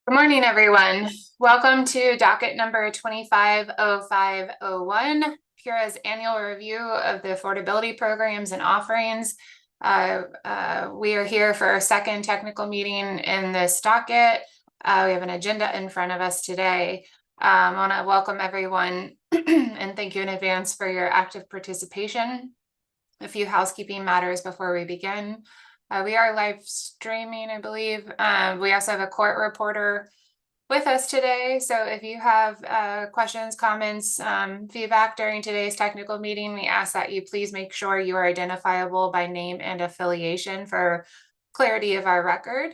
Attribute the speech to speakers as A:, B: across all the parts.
A: Good morning, everyone. Welcome to docket number 250501, PURA's annual review of the affordability programs and offerings. We are here for our second technical meeting in this docket. We have an agenda in front of us today. I want to welcome everyone and thank you in advance for your active participation. A few housekeeping matters before we begin. We are live streaming, I believe. We also have a court reporter with us today. So if you have questions, comments, feedback during today's technical meeting, we ask that you please make sure you are identifiable by name and affiliation for clarity of our record.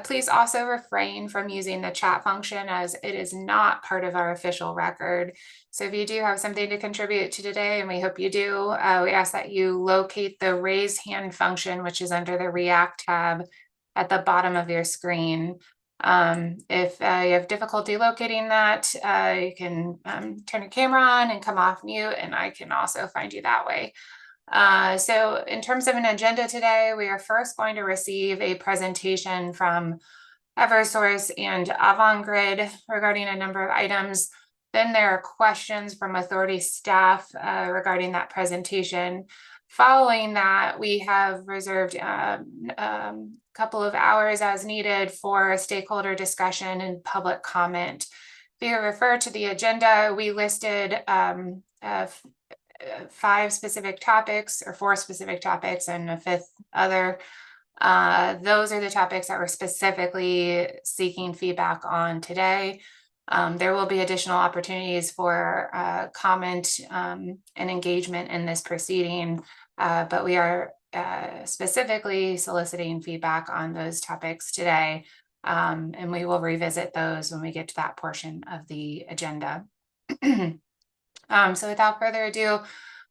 A: Please also refrain from using the chat function as it is not part of our official record. So if you do have something to contribute to today, and we hope you do, we ask that you locate the raise hand function, which is under the React tab at the bottom of your screen. If you have difficulty locating that, you can turn your camera on and come off mute, and I can also find you that way. So in terms of an agenda today, we are first going to receive a presentation from Eversource and Avangrid regarding a number of items. Then there are questions from authority staff regarding that presentation. Following that, we have reserved a couple of hours as needed for stakeholder discussion and public comment. If you refer to the agenda, we listed 5 specific topics or 4 specific topics and a 5th other. Those are the topics that we're specifically seeking feedback on today. There will be additional opportunities for comment and engagement in this proceeding, but we are specifically soliciting feedback on those topics today, and we will revisit those when we get to that portion of the agenda. So without further ado,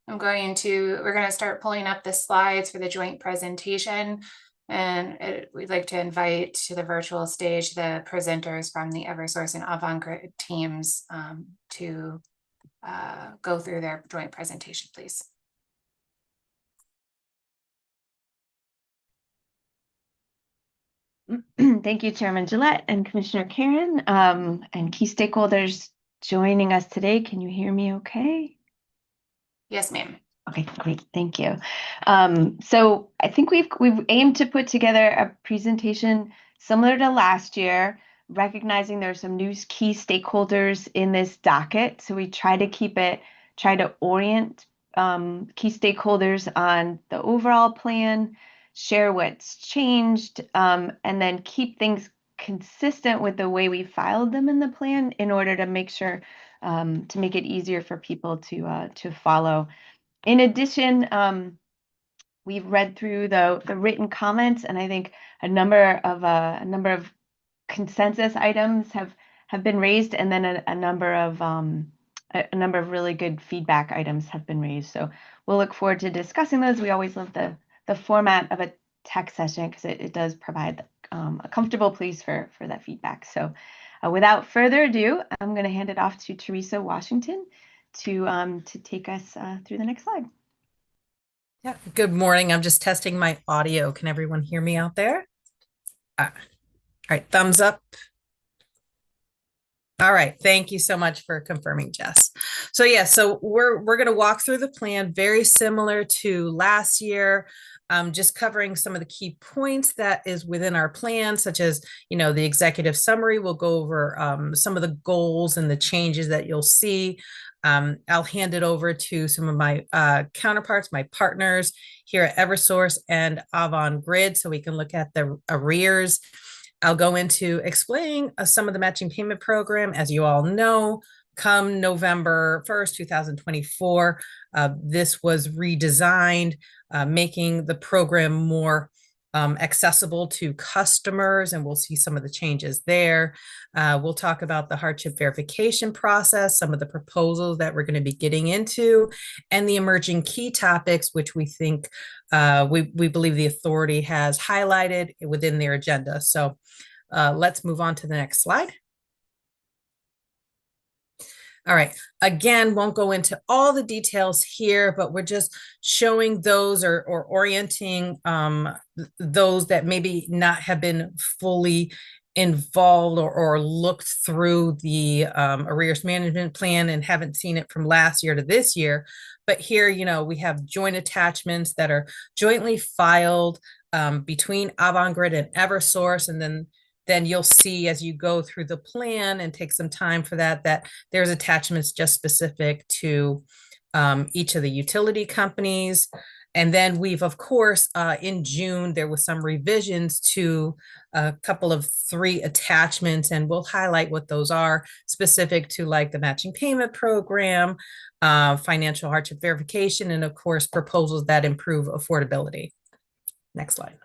A: we're going to start pulling up the slides for the joint presentation. And we'd like to invite to the virtual stage the presenters from the Eversource and Avangrid teams to go through their joint presentation, please.
B: Thank you, Chairman Gillette and Commissioner Karen, and key stakeholders joining us today. Can you hear me okay?
A: Yes, ma'am.
B: Okay, great, thank you. So I think we've aimed to put together a presentation similar to last year, recognizing there are some new key stakeholders in this docket. So we try to orient key stakeholders on the overall plan, share what's changed, and then keep things consistent with the way we filed them in the plan in order to make sure to make it easier for people to follow. In addition, we've read through the written comments, and I think a number of consensus items have been raised, and then a number of really good feedback items have been raised. So we'll look forward to discussing those. We always love the format of a tech session because it does provide a comfortable place for that feedback. So without further ado, I'm going to hand it off to Teresa Washington to take us through the next slide.
C: Yeah, good morning. I'm just testing my audio. Can everyone hear me out there? All right, thumbs up. All right, thank you so much for confirming, Jess. So yeah, so we're going to walk through the plan very similar to last year. Just covering some of the key points that is within our plan, such as, the executive summary. We'll go over some of the goals and the changes that you'll see. I'll hand it over to some of my counterparts, my partners here at Eversource and Avangrid, so we can look at the arrears. I'll go into explaining some of the matching payment program. As you all know, come November 1st, 2024, this was redesigned, making the program more accessible to customers, and we'll see some of the changes there. We'll talk about the hardship verification process, some of the proposals that we're going to be getting into, and the emerging key topics, which we think we believe the authority has highlighted within their agenda. So let's move on to the next slide. All right, again, won't go into all the details here, but we're just showing those or orienting those that maybe not have been fully involved or looked through the arrears management plan and haven't seen it from last year to this year. But here, we have joint attachments that are jointly filed between Avangrid and Eversource. And then you'll see as you go through the plan and take some time for that there's attachments just specific to each of the utility companies. And then we've, of course, in June, there was some revisions to a couple of 3 attachments, and we'll highlight what those are specific to like the matching payment program, financial hardship verification, and of course, proposals that improve affordability. Next slide.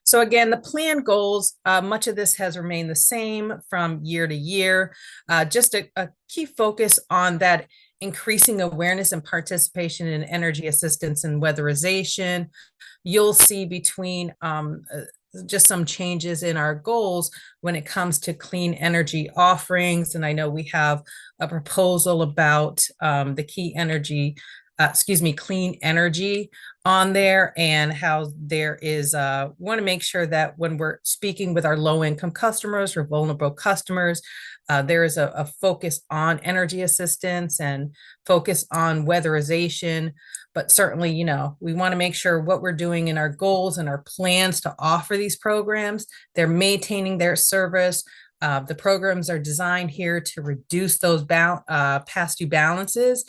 C: So again, the plan goals, much of this has remained the same from year to year. Just a key focus on that increasing awareness and participation in energy assistance and weatherization. You'll see between just some changes in our goals when it comes to clean energy offerings. And I know we have a proposal about the clean energy on there, and how there is want to make sure that when we're speaking with our low income customers or vulnerable customers, there is a focus on energy assistance and focus on weatherization. But certainly, we want to make sure what we're doing in our goals and our plans to offer these programs, they're maintaining their service. The programs are designed here to reduce those past due balances.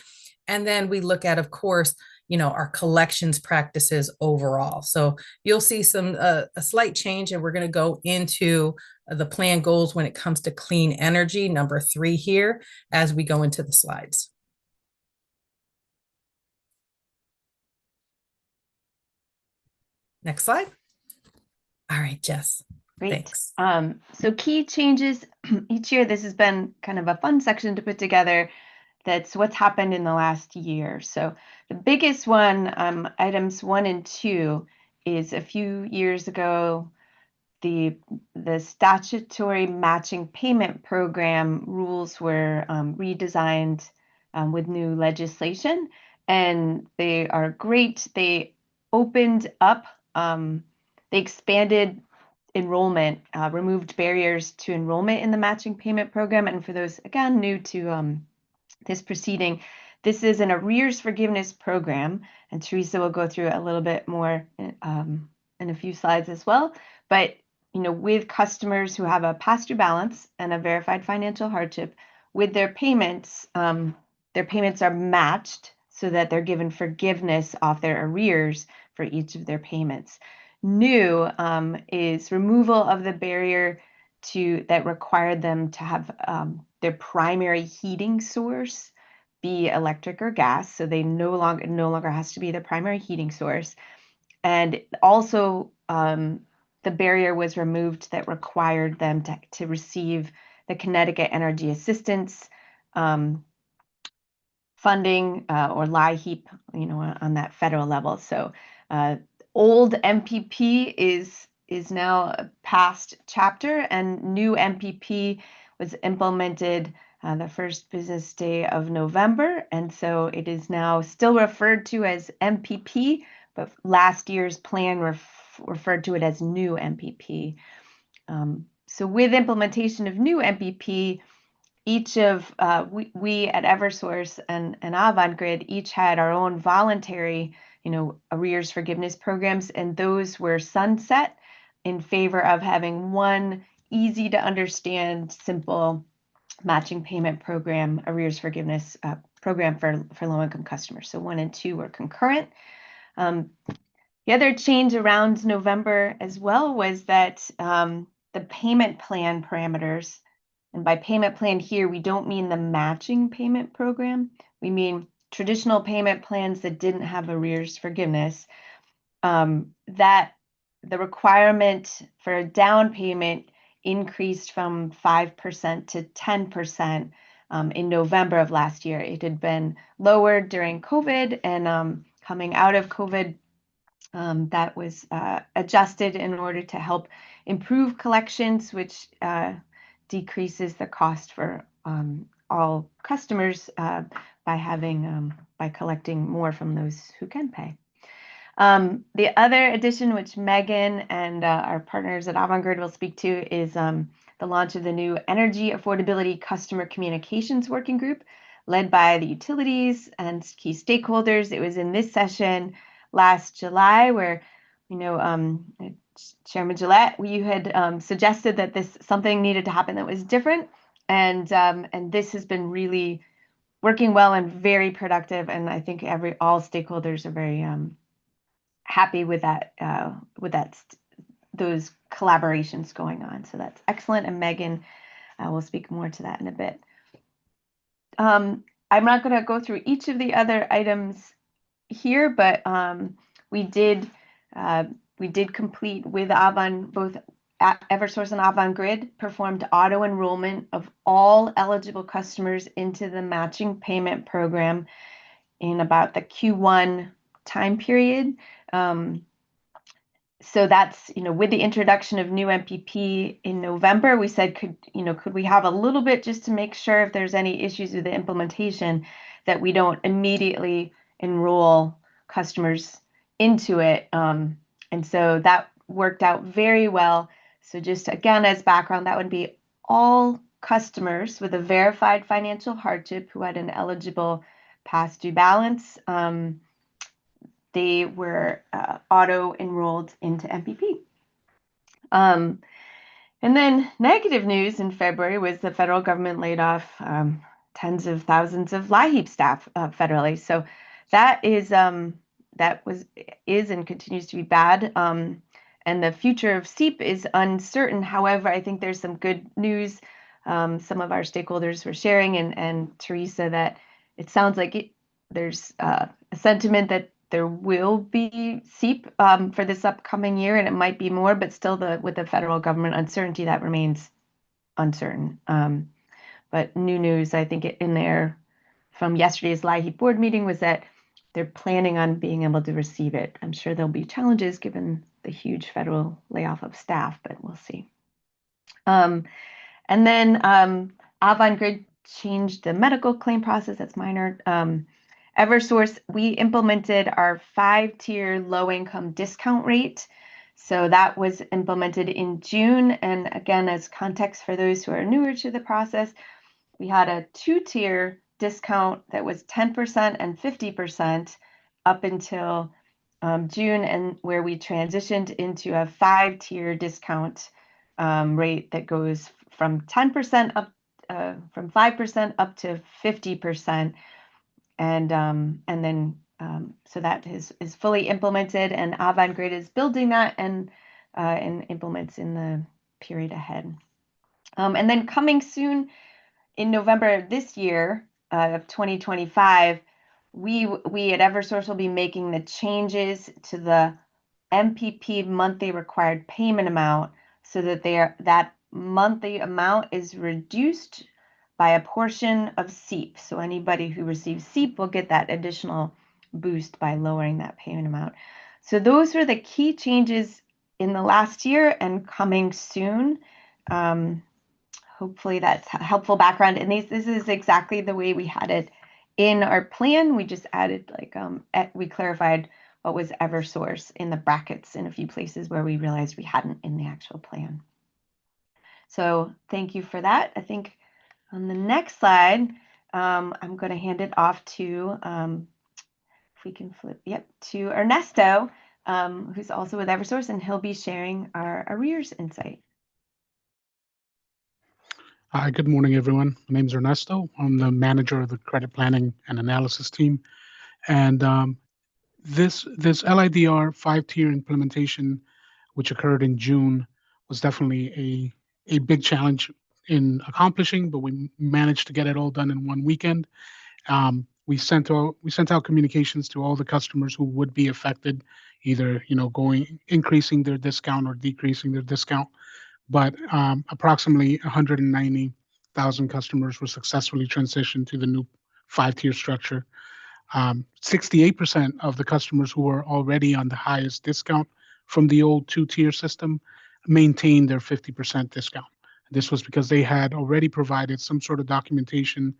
C: And then we look at, of course, our collections practices overall. So you'll see a slight change, and we're going to go into the plan goals when it comes to clean energy, number 3 here, as we go into the slides. Next slide. All right, Jess.
B: Great.
C: Thanks.
B: So key changes each year. This has been kind of a fun section to put together. That's what's happened in the last year. So the biggest one, items 1 and 2, is a few years ago, the statutory matching payment program rules were redesigned with new legislation, and they are great. They opened up, they expanded enrollment, removed barriers to enrollment in the matching payment program. And for those, again, new to this proceeding, this is an arrears forgiveness program, and Teresa will go through a little bit more in a few slides as well. But with customers who have a past due balance and a verified financial hardship, with their payments are matched so that they're given forgiveness off their arrears for each of their payments. New is removal of the barrier that required them to have their primary heating source be electric or gas, so they no longer has to be the primary heating source. And also the barrier was removed that required them to receive the Connecticut Energy Assistance funding or LIHEAP, on that federal level. So old MPP is now a past chapter, and new MPP was implemented the first business day of November. And so it is now still referred to as MPP, but last year's plan referred to it as new MPP. So with implementation of new MPP, each of we at Eversource and Avangrid each had our own voluntary, arrears forgiveness programs, and those were sunset in favor of having one easy to understand, simple matching payment program, arrears forgiveness program for low-income customers. So 1 and 2 were concurrent. The other change around November as well was that the payment plan parameters, and by payment plan here, we don't mean the matching payment program. We mean traditional payment plans that didn't have arrears forgiveness, that the requirement for a down payment increased from 5% to 10% in November of last year. It had been lowered during COVID, and coming out of COVID, that was adjusted in order to help improve collections, which decreases the cost for all customers by collecting more from those who can pay. The other addition, which Megan and our partners at Avangrid will speak to, is the launch of the new Energy Affordability Customer Communications Working Group, led by the utilities and key stakeholders. It was in this session last July where, Chairman Gillette, you had suggested that something needed to happen that was different, and this has been really working well and very productive. And I think all stakeholders are very happy with those collaborations going on. So that's excellent. And Megan will speak more to that in a bit. I'm not going to go through each of the other items here, but we did complete with both Eversource and Avangrid performed auto enrollment of all eligible customers into the matching payment program in about the Q1 time period. So that's, with the introduction of new MPP in November, we said, could we have a little bit just to make sure if there's any issues with the implementation that we don't immediately enroll customers into it. And so that worked out very well. So just again, as background, that would be all customers with a verified financial hardship who had an eligible past due balance. They were auto enrolled into MPP. And then negative news in February was the federal government laid off tens of thousands of LIHEAP staff federally. So that is and continues to be bad. And the future of SEEP is uncertain. However, I think there's some good news. Some of our stakeholders were sharing, and Teresa, that it sounds like there's a sentiment that there will be SEEP for this upcoming year, and it might be more, but still with the federal government uncertainty, that remains uncertain. But new news, I think, in there from yesterday's LIHEAP board meeting was that they're planning on being able to receive it. I'm sure there'll be challenges given the huge federal layoff of staff, but we'll see. And then Avangrid changed the medical claim process. That's minor. Eversource, we implemented our 5-tier low-income discount rate. So that was implemented in June. And again, as context for those who are newer to the process, we had a 2-tier discount that was 10% and 50% up until June, and where we transitioned into a 5-tier discount rate that goes from 10% up, from 5% up to 50%. And then so that is fully implemented, and Avangrid is building that and implements in the period ahead. And then coming soon in November of this year of 2025, we at Eversource will be making the changes to the MPP monthly required payment amount so that that monthly amount is reduced by a portion of SEEP. So anybody who receives SEEP will get that additional boost by lowering that payment amount. So those are the key changes in the last year and coming soon. Hopefully that's a helpful background. And this is exactly the way we had it in our plan. We just added, we clarified what was Eversource in the brackets in a few places where we realized we hadn't in the actual plan. So thank you for that. I think on the next slide, I'm going to hand it off to, if we can flip, to Ernesto, who's also with Eversource, and he'll be sharing our arrears insight.
D: Hi, good morning, everyone. My name is Ernesto. I'm the manager of the credit planning and analysis team. And this LIDR 5-tier implementation, which occurred in June, was definitely a big challenge in accomplishing, but we managed to get it all done in one weekend. We sent out communications to all the customers who would be affected, either increasing their discount or decreasing their discount. But approximately 190,000 customers were successfully transitioned to the new 5-tier structure. 68% of the customers who were already on the highest discount from the old 2-tier system maintained their 50% discount. This was because they had already provided some sort of documentation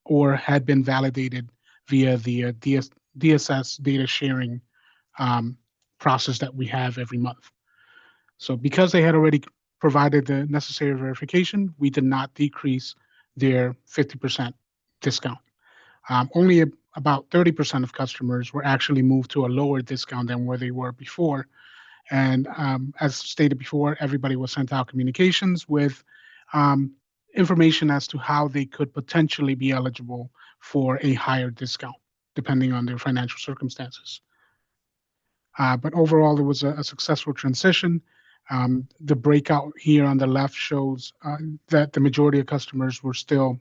D: or had been validated via the DSS data sharing process that we have every month. So because they had already provided the necessary verification, we did not decrease their 50% discount. Only about 30% of customers were actually moved to a lower discount than where they were before. And as stated before, everybody was sent out communications with information as to how they could potentially be eligible for a higher discount, depending on their financial circumstances. But overall, it was a successful transition. The breakout here on the left shows that the majority of customers were still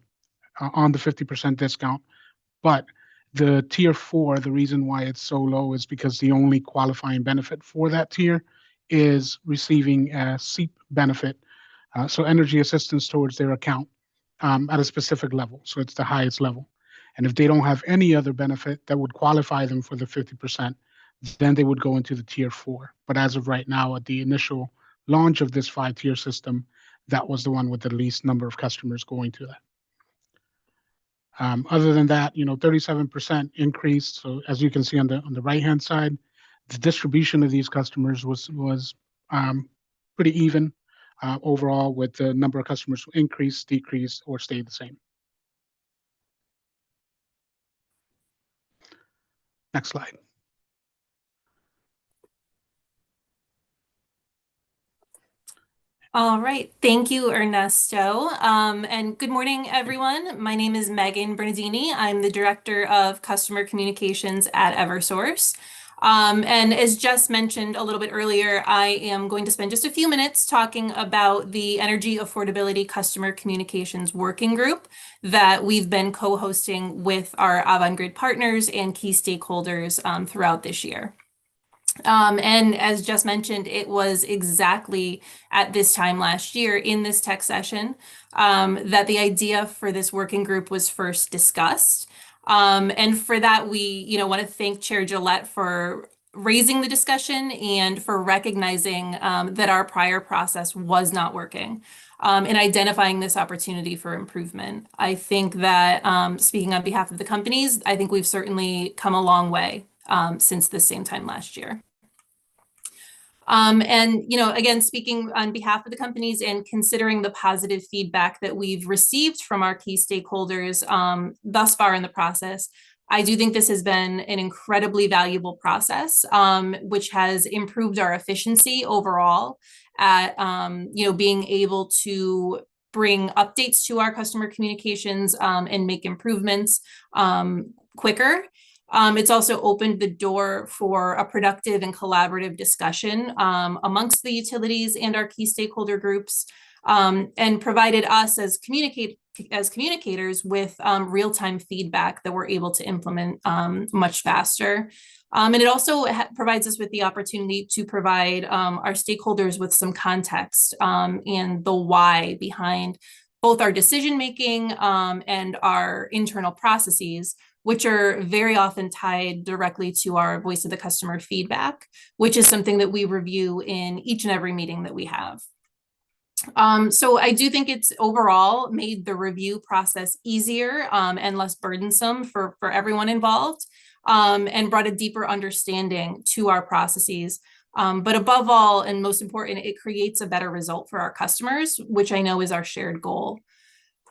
D: on the 50% discount, but the tier 4, the reason why it's so low is because the only qualifying benefit for that tier is receiving a SEEP benefit, so energy assistance towards their account at a specific level. So it's the highest level. And if they don't have any other benefit that would qualify them for the 50%, then they would go into the tier 4. But as of right now, at the initial launch of this 5-tier system, that was the one with the least number of customers going to that. Other than that, 37% increase. So as you can see on the right-hand side, the distribution of these customers was pretty even overall, with the number of customers who increased, decreased, or stayed the same. Next slide.
E: All right, thank you, Ernesto. And good morning, everyone. My name is Megan Bernardini. I'm the Director of Customer Communications at Eversource. And as Jess mentioned a little bit earlier, I am going to spend just a few minutes talking about the Energy Affordability Customer Communications Working Group that we've been co-hosting with our Avangrid partners and key stakeholders throughout this year. And as just mentioned, it was exactly at this time last year in this tech session that the idea for this working group was first discussed. And for that, we want to thank Chair Gillette for raising the discussion and for recognizing that our prior process was not working and identifying this opportunity for improvement. I think that speaking on behalf of the companies, I think we've certainly come a long way since the same time last year. And, again, speaking on behalf of the companies and considering the positive feedback that we've received from our key stakeholders thus far in the process, I do think this has been an incredibly valuable process, which has improved our efficiency overall at, being able to bring updates to our customer communications and make improvements quicker. It's also opened the door for a productive and collaborative discussion amongst the utilities and our key stakeholder groups, and provided us as communicators with real-time feedback that we're able to implement much faster. And it also provides us with the opportunity to provide our stakeholders with some context and the why behind both our decision-making and our internal processes, which are very often tied directly to our voice of the customer feedback, which is something that we review in each and every meeting that we have. So I do think it's overall made the review process easier and less burdensome for everyone involved, and brought a deeper understanding to our processes. But above all, and most important, it creates a better result for our customers, which I know is our shared goal.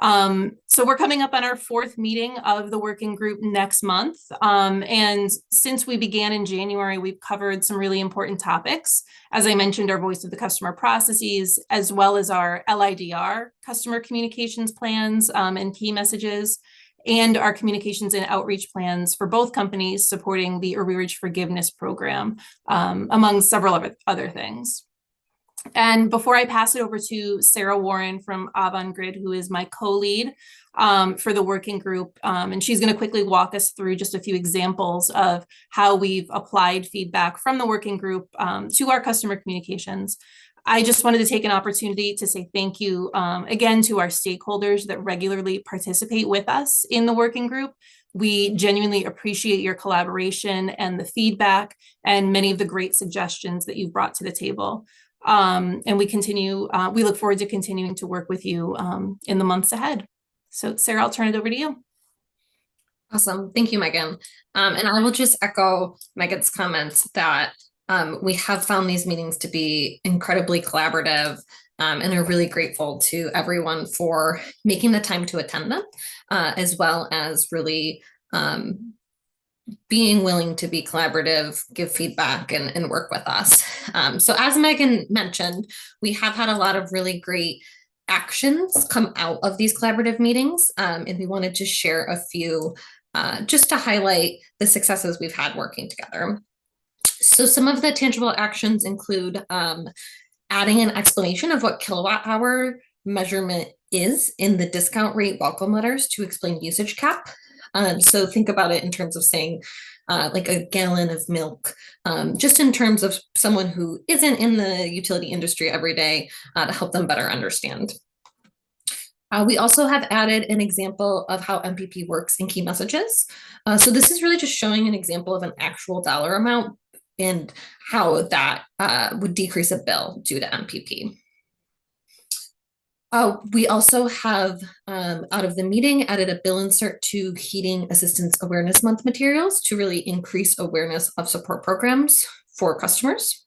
E: So we're coming up on our 4th meeting of the working group next month. And since we began in January, we've covered some really important topics. As I mentioned, our voice of the customer processes, as well as our LIDR customer communications plans and key messages, and our communications and outreach plans for both companies supporting the arrearage forgiveness program, among several other things. And before I pass it over to Sarah Warren from Avangrid, who is my co-lead for the working group, and she's going to quickly walk us through just a few examples of how we've applied feedback from the working group to our customer communications. I just wanted to take an opportunity to say thank you again to our stakeholders that regularly participate with us in the working group. We genuinely appreciate your collaboration and the feedback and many of the great suggestions that you've brought to the table. And we look forward to continuing to work with you in the months ahead. So Sarah, I'll turn it over to you.
F: Awesome. Thank you, Megan. And I will just echo Megan's comments that We have found these meetings to be incredibly collaborative, and are really grateful to everyone for making the time to attend them, as well as really being willing to be collaborative, give feedback, and work with us. So as Megan mentioned, we have had a lot of really great actions come out of these collaborative meetings, and we wanted to share a few just to highlight the successes we've had working together. So some of the tangible actions include adding an explanation of what kilowatt hour measurement is in the discount rate welcome letters to explain usage cap. So think about it in terms of saying like a gallon of milk, just in terms of someone who isn't in the utility industry every day, to help them better understand. We also have added an example of how MPP works in key messages. So this is really just showing an example of an actual dollar amount and how that would decrease a bill due to MPP. We also have, out of the meeting, added a bill insert to Heating Assistance Awareness Month materials to really increase awareness of support programs for customers.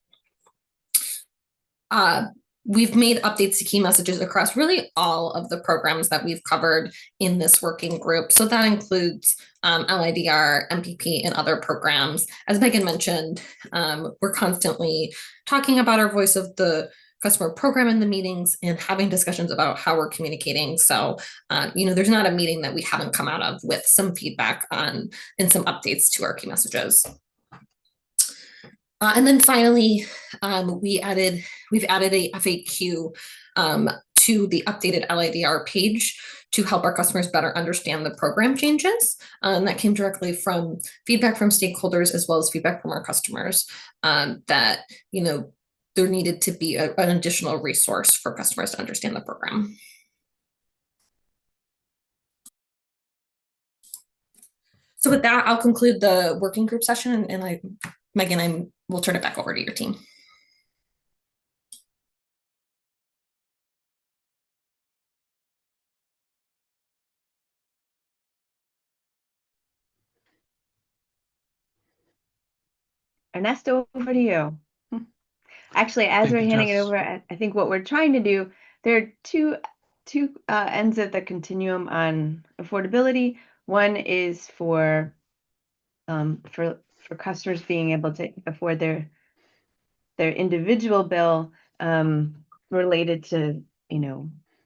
F: We've made updates to key messages across really all of the programs that we've covered in this working group. So that includes LIDR, MPP, and other programs. As Megan mentioned, we're constantly talking about our voice of the customer program in the meetings and having discussions about how we're communicating. So, there's not a meeting that we haven't come out of with some feedback on and some updates to our key messages. And then finally, we've added a FAQ to the updated LIDR page to help our customers better understand the program changes. That came directly from feedback from stakeholders as well as feedback from our customers, that there needed to be an additional resource for customers to understand the program. So with that, I'll conclude the working group session, and Megan, we'll turn it back over to your team.
B: Ernesto, over to you. Actually, as we're handing it over, I think what we're trying to do, there are two ends of the continuum on affordability. One is for customers being able to afford their individual bill, related to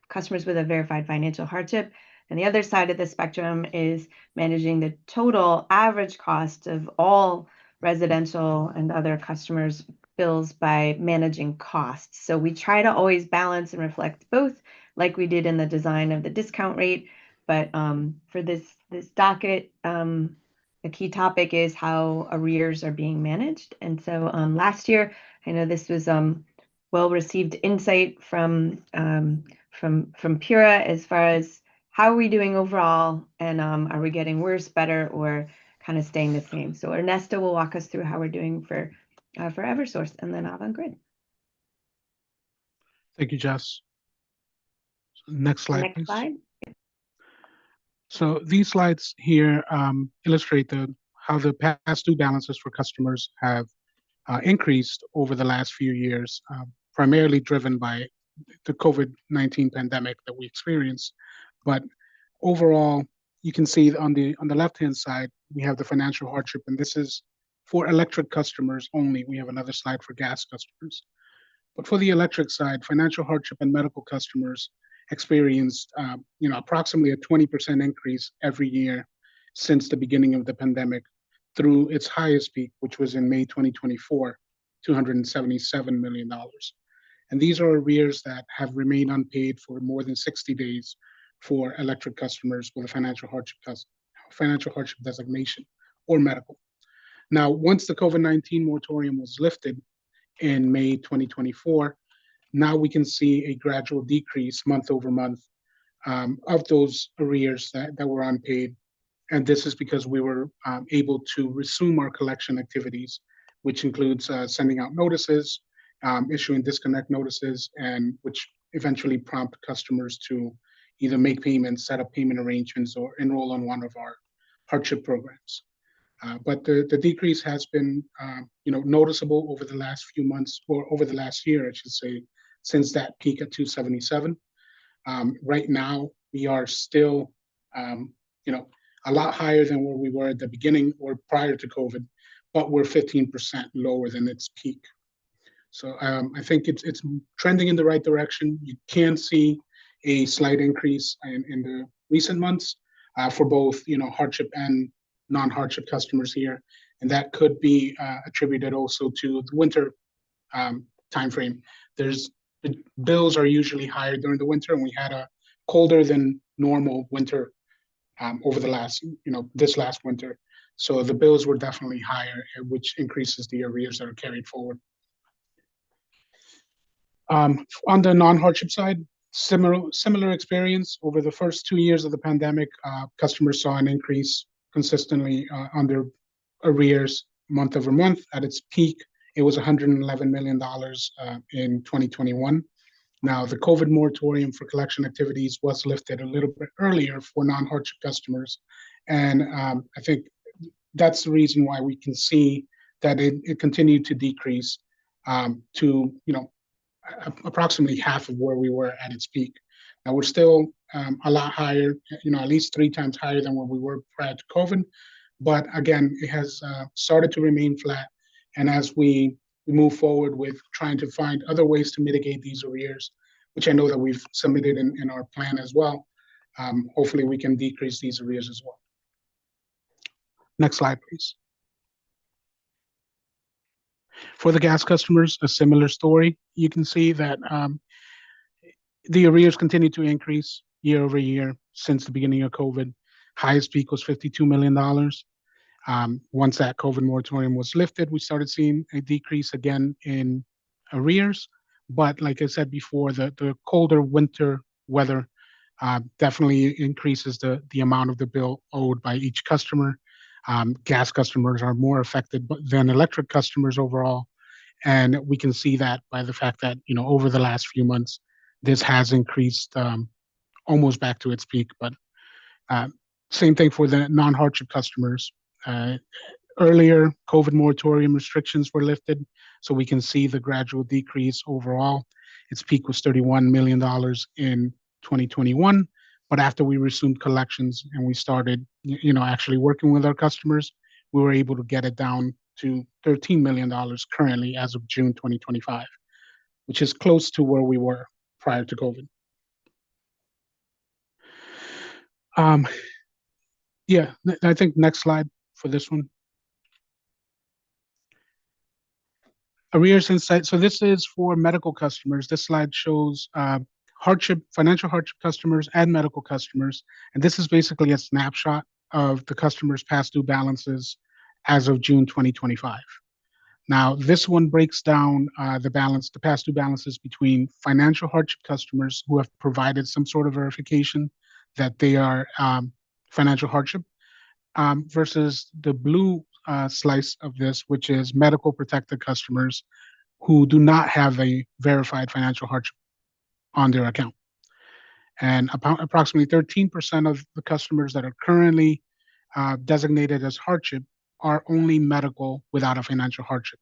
B: customers with a verified financial hardship. And the other side of the spectrum is managing the total average cost of all residential and other customers' bills by managing costs. So we try to always balance and reflect both, like we did in the design of the discount rate. But for this docket, the key topic is how arrears are being managed. And so last year, I know this was well-received insight from Pura as far as how are we doing overall, and are we getting worse, better, or kind of staying the same? So Ernesto will walk us through how we're doing for Eversource and then Avangrid.
D: Thank you, Jess. Next slide, please.
B: Slide.
D: So these slides here illustrate how the past due balances for customers have increased over the last few years, primarily driven by the COVID-19 pandemic that we experienced. But overall, you can see on the left-hand side, we have the financial hardship, and this is for electric customers only. We have another slide for gas customers. But for the electric side, financial hardship and medical customers experienced approximately a 20% increase every year since the beginning of the pandemic through its highest peak, which was in May 2024, $277 million. And these are arrears that have remained unpaid for more than 60 days for electric customers with a financial hardship designation or medical. Now, once the COVID-19 moratorium was lifted in May 2024, now we can see a gradual decrease month over month of those arrears that were unpaid. And this is because we were able to resume our collection activities, which includes sending out notices, issuing disconnect notices, and which eventually prompt customers to either make payments, set up payment arrangements, or enroll on one of our hardship programs. But the decrease has been noticeable over the last few months, or over the last year, I should say, since that peak at 277. Right now, we are still a lot higher than where we were at the beginning or prior to COVID, but we're 15% lower than its peak. So I think it's trending in the right direction. You can see a slight increase in the recent months for both hardship and non-hardship customers here, and that could be attributed also to the winter timeframe. The bills are usually higher during the winter, and we had a colder than normal winter over the last this last winter. So the bills were definitely higher, which increases the arrears that are carried forward. On the non-hardship side, similar experience over the first 2 years of the pandemic. Customers saw an increase consistently under arrears month over month. At its peak, it was $111 million in 2021. Now, the COVID moratorium for collection activities was lifted a little bit earlier for non-hardship customers, and I think that's the reason why we can see that it continued to decrease to approximately half of where we were at its peak. Now we're still a lot higher, at least 3 times higher than where we were prior to COVID. But again, it has started to remain flat. And as we move forward with trying to find other ways to mitigate these arrears, which I know that we've submitted in our plan as well, hopefully we can decrease these arrears as well. Next slide, please. For the gas customers, a similar story. You can see that the arrears continue to increase year over year since the beginning of COVID. Highest peak was $52 million. Once that COVID moratorium was lifted, we started seeing a decrease again in arrears. But like I said before, the colder winter weather definitely increases the amount of the bill owed by each customer. Gas customers are more affected than electric customers overall. And we can see that by the fact that, over the last few months, this has increased almost back to its peak. But same thing for the non-hardship customers. Earlier, COVID moratorium restrictions were lifted, so we can see the gradual decrease overall. Its peak was $31 million in 2021. But after we resumed collections and we started, actually working with our customers, we were able to get it down to $13 million currently as of June 2025, which is close to where we were prior to COVID. Yeah, I think next slide for this one. Arrears insight. So this is for medical customers. This slide shows financial hardship customers and medical customers. And this is basically a snapshot of the customer's past due balances as of June 2025. Now, this one breaks down the past due balances between financial hardship customers who have provided some sort of verification that they are financial hardship versus the blue slice of this, which is medical protected customers who do not have a verified financial hardship on their account. And approximately 13% of the customers that are currently designated as hardship are only medical without a financial hardship.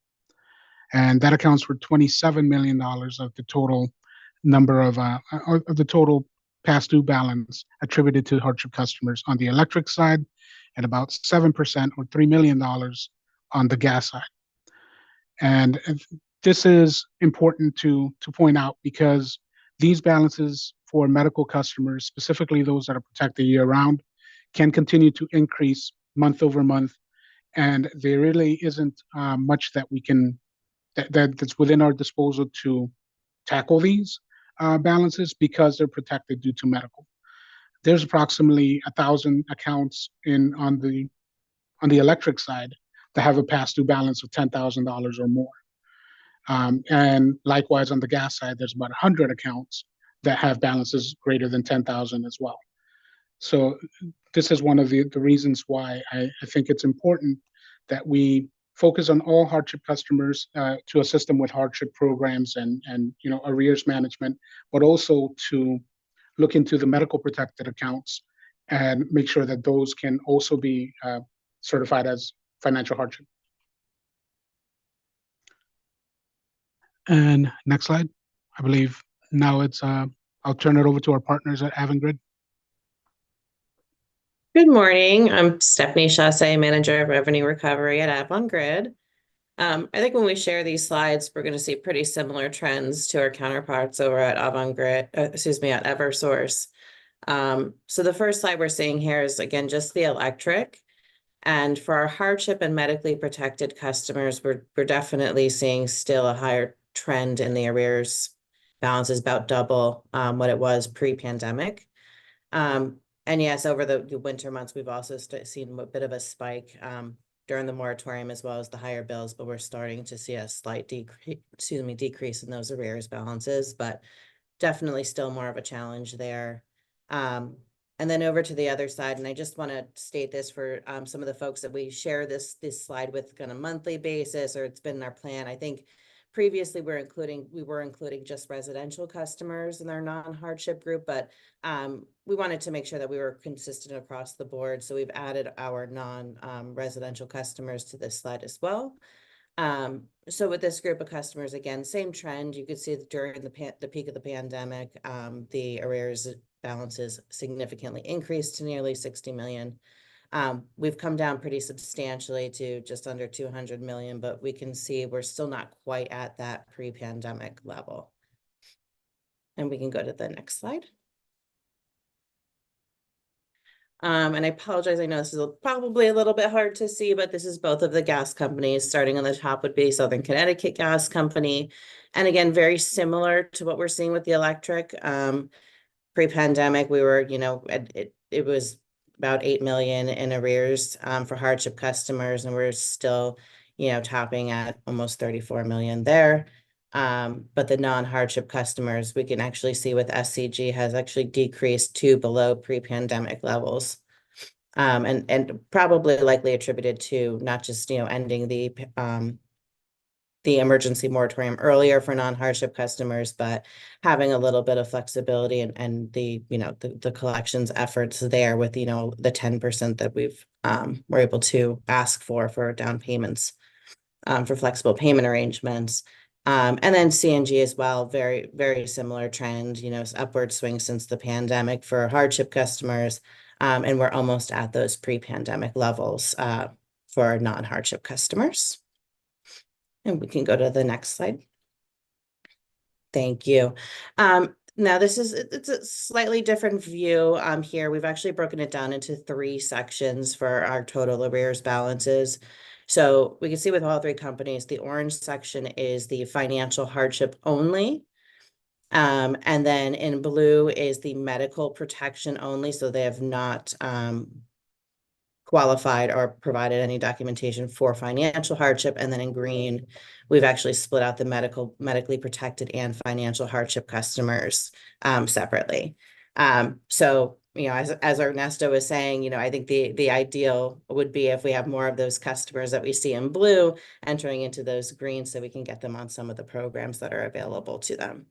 D: And that accounts for $27 million of the total number of the total past due balance attributed to hardship customers on the electric side, and about 7% or $3 million on the gas side. And this is important to point out because these balances for medical customers, specifically those that are protected year-round, can continue to increase month over month, and there really isn't much that we can that's within our disposal to tackle these balances because they're protected due to medical. There's approximately 1,000 accounts on the electric side that have a past due balance of $10,000 or more. And likewise, on the gas side, there's about 100 accounts that have balances greater than 10,000 as well. So this is one of the reasons why I think it's important that we focus on all hardship customers to assist them with hardship programs and arrears management, but also to look into the medical protected accounts and make sure that those can also be certified as financial hardship. And next slide. I believe now it's, I'll turn it over to our partners at Avangrid.
G: Good morning. I'm Stephanie Chasse, Manager of Revenue Recovery at Avangrid. I think when we share these slides, we're going to see pretty similar trends to our counterparts over at Avangrid, at Eversource. So the first slide we're seeing here is, again, just the electric. And for our hardship and medically protected customers, we're definitely seeing still a higher trend in the arrears balance, is about double what it was pre-pandemic. And yes, over the winter months, we've also seen a bit of a spike during the moratorium, as well as the higher bills, but we're starting to see a slight decrease in those arrears balances, but definitely still more of a challenge there. And then over to the other side, and I just want to state this for some of the folks that we share this slide with on a monthly basis, or it's been in our plan. I think previously we were including just residential customers in our non-hardship group, but we wanted to make sure that we were consistent across the board. So we've added our non-residential customers to this slide as well. So with this group of customers, again, same trend. You could see that during the peak of the pandemic, the arrears balances significantly increased to nearly 60 million. We've come down pretty substantially to just under 200 million, but we can see we're still not quite at that pre-pandemic level. And we can go to the next slide. And I apologize, I know this is probably a little bit hard to see, but this is both of the gas companies. Starting on the top would be Southern Connecticut Gas Company. And again, very similar to what we're seeing with the electric. Pre-pandemic, we were, it was about 8 million in arrears for hardship customers, and we're still, topping at almost 34 million there. But the non-hardship customers, we can actually see with SCG has actually decreased to below pre-pandemic levels. And probably likely attributed to not just, ending the emergency moratorium earlier for non-hardship customers, but having a little bit of flexibility and the collections efforts there with, the 10% that we're able to ask for down payments for flexible payment arrangements. And then CNG as well, very, very similar trend, upward swing since the pandemic for hardship customers. And we're almost at those pre-pandemic levels for non-hardship customers. And we can go to the next slide. Thank you. Now it's a slightly different view here. We've actually broken it down into 3 sections for our total arrears balances. So we can see with all 3 companies, the orange section is the financial hardship only. And then in blue is the medical protection only. So they have not qualified or provided any documentation for financial hardship. And then in green, we've actually split out the medically protected and financial hardship customers separately. So, as Ernesto was saying, I think the ideal would be if we have more of those customers that we see in blue entering into those greens, so we can get them on some of the programs that are available to them.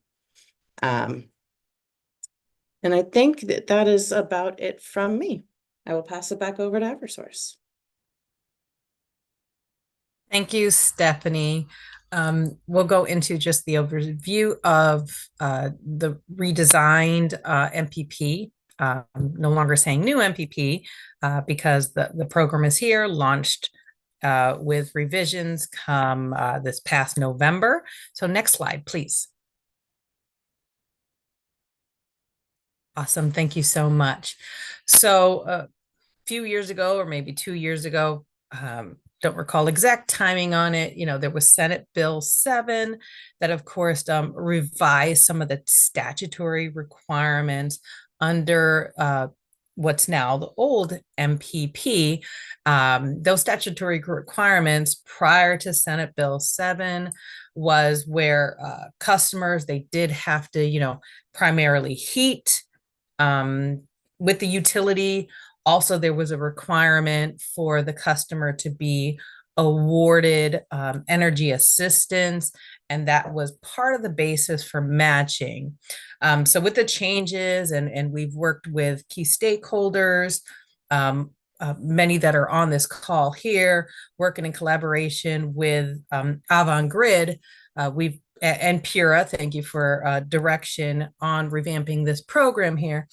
G: And I think that is about it from me. I will pass it back over to Eversource.
C: Thank you, Stephanie. We'll go into just the overview of the redesigned MPP. No longer saying new MPP because the program is here, launched with revisions come this past November. So next slide, please. Awesome. Thank you so much. So a few years ago, or maybe 2 years ago, don't recall exact timing on it, there was Senate Bill 7 that, of course, revised some of the statutory requirements under what's now the old MPP. Those statutory requirements prior to Senate Bill 7 was where customers, they did have to, primarily heat with the utility. Also, there was a requirement for the customer to be awarded energy assistance, and that was part of the basis for matching. So with the changes, and we've worked with key stakeholders, many that are on this call here, working in collaboration with Avangrid, and Pura, thank you for direction on revamping this program here.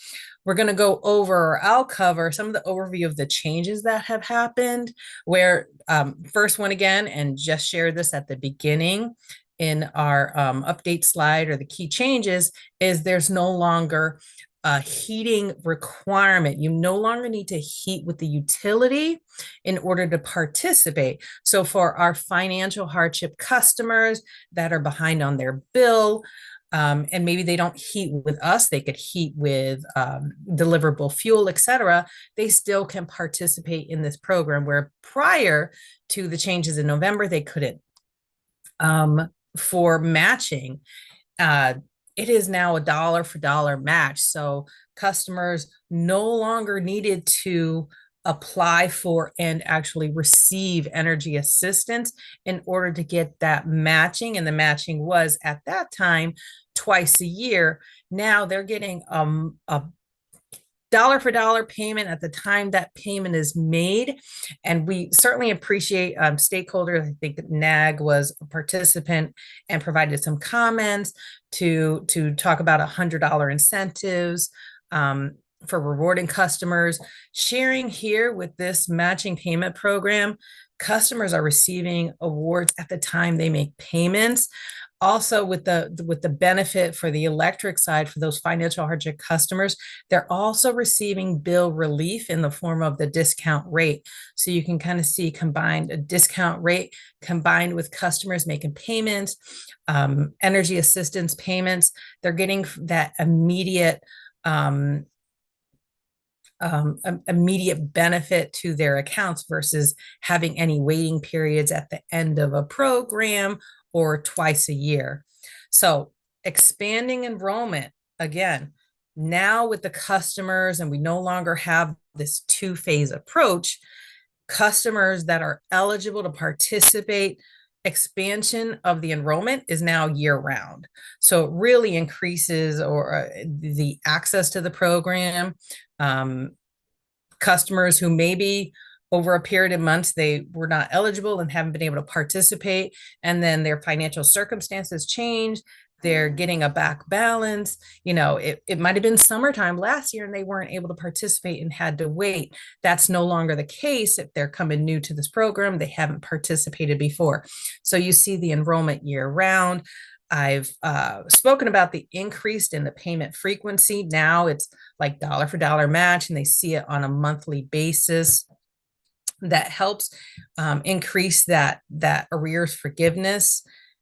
C: We're going to go over, or I'll cover some of the overview of the changes that have happened, where first one again, and just shared this at the beginning in our update slide, or the key changes, is there's no longer a heating requirement. You no longer need to heat with the utility in order to participate. So for our financial hardship customers that are behind on their bill, and maybe they don't heat with us, they could heat with deliverable fuel, etc., they still can participate in this program, where prior to the changes in November, they couldn't. For matching, it is now a dollar for dollar match. So customers no longer needed to apply for and actually receive energy assistance in order to get that matching. And the matching was at that time twice a year. Now they're getting a dollar for dollar payment at the time that payment is made. And we certainly appreciate stakeholders. I think that NAG was a participant and provided some comments to talk about $100 incentives for rewarding customers. Sharing here with this matching payment program, customers are receiving awards at the time they make payments. Also, with the benefit for the electric side, for those financial hardship customers, they're also receiving bill relief in the form of the discount rate. So you can kind of see combined a discount rate combined with customers making payments, energy assistance payments. They're getting that immediate benefit to their accounts versus having any waiting periods at the end of a program or twice a year. So expanding enrollment, again, now with the customers, and we no longer have this two-phase approach, customers that are eligible to participate, expansion of the enrollment is now year-round. So it really increases the access to the program. Customers who maybe over a period of months, they were not eligible and haven't been able to participate, and then their financial circumstances change, they're getting a back balance. It might have been summertime last year and they weren't able to participate and had to wait. That's no longer the case if they're coming new to this program, they haven't participated before. So you see the enrollment year round. I've spoken about the increase in the payment frequency. Now it's like dollar for dollar match, and they see it on a monthly basis. That helps increase that arrears forgiveness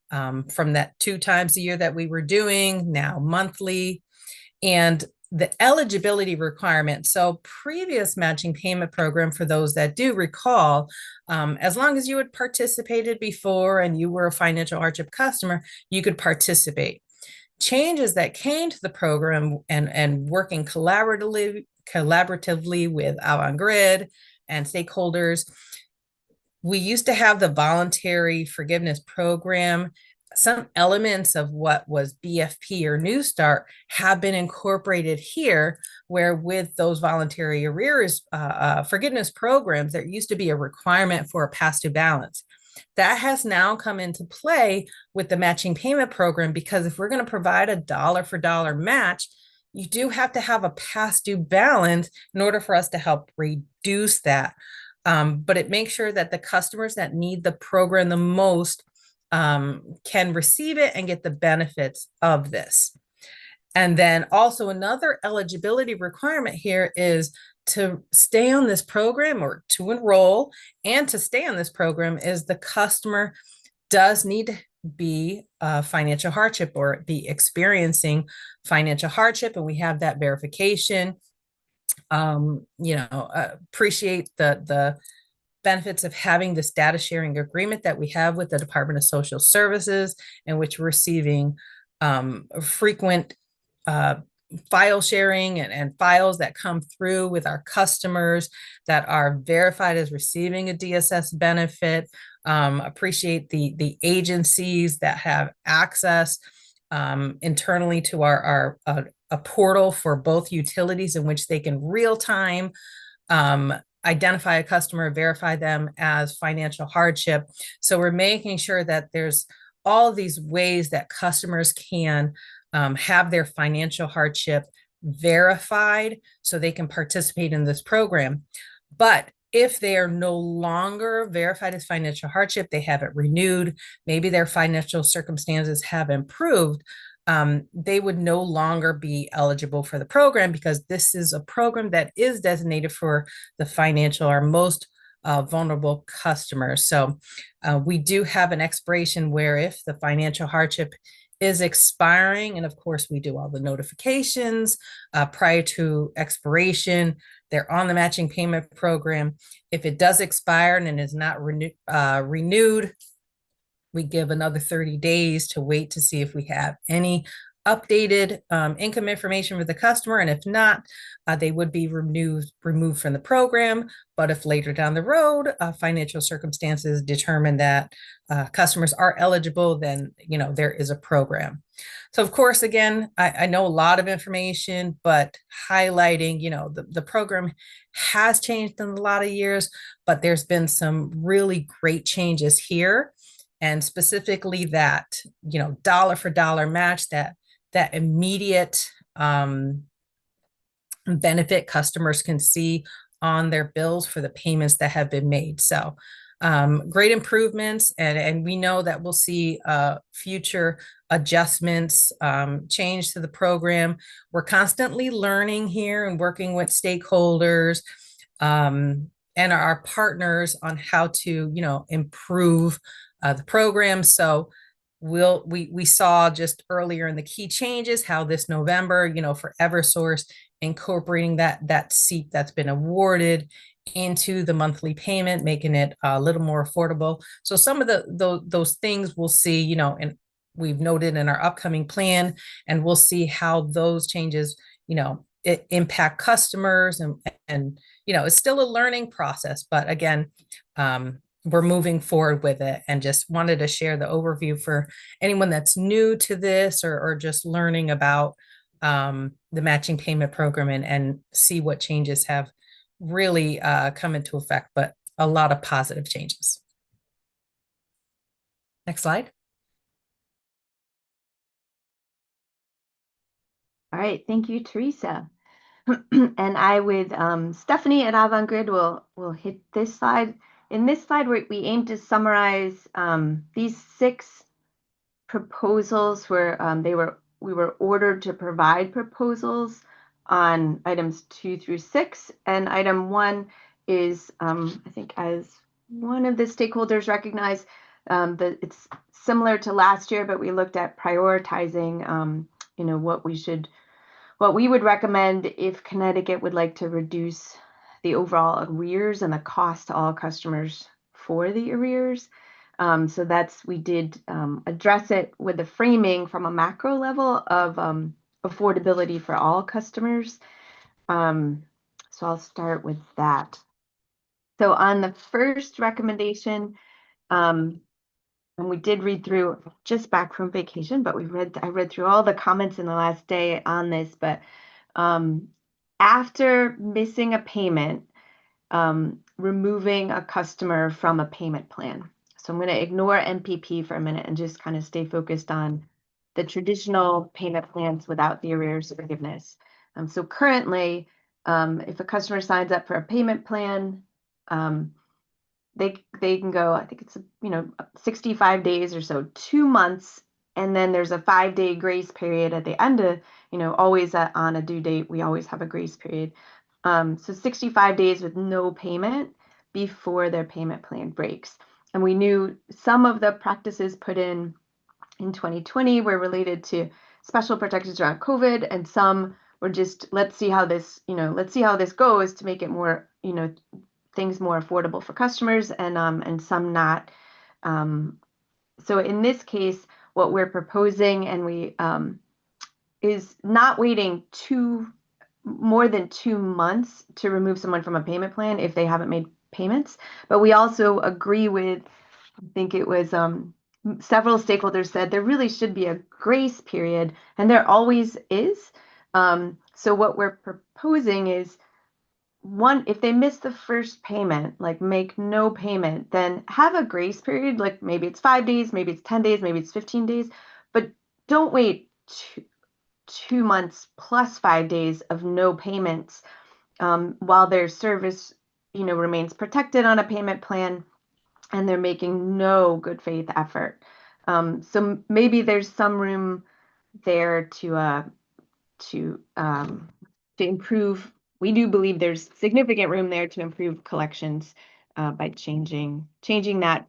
C: from that 2 times a year that we were doing, now monthly. And the eligibility requirement. So previous matching payment program, for those that do recall, as long as you had participated before and you were a financial hardship customer, you could participate. Changes that came to the program and working collaboratively with Avangrid and stakeholders, we used to have the voluntary forgiveness program. Some elements of what was BFP or New Start have been incorporated here, where with those voluntary arrears forgiveness programs, there used to be a requirement for a past due balance. That has now come into play with the matching payment program, because if we're going to provide a dollar for dollar match, you do have to have a past due balance in order for us to help reduce that. But it makes sure that the customers that need the program the most can receive it and get the benefits of this. And then also another eligibility requirement here is to stay on this program, or to enroll and to stay on this program, is the customer does need to be financial hardship or be experiencing financial hardship. And we have that verification. Appreciate the benefits of having this data sharing agreement that we have with the Department of Social Services, in which we're receiving frequent file sharing and files that come through with our customers that are verified as receiving a DSS benefit. Appreciate the agencies that have access internally to our a portal for both utilities, in which they can real time identify a customer, verify them as financial hardship. So we're making sure that there's all of these ways that customers can have their financial hardship verified so they can participate in this program. But if they are no longer verified as financial hardship, they haven't renewed, maybe their financial circumstances have improved, they would no longer be eligible for the program, because this is a program that is designated for the financial or most vulnerable customers. So we do have an expiration where if the financial hardship is expiring, and of course we do all the notifications prior to expiration, they're on the matching payment program. If it does expire and is not renewed, we give another 30 days to wait to see if we have any updated income information for the customer. And if not, they would be removed from the program. But if later down the road, financial circumstances determine that customers are eligible, then, you know, there is a program. So of course, again, I know a lot of information, but highlighting, you know, the program has changed in a lot of years, but there's been some really great changes here. And specifically that, you know, dollar for dollar match, that immediate benefit customers can see on their bills for the payments that have been made. So great improvements, and we know that we'll see future adjustments, change to the program. We're constantly learning here and working with stakeholders and our partners on how to, you know, improve the program. So we saw just earlier in the key changes how this November, you know, for Eversource, incorporating that seat that's been awarded into the monthly payment, making it a little more affordable. So some of those things we'll see, you know, and we've noted in our upcoming plan, and we'll see how those changes, you know, impact customers, and you know, it's still a learning process, but again, we're moving forward with it, and just wanted to share the overview for anyone that's new to this or just learning about the matching payment program, and see what changes have really come into effect, but a lot of positive changes. Next slide.
B: All right, thank you, Teresa. And I with Stephanie at Avangrid will hit this slide. In this slide, we aim to summarize these 6 proposals where we were ordered to provide proposals on items 2 through 6, and item 1 is I think, as one of the stakeholders recognized, that it's similar to last year, but we looked at prioritizing you know, what we would recommend if Connecticut would like to reduce the overall arrears and the cost to all customers for the arrears. So we did address it with the framing from a macro level of affordability for all customers. So I'll start with that. So on the first recommendation, and we did read through, just back from vacation, but I read through all the comments in the last day on this, but after missing a payment, removing a customer from a payment plan. So I'm going to ignore MPP for a minute and just kind of stay focused on the traditional payment plans without the arrears forgiveness. So currently, if a customer signs up for a payment plan, they can go, I think it's 65 days or so, 2 months, and then there's a 5-day grace period at the end of, always on a due date, we always have a grace period. So 65 days with no payment before their payment plan breaks. And we knew some of the practices put in 2020 were related to special protections around COVID, and some were just, let's see how this goes to make it more, things more affordable for customers, and some not. So in this case, what we're proposing, and we is not waiting more than 2 months to remove someone from a payment plan if they haven't made payments. But we also agree with, I think it was several stakeholders said there really should be a grace period, and there always is. So what we're proposing is if they miss the first payment, like make no payment, then have a grace period. Like maybe it's 5 days, maybe it's 10 days, maybe it's 15 days, but don't wait 2 months plus 5 days of no payments while their service, remains protected on a payment plan and they're making no good faith effort. So maybe there's some room there to improve. We do believe there's significant room there to improve collections by changing that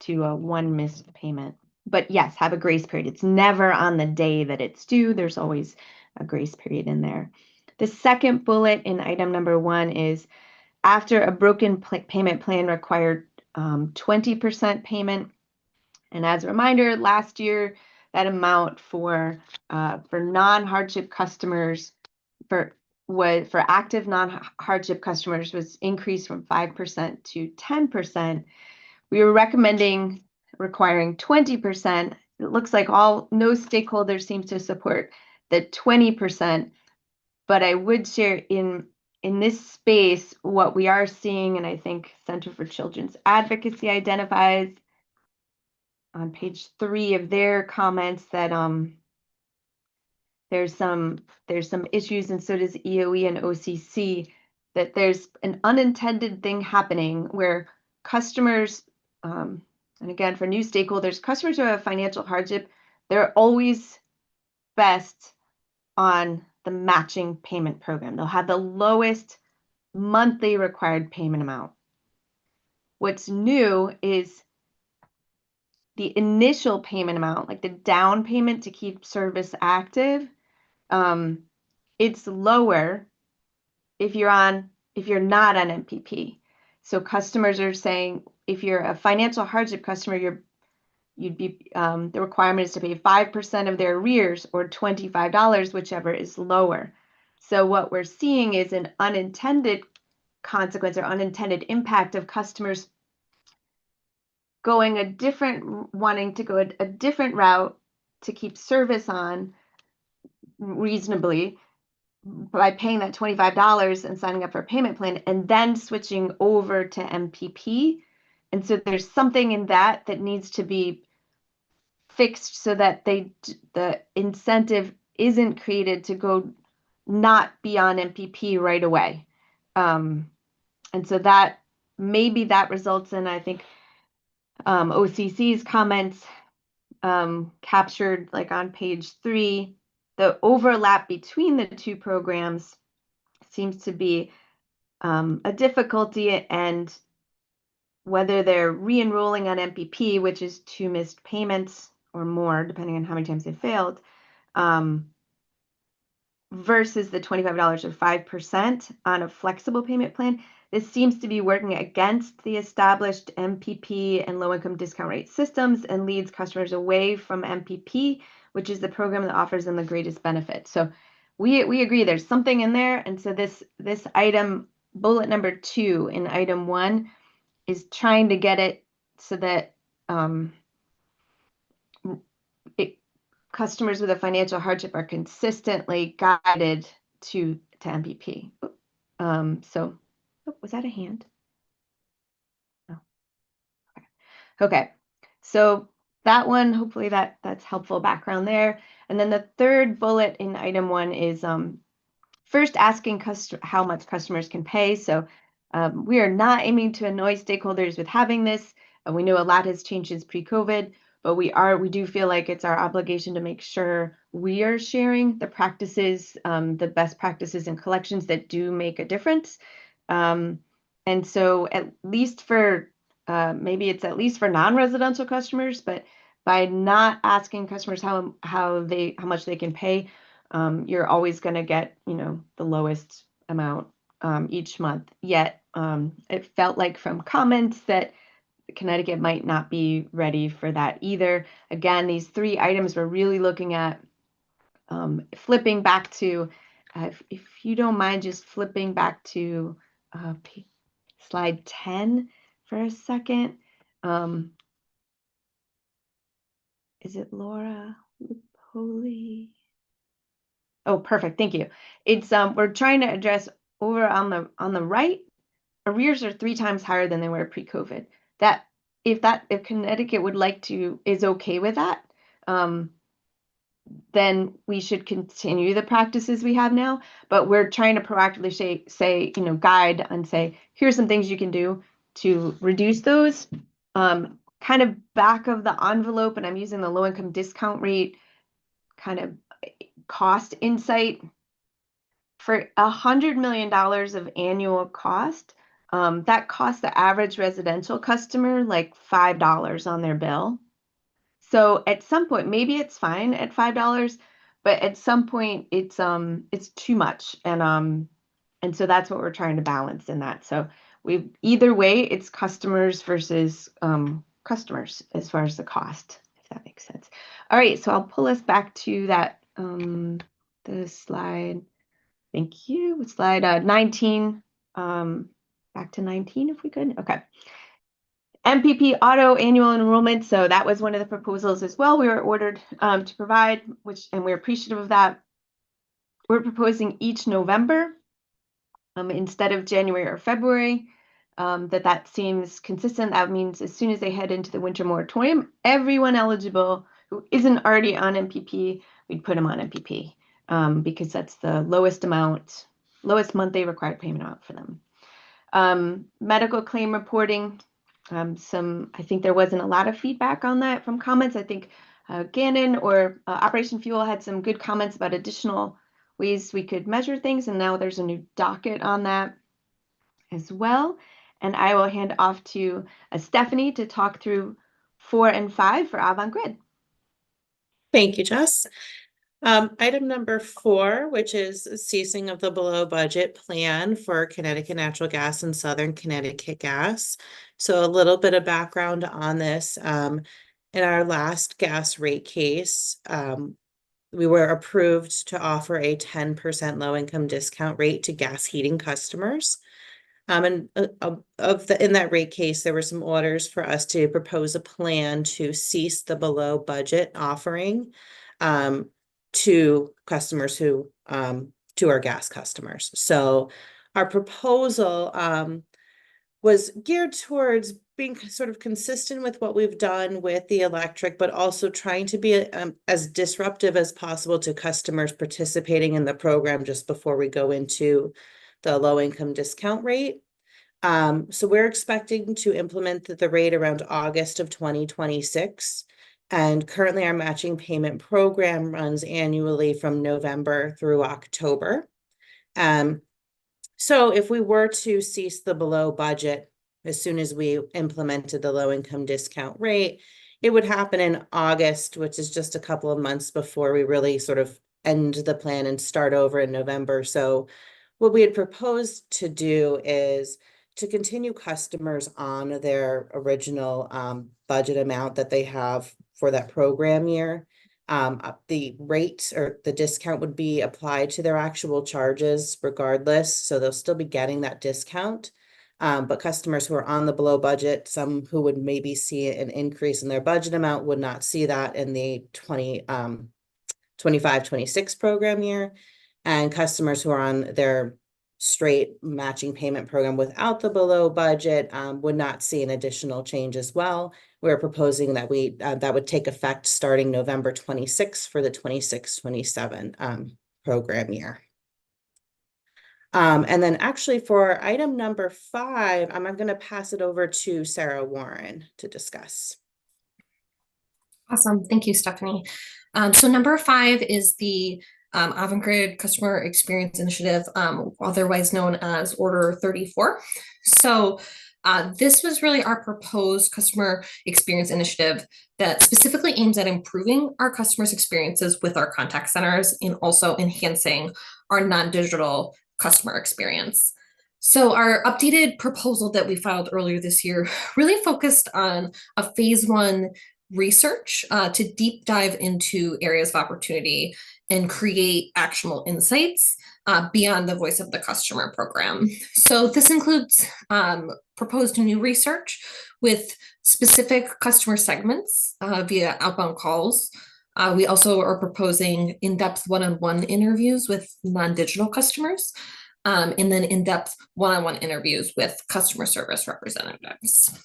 B: to a one missed payment. But yes, have a grace period. It's never on the day that it's due. There's always a grace period in there. The second bullet in item number 1 is after a broken payment plan required 20% payment. And as a reminder, last year, that amount for non-hardship customers for active non-hardship customers was increased from 5% to 10%. We were recommending requiring 20%. It looks like no stakeholder seems to support the 20%, but I would share in this space what we are seeing, and I think Center for Children's Advocacy identifies on page 3 of their comments that there's some issues, and so does EOE and OCC, that there's an unintended thing happening where customers, and again for new stakeholders, customers who have financial hardship, they're always best on the matching payment program. They'll have the lowest monthly required payment amount. What's new is the initial payment amount, like the down payment to keep service active, it's lower if you're not on MPP. So customers are saying if you're a financial hardship customer, the requirement is to pay 5% of their arrears or $25, whichever is lower. So what we're seeing is an unintended consequence or unintended impact of customers wanting to go a different route to keep service on reasonably by paying that $25 and signing up for a payment plan and then switching over to MPP. And so there's something in that needs to be fixed so that the incentive isn't created to go not be on MPP right away. And so that maybe that results in, I think, OCC's comments captured like on page 3, the overlap between the two programs seems to be a difficulty, and whether they're re-enrolling on MPP, which is 2 missed payments or more, depending on how many times they failed, versus the $25 or 5% on a flexible payment plan. This seems to be working against the established MPP and low-income discount rate systems and leads customers away from MPP, which is the program that offers them the greatest benefit. So we agree there's something in there, and so this item, bullet number 2 in item 1, is trying to get it so that customers with a financial hardship are consistently guided to MPP. Was that a hand? No. Okay. So that one, hopefully that's helpful background there. And then the third bullet in item 1 is first asking how much customers can pay. So we are not aiming to annoy stakeholders with having this. We know a lot has changed since pre-COVID, but we do feel like it's our obligation to make sure we are sharing the practices, the best practices and collections that do make a difference. And so at least for maybe it's at least for non-residential customers, but by not asking customers how much they can pay, you're always going to get the lowest amount each month. Yet it felt like from comments that Connecticut might not be ready for that either. Again, these 3 items we're really looking at. Flipping back to, if you don't mind, just flipping back to slide 10 for a second. Is it Laura Lupoli? Oh, perfect. Thank you. It's we're trying to address over on the right, arrears are 3 times higher than they were pre-COVID. That if Connecticut is okay with that, then we should continue the practices we have now. But we're trying to proactively say, guide and say, here's some things you can do to reduce those. Kind of back of the envelope, and I'm using the low income discount rate kind of cost insight. For $100 million of annual cost, that costs the average residential customer like $5 on their bill. So at some point, maybe it's fine at $5, but at some point it's too much, and so that's what we're trying to balance in that. So either way, it's customers versus customers as far as the cost, if that makes sense. All right, so I'll pull us back to that the slide. Thank you. Slide 19. Back to 19 if we could. Okay. MPP auto annual enrollment. So that was one of the proposals as well. We were ordered to provide, and we're appreciative of that. We're proposing each November instead of January or February. That seems consistent. That means as soon as they head into the winter moratorium, everyone eligible who isn't already on MPP, we'd put them on MPP because that's the lowest monthly required payment amount for them. Medical claim reporting. I think there wasn't a lot of feedback on that from comments. I think Gannon or Operation Fuel had some good comments about additional ways we could measure things, and now there's a new docket on that as well. And I will hand off to Stephanie to talk through 4 and 5 for Avangrid.
G: Thank you, Jess. Item number 4, which is ceasing of the below budget plan for Connecticut Natural Gas and Southern Connecticut Gas. So a little bit of background on this. In our last gas rate case, we were approved to offer a 10% low income discount rate to gas heating customers. In that rate case, there were some orders for us to propose a plan to cease the below budget offering to customers to our gas customers. So our proposal was geared towards being sort of consistent with what we've done with the electric, but also trying to be as disruptive as possible to customers participating in the program just before we go into the low income discount rate. So we're expecting to implement the rate around August of 2026. And currently our matching payment program runs annually from November through October. So if we were to cease the below budget as soon as we implemented the low income discount rate, it would happen in August, which is just a couple of months before we really sort of end the plan and start over in November. So what we had proposed to do is to continue customers on their original budget amount that they have for that program year. The rate or the discount would be applied to their actual charges regardless. So they'll still be getting that discount. But customers who are on the below budget, some who would maybe see an increase in their budget amount would not see that in the 25-26 program year. And customers who are on their straight matching payment program without the below budget would not see an additional change as well. We're proposing that that would take effect starting November 26 for the 26-27 program year. And then actually for item number 5, I'm going to pass it over to Sarah Warren to discuss.
F: Awesome. Thank you, Stephanie. So number 5 is the Avangrid Customer Experience Initiative, otherwise known as Order 34. So this was really our proposed customer experience initiative that specifically aims at improving our customers' experiences with our contact centers and also enhancing our non-digital customer experience. So our updated proposal that we filed earlier this year really focused on a phase 1 research to deep dive into areas of opportunity and create actionable insights beyond the voice of the customer program. So this includes proposed new research with specific customer segments via outbound calls. We also are proposing in-depth one-on-one interviews with non-digital customers, and then in-depth one-on-one interviews with customer service representatives.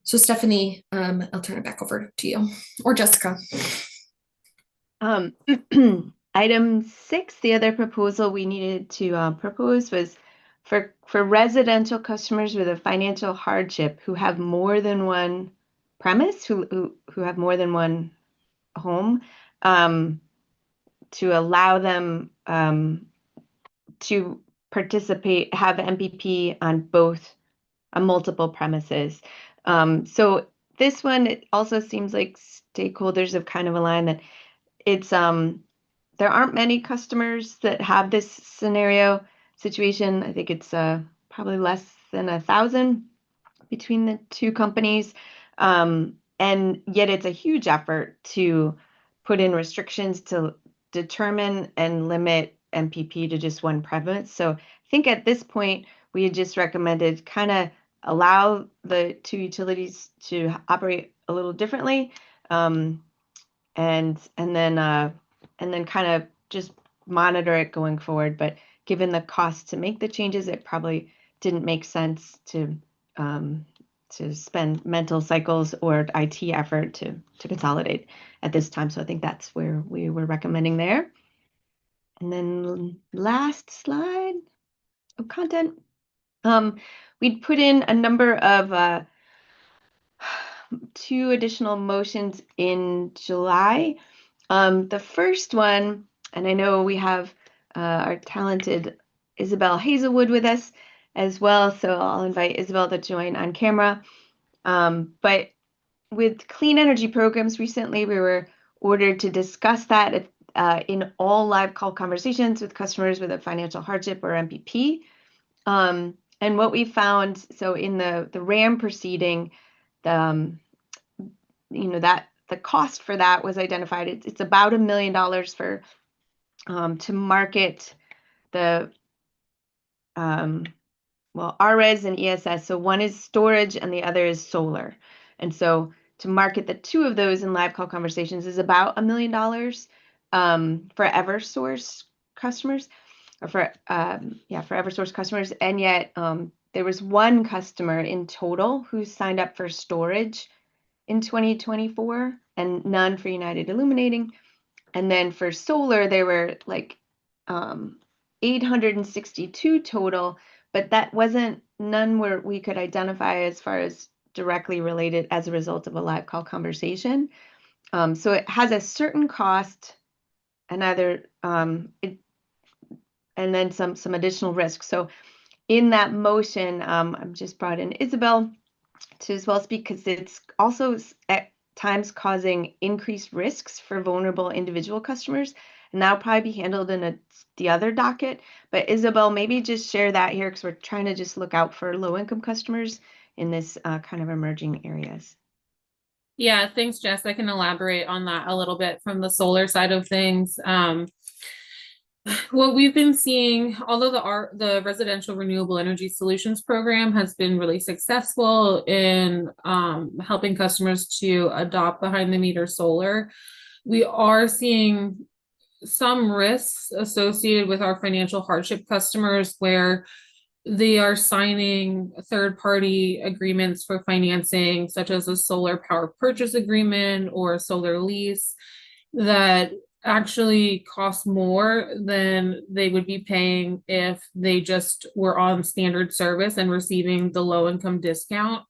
F: So Stephanie, I'll turn it back over to you, or Jessica.
B: Item 6, the other proposal we needed to propose was for residential customers with a financial hardship who have more than one premise, who have more than one home, to allow them to participate, have MPP on multiple premises. So this one, it also seems like stakeholders have kind of aligned that it's there aren't many customers that have this situation. I think it's probably less than 1,000 between the two companies. And yet it's a huge effort to put in restrictions to determine and limit MPP to just one premise. So I think at this point, we had just recommended kind of allow the two utilities to operate a little differently, and then kind of just monitor it going forward. But given the cost to make the changes, it probably didn't make sense to spend mental cycles or IT effort to consolidate at this time. So I think that's where we were recommending there. And then last slide of content. We'd put in a number of 2 additional motions in July. The first one, and I know we have our talented Isabel Hazelwood with us as well, so I'll invite Isabel to join on camera. But with clean energy programs recently, we were ordered to discuss that in all live call conversations with customers with a financial hardship or MPP. And what we found, so in the RAM proceeding, that the cost for that was identified. It's about $1 million for to market the RES and ESS. So one is storage and the other is solar. And so to market the 2 of those in live call conversations is about $1 million for EverSource customers, or for EverSource customers. And yet there was 1 customer in total who signed up for storage in 2024 and none for United Illuminating. And then for solar, there were like 862 total, but that wasn't none where we could identify as far as directly related as a result of a live call conversation. So it has a certain cost and and then some additional risk. So in that motion, I've just brought in Isabel to as well speak, because it's also at times causing increased risks for vulnerable individual customers. And that'll probably be handled in the other docket. But Isabel, maybe just share that here, because we're trying to just look out for low-income customers in this kind of emerging areas.
H: Yeah, thanks, Jess. I can elaborate on that a little bit from the solar side of things. What we've been seeing, although the Residential Renewable Energy Solutions Program has been really successful in helping customers to adopt behind-the-meter solar, we are seeing some risks associated with our financial hardship customers, where they are signing third-party agreements for financing, such as a solar power purchase agreement or a solar lease, that actually cost more than they would be paying if they just were on standard service and receiving the low-income discount.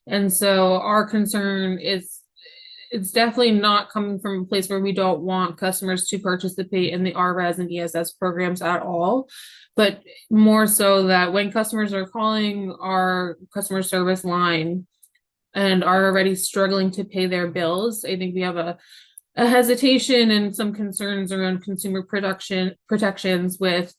H: And so our concern is, it's definitely not coming from a place where we don't want customers to participate in the RES and ESS programs at all, but more so that when customers are calling our customer service line and are already struggling to pay their bills, I think we have a hesitation and some concerns around consumer protections with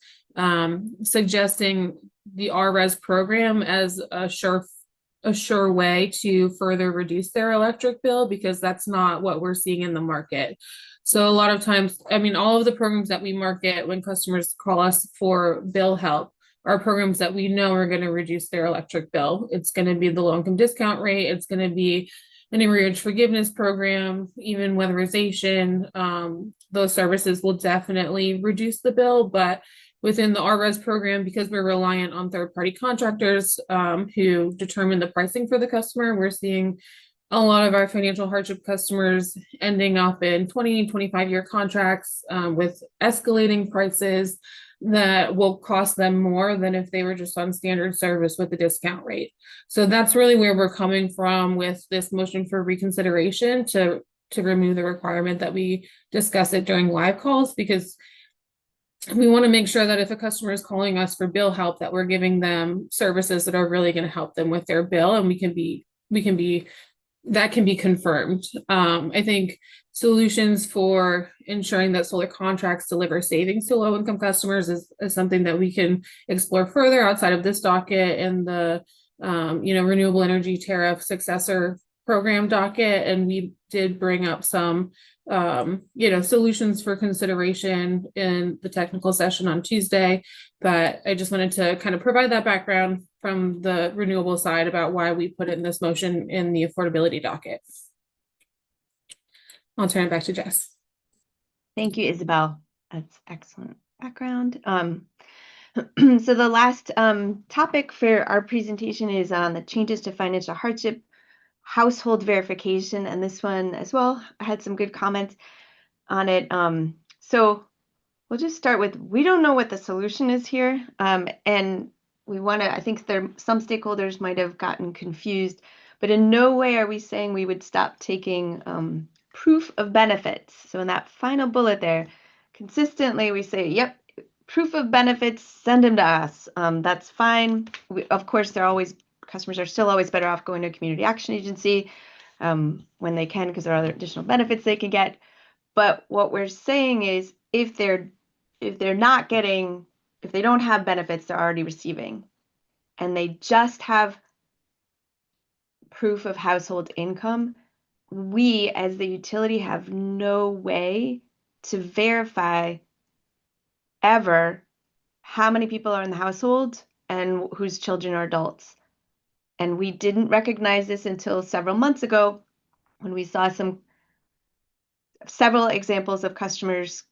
H: suggesting the RES program as a sure way to further reduce their electric bill, because that's not what we're seeing in the market. So a lot of times, I mean, all of the programs that we market when customers call us for bill help are programs that we know are going to reduce their electric bill. It's going to be the low income discount rate. It's going to be an arrearage forgiveness program, even weatherization, those services will definitely reduce the bill. But within the RRES program, because we're reliant on third-party contractors who determine the pricing for the customer, we're seeing a lot of our financial hardship customers ending up in 20, 25-year contracts with escalating prices that will cost them more than if they were just on standard service with a discount rate. So that's really where we're coming from with this motion for reconsideration to remove the requirement that we discuss it during live calls, because we want to make sure that if a customer is calling us for bill help, that we're giving them services that are really going to help them with their bill, and that can be confirmed. I think solutions for ensuring that solar contracts deliver savings to low-income customers is something that we can explore further outside of this docket and the renewable energy tariff successor program docket. And we did bring up some solutions for consideration in the technical session on Tuesday. But I just wanted to kind of provide that background from the renewable side about why we put in this motion in the affordability docket. I'll turn it back to Jess.
B: Thank you, Isabel. That's excellent background. So the last topic for our presentation is on the changes to financial hardship household verification, and this one as well had some good comments on it. So we'll just start with, we don't know what the solution is here, and we want to, I think some stakeholders might have gotten confused, but in no way are we saying we would stop taking proof of benefits. So in that final bullet there, consistently we say, yep, proof of benefits, send them to us. That's fine. Of course, customers are still always better off going to a community action agency when they can, because there are other additional benefits they can get. But what we're saying is, if they don't have benefits they're already receiving, and they just have proof of household income, we as the utility have no way to verify ever how many people are in the household and whose children are adults. And we didn't recognize this until several months ago, when we saw several examples of customers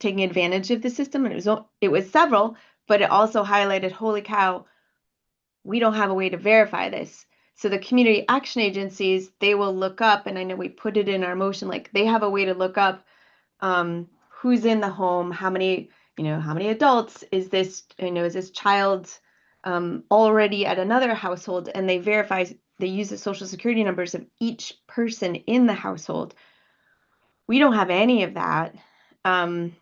B: taking advantage of the system. And it was several, but it also highlighted, holy cow, we don't have a way to verify this. So the community action agencies, they will look up, and I know we put it in our motion, like they have a way to look up who's in the home, how many adults is this child already at another household, and they use the social security numbers of each person in the household. We don't have any of that. And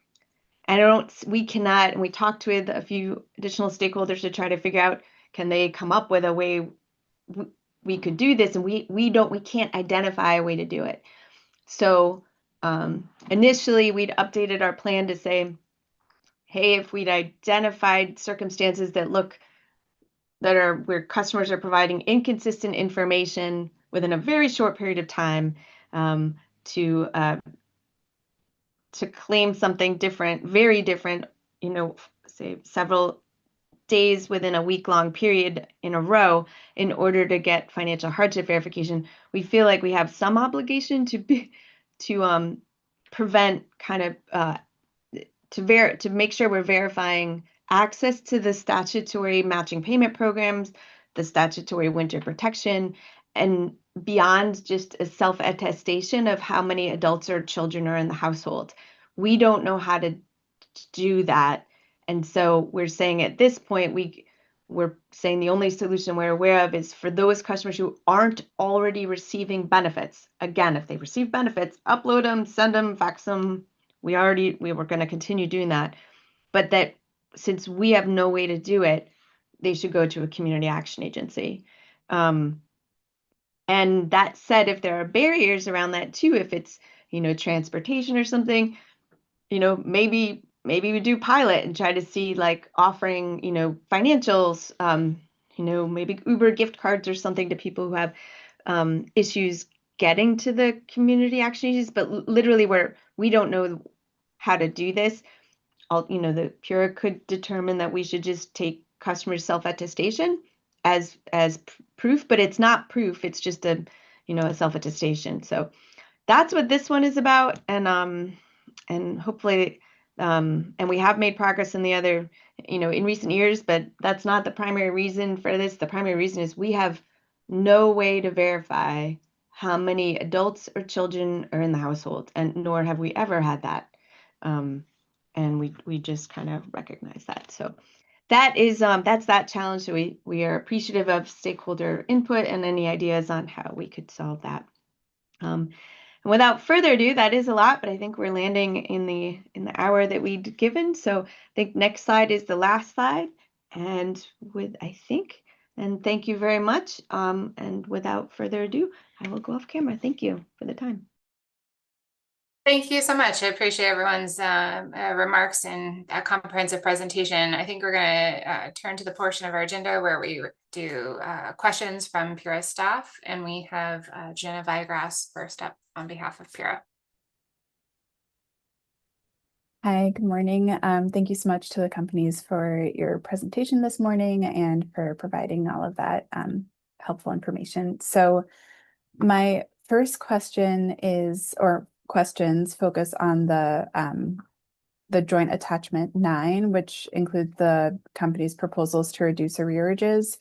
B: we cannot, and we talked with a few additional stakeholders to try to figure out, can they come up with a way we could do this, and we can't identify a way to do it. So initially we'd updated our plan to say, hey, if we'd identified circumstances where customers are providing inconsistent information within a very short period of time to claim something different, very different, say several days within a week-long period in a row in order to get financial hardship verification, we feel like we have some obligation to prevent to make sure we're verifying access to the statutory matching payment programs, the statutory winter protection, and beyond just a self-attestation of how many adults or children are in the household. We don't know how to do that. And so we're saying at this point, we're saying the only solution we're aware of is for those customers who aren't already receiving benefits. Again, if they receive benefits, upload them, send them, fax them. We were going to continue doing that. But that since we have no way to do it, they should go to a community action agency. And that said, if there are barriers around that too, if it's, transportation or something, maybe we do pilot and try to see, like, offering, financials, maybe Uber gift cards or something to people who have issues getting to the community action agencies. But literally, we don't know how to do this. The PURA could determine that we should just take customer self-attestation as proof, but it's not proof. It's just a, a self-attestation. So that's what this one is about. And hopefully, and we have made progress in the other, in recent years, but that's not the primary reason for this. The primary reason is we have no way to verify how many adults or children are in the household, and nor have we ever had that. And we just kind of recognize that. So that is that's that challenge. So we are appreciative of stakeholder input and any ideas on how we could solve that. And without further ado, that is a lot, but I think we're landing in the hour that we'd given. So I think next slide is the last slide. And thank you very much. And without further ado, I will go off camera. Thank you for the time.
A: Thank you so much. I appreciate everyone's remarks and a comprehensive presentation. I think we're going to turn to the portion of our agenda where we do questions from Pura staff, and we have Jenna Vigrass first up on behalf of Pura.
I: Hi, good morning. Thank you so much to the companies for your presentation this morning and for providing all of that helpful information. So my first question questions focus on the joint attachment 9, which include the company's proposals to reduce arrearages.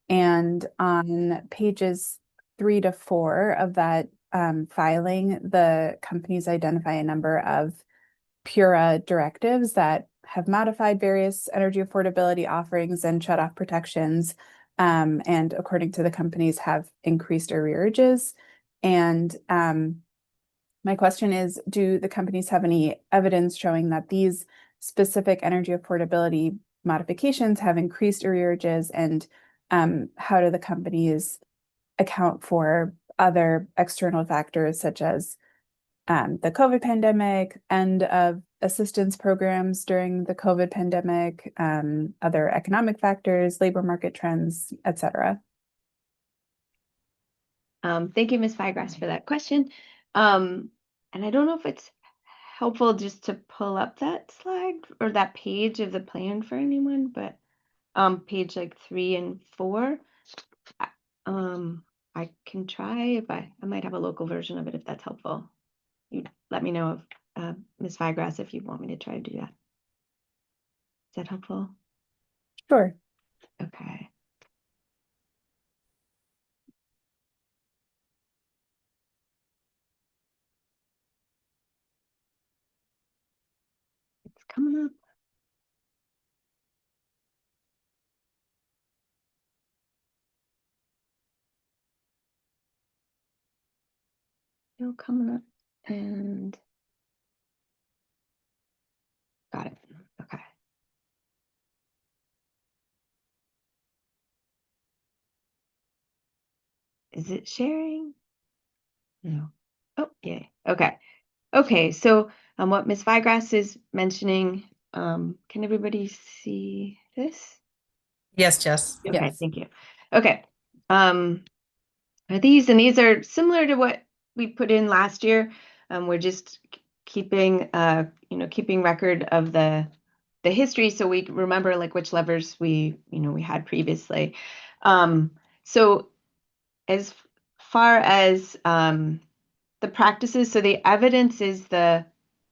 I: And on pages 3 to 4 of that filing, the companies identify a number of Pura directives that have modified various energy affordability offerings and shutoff protections, and according to the companies have increased arrearages. And my question is, do the companies have any evidence showing that these specific energy affordability modifications have increased arrearages, and how do the companies account for other external factors such as the COVID pandemic, end of assistance programs during the COVID pandemic, other economic factors, labor market trends, etc.?
B: Thank you, Ms. Vigrass, for that question. And I don't know if it's helpful just to pull up that slide or that page of the plan for anyone, but page like 3 and 4. I can try if I might have a local version of it if that's helpful. You let me know if Ms. Vigrass, if you want me to try to do that. Is that helpful?
I: Sure.
B: Okay. It's coming up. Still coming up, and got it. Okay. Is it sharing? No. Oh, yay. Okay. Okay. So what Ms. Vigrass is mentioning, can everybody see this?
C: Yes, Jess.
B: Okay,
I: Yes.
B: thank you. Okay. These are similar to what we put in last year. We're just keeping keeping record of the history, so we remember like which levers we had previously. So as far as the practices, so the evidence is the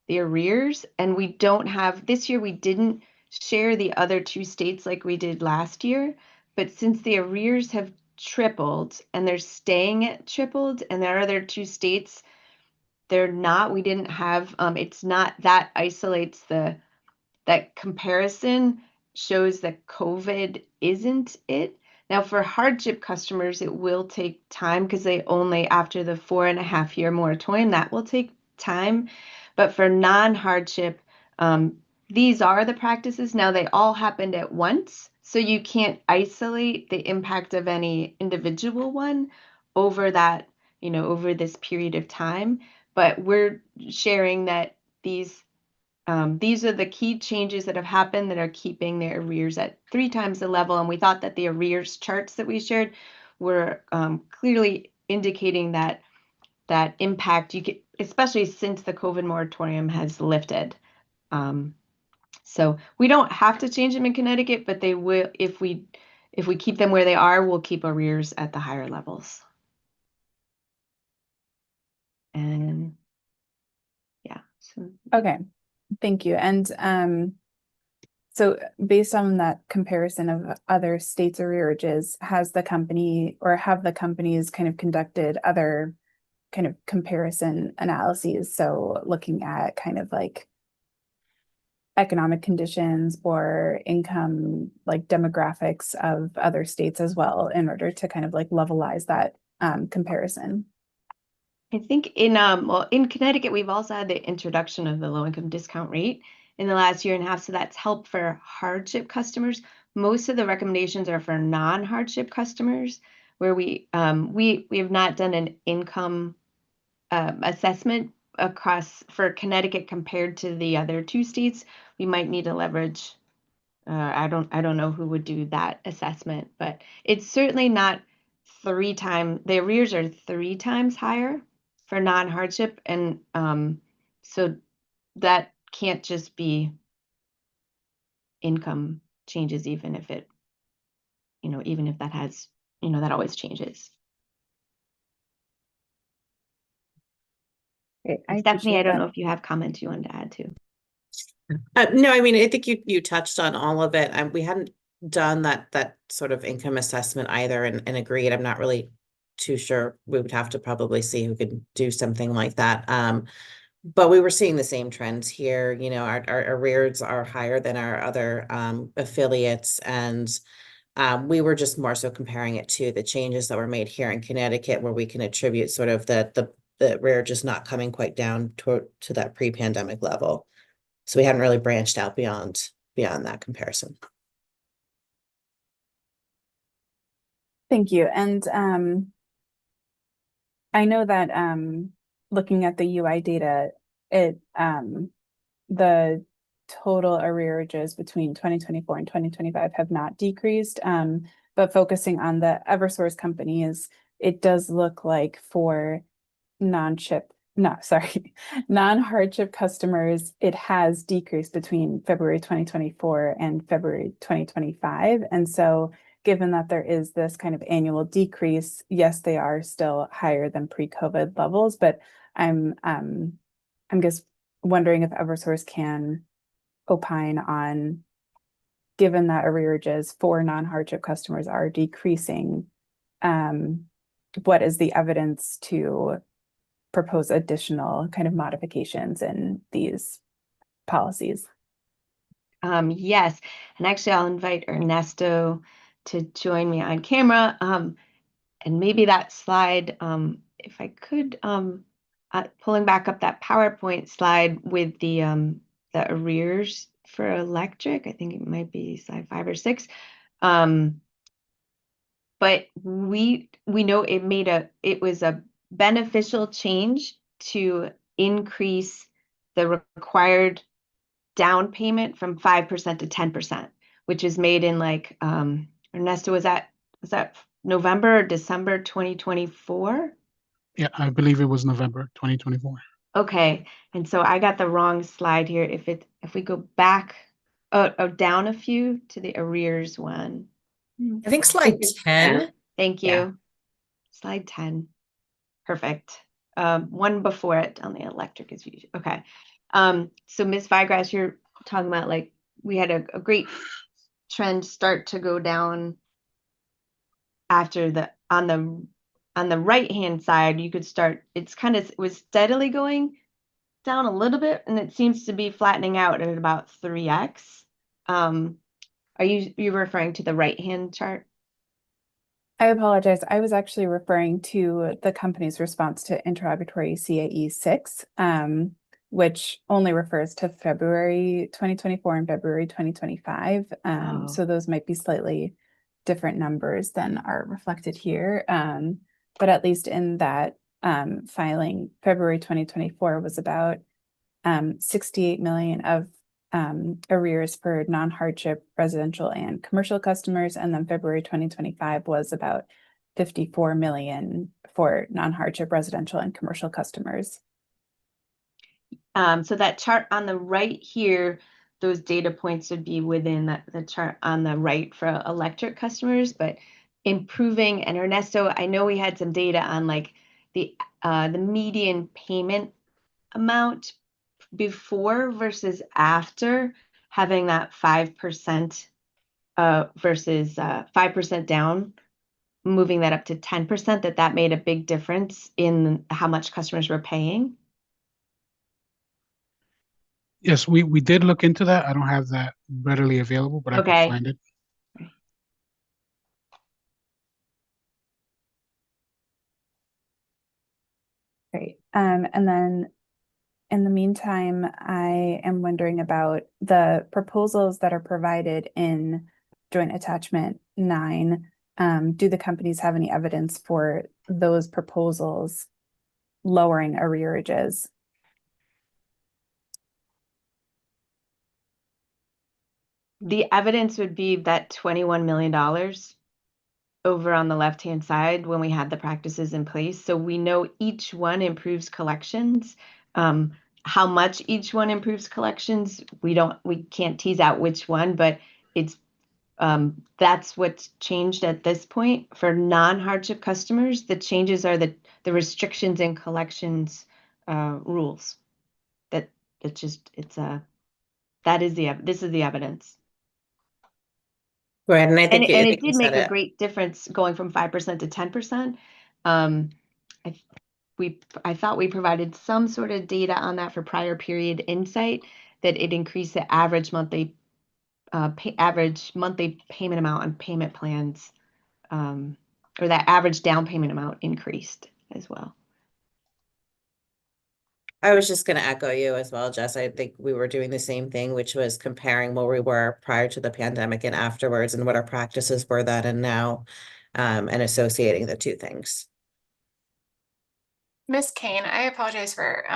B: arrears, and we don't have this year. We didn't share the other 2 states like we did last year, but since the arrears have tripled and they're staying at tripled, and there are other 2 states they're not, we didn't have it's not that isolates that comparison shows that COVID isn't it. Now for hardship customers, it will take time because they only, after the 4.5-year moratorium, that will take time. But for non-hardship, these are the practices. Now they all happened at once, so you can't isolate the impact of any individual one over that, over this period of time. But we're sharing that these are the key changes that have happened that are keeping their arrears at 3 times the level. And we thought that the arrears charts that we shared were clearly indicating that impact, especially since the COVID moratorium has lifted. So we don't have to change them in Connecticut, but they will if we if we keep them where they are, we'll keep arrears at the higher levels. And yeah, so
I: Okay, thank you. And so based on that comparison of other states' arrearages, has the company or have the companies kind of conducted other kind of comparison analyses? So looking at kind of like economic conditions or income, like demographics of other states as well, in order to kind of like levelize that comparison.
B: I think in well, in Connecticut, we've also had the introduction of the low income discount rate in the last year and a half. So that's helped for hardship customers. Most of the recommendations are for non-hardship customers, where we have not done an income assessment across for Connecticut compared to the other two states. We might need to leverage. I don't know who would do that assessment, but it's certainly not 3 times. The arrears are 3 times higher for non-hardship, and so that can't just be income changes, even if it, even if that has, that always changes.
I: Great.
B: Stephanie, I don't
I: that.
B: know if you have comments you wanted to add too.
G: No, I mean, I think you touched on all of it. We hadn't done that sort of income assessment either, and agreed. I'm not really too sure. We would have to probably see who could do something like that. But we were seeing the same trends here. Our arrears are higher than our other affiliates, and we were just more so comparing it to the changes that were made here in Connecticut, where we can attribute sort of the arrear just not coming quite down to that pre-pandemic level. So we hadn't really branched out beyond that comparison.
I: Thank you. And I know that looking at the UI data, the total arrearages between 2024 and 2025 have not decreased. But focusing on the Eversource companies, it does look like for non-hardship customers, it has decreased between February 2024 and February 2025. And so given that there is this kind of annual decrease, yes, they are still higher than pre-COVID levels, but I'm just wondering if Eversource can opine on, given that arrearages for non-hardship customers are decreasing, what is the evidence to propose additional kind of modifications in these policies?
B: Yes, and actually I'll invite Ernesto to join me on camera. And maybe that slide, if I could, pulling back up that PowerPoint slide with the arrears for electric. I think it might be slide 5 or 6. But we know it was a beneficial change to increase the required down payment from 5% to 10%, which is made in like Ernesto, was that November or December 2024?
D: Yeah, I believe it was November 2024.
B: Okay, and so I got the wrong slide here. If we go back down a few to the arrears one.
C: I think slide 10.
B: Thank you.
C: Yeah.
B: Slide 10. Perfect. One before it on the electric is usually okay. So Ms. Vigrass, you're talking about like we had a great trend start to go down after on the right hand side. You could start. It was steadily going down a little bit, and it seems to be flattening out at about 3x. Are you referring to the right hand chart?
I: I apologize. I was actually referring to the company's response to interrogatory CAE 6, which only refers to February 2024 and February 2025. So those might be slightly different numbers than are reflected here. But at least in that filing, February 2024 was about 68 million of arrears for non-hardship residential and commercial customers, and then February 2025 was about 54 million for non-hardship residential and commercial customers.
B: So that chart on the right here, those data points would be within the chart on the right for electric customers, but improving, and Ernesto, I know we had some data on like the median payment amount before versus after having that 5% versus 5% down, moving that up to 10%, that made a big difference in how much customers were paying.
D: Yes, we did look into that. I don't have that readily available, but I could
B: Okay.
D: find it.
I: Great. And then in the meantime, I am wondering about the proposals that are provided in Joint Attachment 9. Do the companies have any evidence for those proposals lowering arrearages?
B: The evidence would be that $21 million over on the left-hand side when we had the practices in place. So we know each one improves collections. How much each one improves collections, we can't tease out which one, but it's that's what's changed at this point. For non-hardship customers, the changes are the restrictions in collections rules. This is the evidence.
G: Right, and I think
B: And
G: I
B: it
G: think you
B: did make
G: said
B: a
G: it.
B: great difference going from 5% to 10%. I thought we provided some sort of data on that for prior period insight, that it increased the average monthly payment amount on payment plans, or that average down payment amount increased as well.
G: I was just going to echo you as well, Jess. I think we were doing the same thing, which was comparing where we were prior to the pandemic and afterwards, and what our practices were then and now, and associating the two things.
A: Miss Kane, I apologize for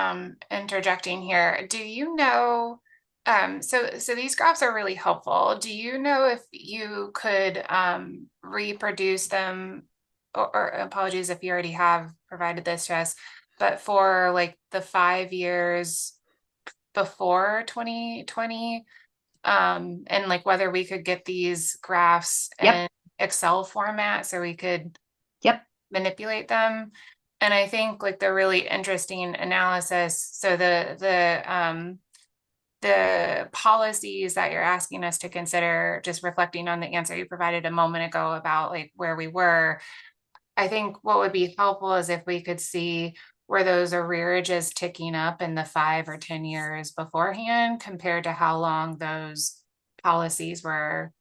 A: interjecting here. Do you know, so these graphs are really helpful. Do you know if you could reproduce them, or apologies if you already have provided this to us, but for like the 5 years before 2020, and like whether we could get these graphs in Excel format so we could manipulate them? And I think like the really interesting analysis, so the policies that you're asking us to consider, just reflecting on the answer you provided a moment ago about like where we were, I think what would be helpful is if we could see where those arrearages ticking up in the 5 or 10 years beforehand compared to how long those policies were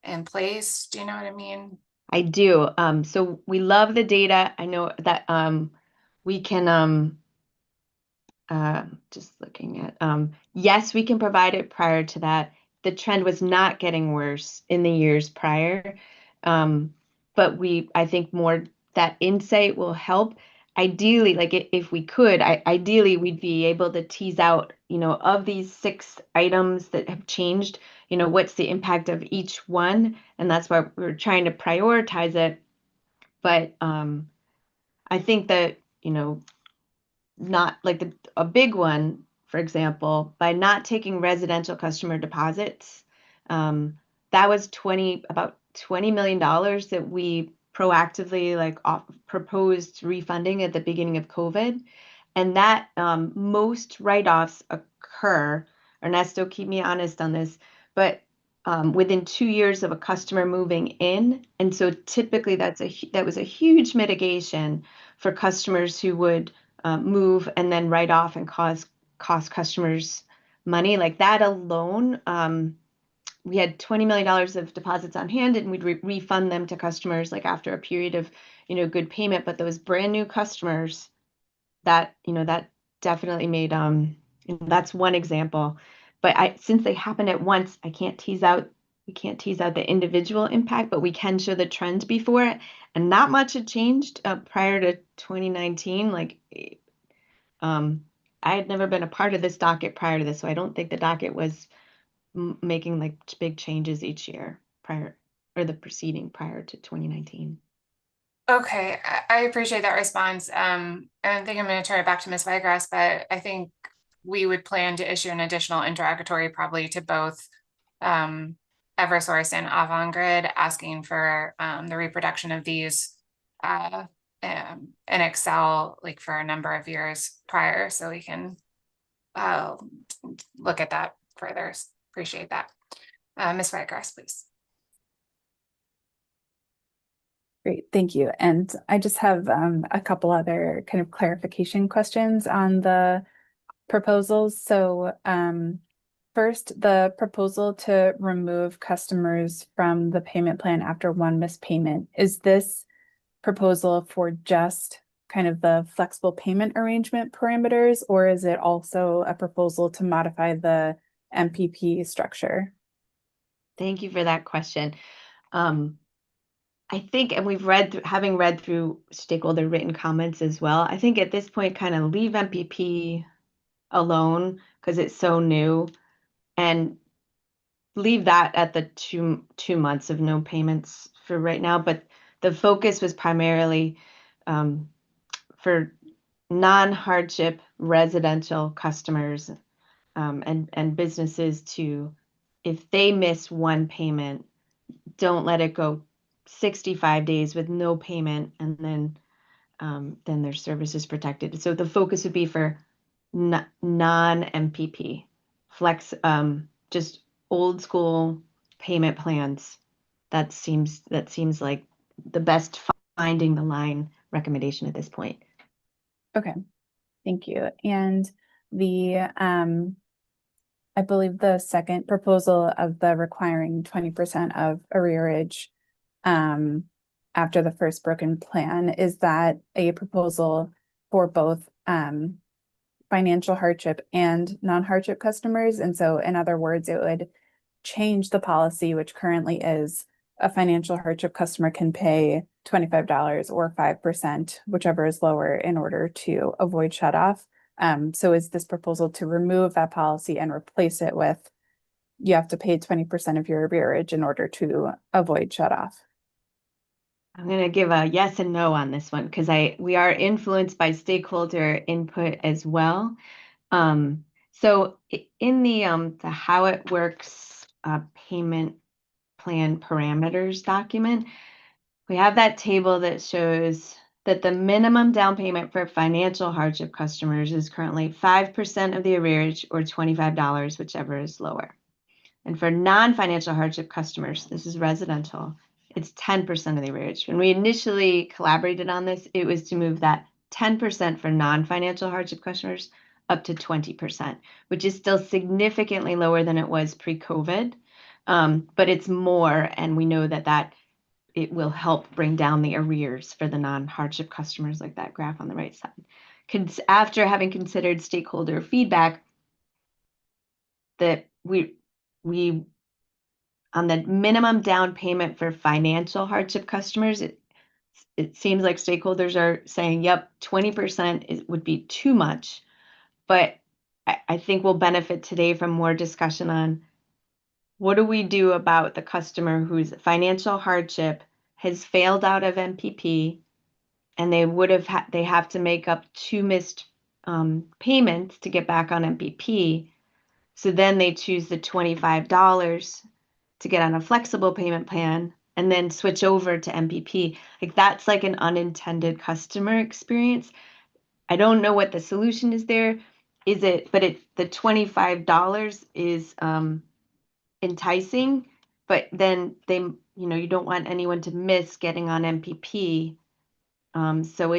A: in place. Do you know what I mean?
B: I do. So we love the data. I know that we can just looking at yes, we can provide it prior to that. The trend was not getting worse in the years prior. But I think more that insight will help. Ideally, like if we could, ideally we'd be able to tease out, of these 6 items that have changed, what's the impact of each one, and that's why we're trying to prioritize it. But I think that, not like a big one, for example, by not taking residential customer deposits, that was about $20 million that we proactively proposed refunding at the beginning of COVID. And that most write-offs occur, Ernesto, keep me honest on this, but within 2 years of a customer moving in. And so typically that was a huge mitigation for customers who would move and then write off and cost customers money. Like that alone, we had $20 million of deposits on hand, and we'd refund them to customers like after a period of good payment. But those brand new customers, that definitely made that's one example. But since they happen at once, we can't tease out the individual impact, but we can show the trend before it. And not much had changed prior to 2019. Like I had never been a part of this docket prior to this, so I don't think the docket was making like big changes each year prior, or the preceding prior to 2019.
A: Okay, I appreciate that response. I think I'm going to turn it back to Ms. Vigras, but I think we would plan to issue an additional interrogatory probably to both Eversource and Avangrid, asking for the reproduction of these in Excel, like for a number of years prior, so we can look at that further. Appreciate that. Ms. Whitegrass, please.
I: Great, thank you. And I just have a couple other kind of clarification questions on the proposals. So first, the proposal to remove customers from the payment plan after one missed payment. Is this proposal for just kind of the flexible payment arrangement parameters, or is it also a proposal to modify the MPP structure?
B: Thank you for that question. I think, and we've having read through stakeholder written comments as well, I think at this point, kind of leave MPP alone because it's so new, and leave that at the two months of no payments for right now. But the focus was primarily for non-hardship residential customers and businesses to, if they miss one payment, don't let it go 65 days with no payment, and then their service is protected. So the focus would be for non-MPP, flex, just old school payment plans. That seems like the best finding the line recommendation at this point.
I: Okay, thank you. And the I believe the second proposal of the requiring 20% of arrearage after the first broken plan, is that a proposal for both financial hardship and non-hardship customers? And so in other words, it would change the policy, which currently is a financial hardship customer can pay $25 or 5%, whichever is lower, in order to avoid shutoff. So is this proposal to remove that policy and replace it with, you have to pay 20% of your arrearage in order to avoid shutoff?
B: I'm going to give a yes and no on this one because we are influenced by stakeholder input as well. So in the how it works payment plan parameters document, we have that table that shows that the minimum down payment for financial hardship customers is currently 5% of the arrearage or $25, whichever is lower. And for non-financial hardship customers, this is residential, it's 10% of the arrearage. When we initially collaborated on this, it was to move that 10% for non-financial hardship customers up to 20%, which is still significantly lower than it was pre-COVID. But it's more, and we know that it will help bring down the arrears for the non-hardship customers, like that graph on the right side. After having considered stakeholder feedback, that we on the minimum down payment for financial hardship customers, it seems like stakeholders are saying, yep, 20% would be too much. But I think we'll benefit today from more discussion on what do we do about the customer whose financial hardship has failed out of MPP, and they have to make up 2 missed payments to get back on MPP. So then they choose the $25 to get on a flexible payment plan and then switch over to MPP. Like, that's like an unintended customer experience. I don't know what the solution is there. The $25 is enticing, but then you don't want anyone to miss getting on MPP. So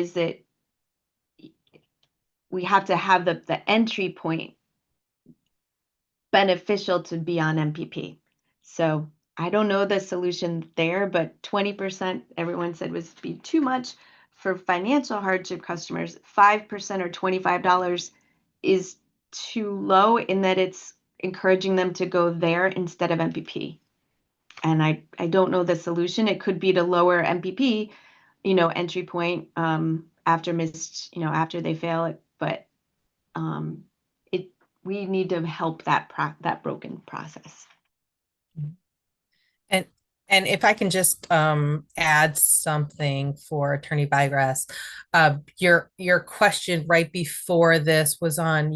B: we have to have the entry point beneficial to be on MPP. So I don't know the solution there, but 20% everyone said was be too much for financial hardship customers. 5% or $25 is too low in that it's encouraging them to go there instead of MPP. And I don't know the solution. It could be to lower MPP, entry point after after they fail it, but we need to help that broken process.
C: And if I can just add something for Attorney Bygrass, your question right before this was on,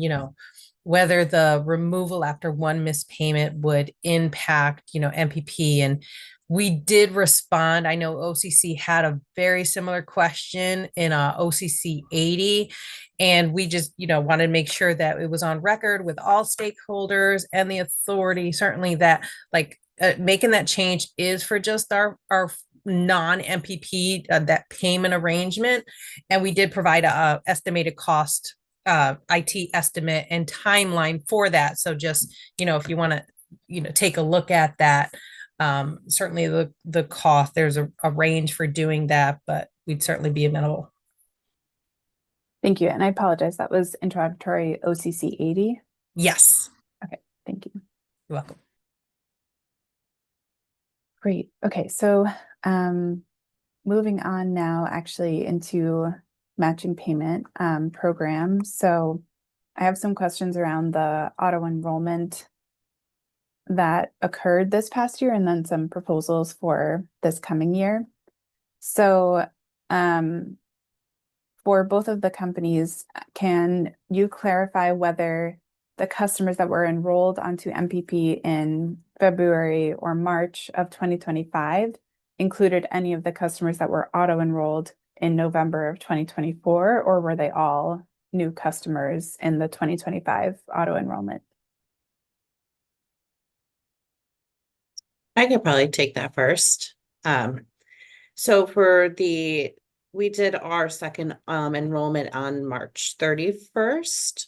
C: whether the removal after one missed payment would impact, MPP. And we did respond. I know OCC had a very similar question in OCC 80. And we just, wanted to make sure that it was on record with all stakeholders and the authority, certainly that making that change is for just our non-MPP, that payment arrangement. And we did provide a estimated cost, IT estimate and timeline for that. So just, if you want to, take a look at that, certainly the cost, there's a range for doing that, but we'd certainly be amenable.
I: Thank you. And I apologize. That was introductory OCC 80.
C: Yes.
I: Okay. Thank you.
C: You're welcome.
I: Great. Okay. So moving on now actually into matching payment program. So I have some questions around the auto enrollment that occurred this past year and then some proposals for this coming year. So for both of the companies, can you clarify whether the customers that were enrolled onto MPP in February or March of 2025 included any of the customers that were auto-enrolled in November of 2024, or were they all new customers in the 2025 auto-enrollment?
G: I could probably take that first. So we did our second enrollment on March 31st.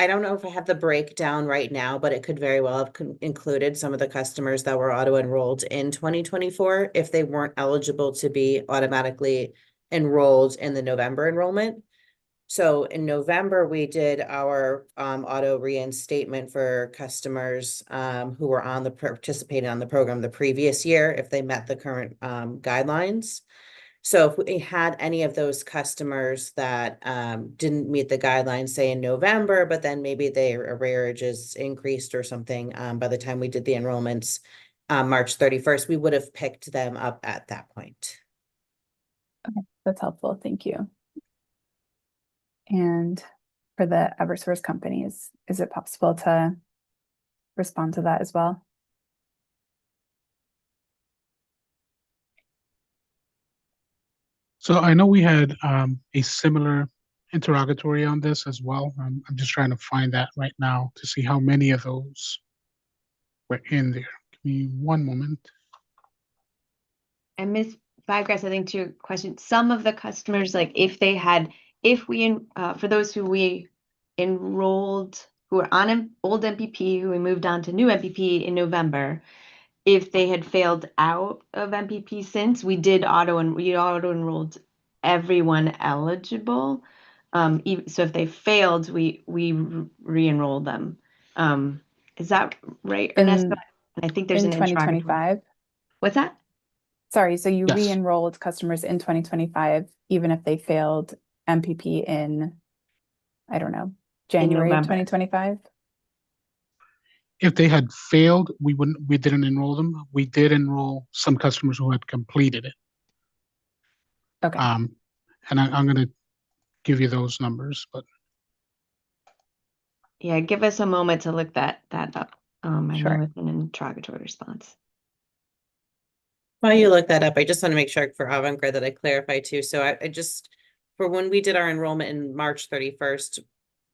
G: I don't know if I have the breakdown right now, but it could very well have included some of the customers that were auto-enrolled in 2024 if they weren't eligible to be automatically enrolled in the November enrollment. So in November, we did our auto reinstatement for customers who were participating on the program the previous year if they met the current guidelines. So if we had any of those customers that didn't meet the guidelines, say in November, but then maybe their arrearages increased or something by the time we did the enrollments March 31st, we would have picked them up at that point.
I: Okay, that's helpful. Thank you. And for the Eversource companies, is it possible to respond to that as well?
D: So I know we had a similar interrogatory on this as well. I'm just trying to find that right now to see how many of those were in there. Give me one moment.
B: And Ms. Vigrass, I think to your question, some of the customers, for those who we enrolled, who are on an old MPP, who we moved on to new MPP in November, if they had failed out of MPP since, we auto-enrolled everyone eligible. So if they failed, we re-enrolled them. Is that right, Ernesto? I think there's
I: in
B: an
I: 2025.
B: What's that?
I: Sorry, so you
D: Yes.
I: re-enrolled customers in 2025, even if they failed MPP in, I don't know, January of
B: November.
I: 2025?
D: If they had failed, we didn't enroll them. We did enroll some customers who had completed it.
I: Okay.
D: And I'm going to give you those numbers, but
B: Yeah, give us a moment to look that up. I
I: Sure.
B: know it's an interrogatory response.
G: While you look that up, I just want to make sure for Avangrid that I clarify too. So I just, for when we did our enrollment in March 31st,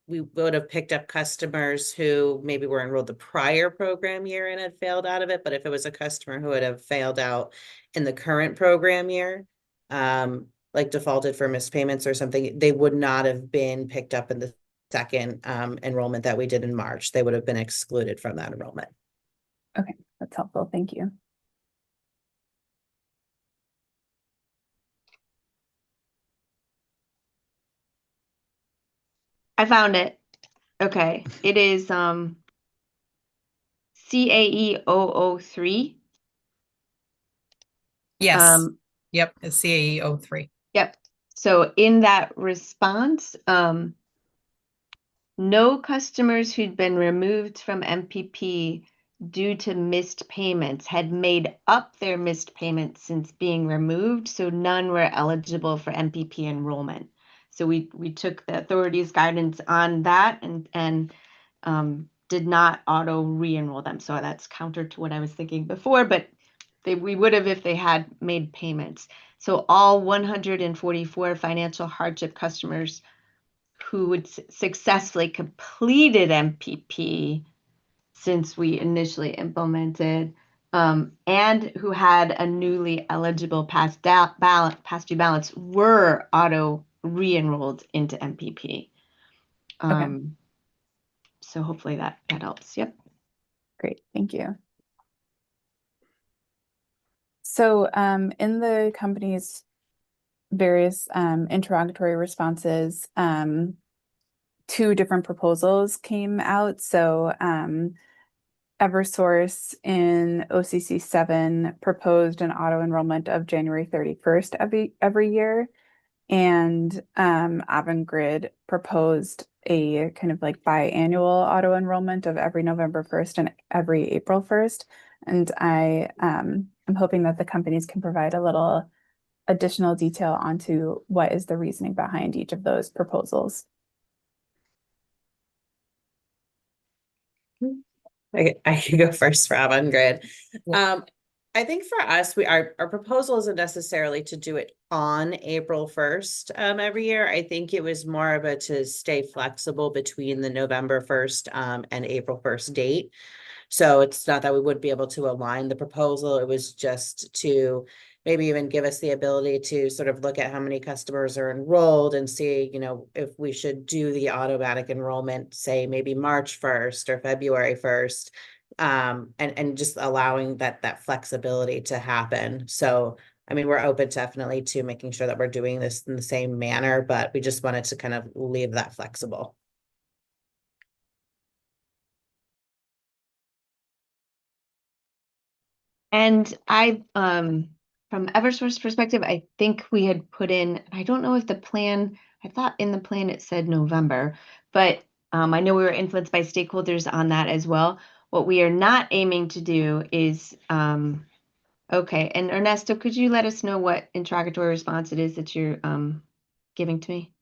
G: we would have picked up customers who maybe were enrolled the prior program year and had failed out of it. But if it was a customer who would have failed out in the current program year, like defaulted for missed payments or something, they would not have been picked up in the second enrollment that we did in March. They would have been excluded from that enrollment.
I: Okay, that's helpful. Thank you.
B: I found it. Okay. It is CAE 003.
C: Yes. Yep. It's CAE 03.
B: Yep. So in that response, no customers who'd been removed from MPP due to missed payments had made up their missed payments since being removed, so none were eligible for MPP enrollment. So we took the authority's guidance on that and did not auto re-enroll them. So that's counter to what I was thinking before, but we would have if they had made payments. So all 144 financial hardship customers who would successfully completed MPP since we initially implemented, and who had a newly eligible past due balance were auto re-enrolled into MPP. So hopefully that helps. Yep.
I: Great, thank you. So in the company's various interrogatory responses, 2 different proposals came out. So Eversource in OCC 7 proposed an auto enrollment of January 31st every year. And Avangrid proposed a kind of like biannual auto enrollment of every November 1st and every April 1st. And I'm hoping that the companies can provide a little additional detail onto what is the reasoning behind each of those proposals.
G: I could go first for Avangrid. I think for us, our proposal isn't necessarily to do it on April 1st every year. I think it was more of a to stay flexible between the November 1st and April 1st date. So it's not that we would be able to align the proposal. It was just to maybe even give us the ability to sort of look at how many customers are enrolled and see, you know, if we should do the automatic enrollment, say maybe March 1st or February 1st, and just allowing that flexibility to happen. So, I mean, we're open definitely to making sure that we're doing this in the same manner, but we just wanted to kind of leave that flexible.
B: And from Eversource perspective, I think we had put in, I don't know if the plan, I thought in the plan it said November, but I know we were influenced by stakeholders on that as well. What we are not aiming to do is, okay, and Ernesto, could you let us know what interrogatory response it is that you're giving to me?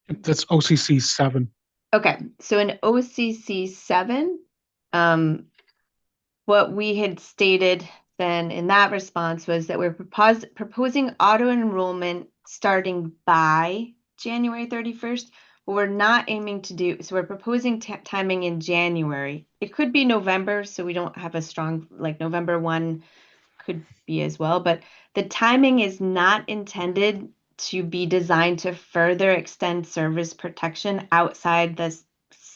D: That's OCC 7.
B: Okay, so in OCC 7, what we had stated then in that response was that we're proposing auto enrollment starting by January 31st, but we're not aiming to do, so we're proposing timing in January. It could be November, so we don't have a strong, like November 1 could be as well, but the timing is not intended to be designed to further extend service protection outside the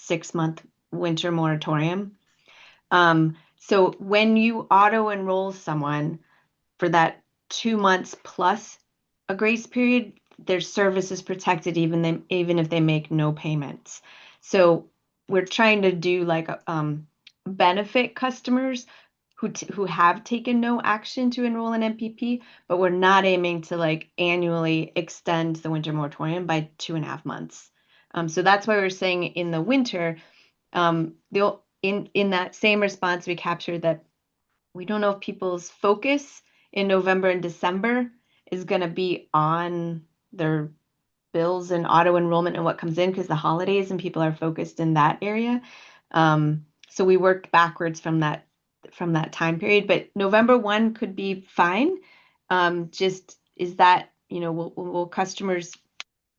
B: 6-month winter moratorium. So when you auto enroll someone for that 2 months plus a grace period, their service is protected even if they make no payments. So we're trying to do like benefit customers who have taken no action to enroll in MPP, but we're not aiming to like annually extend the winter moratorium by 2.5 months. So that's why we're saying in the winter, in that same response, we captured that we don't know if people's focus in November and December is going to be on their bills and auto enrollment and what comes in because the holidays and people are focused in that area. So we worked backwards from that time period, but November 1 could be fine. Just is that, you know, will customers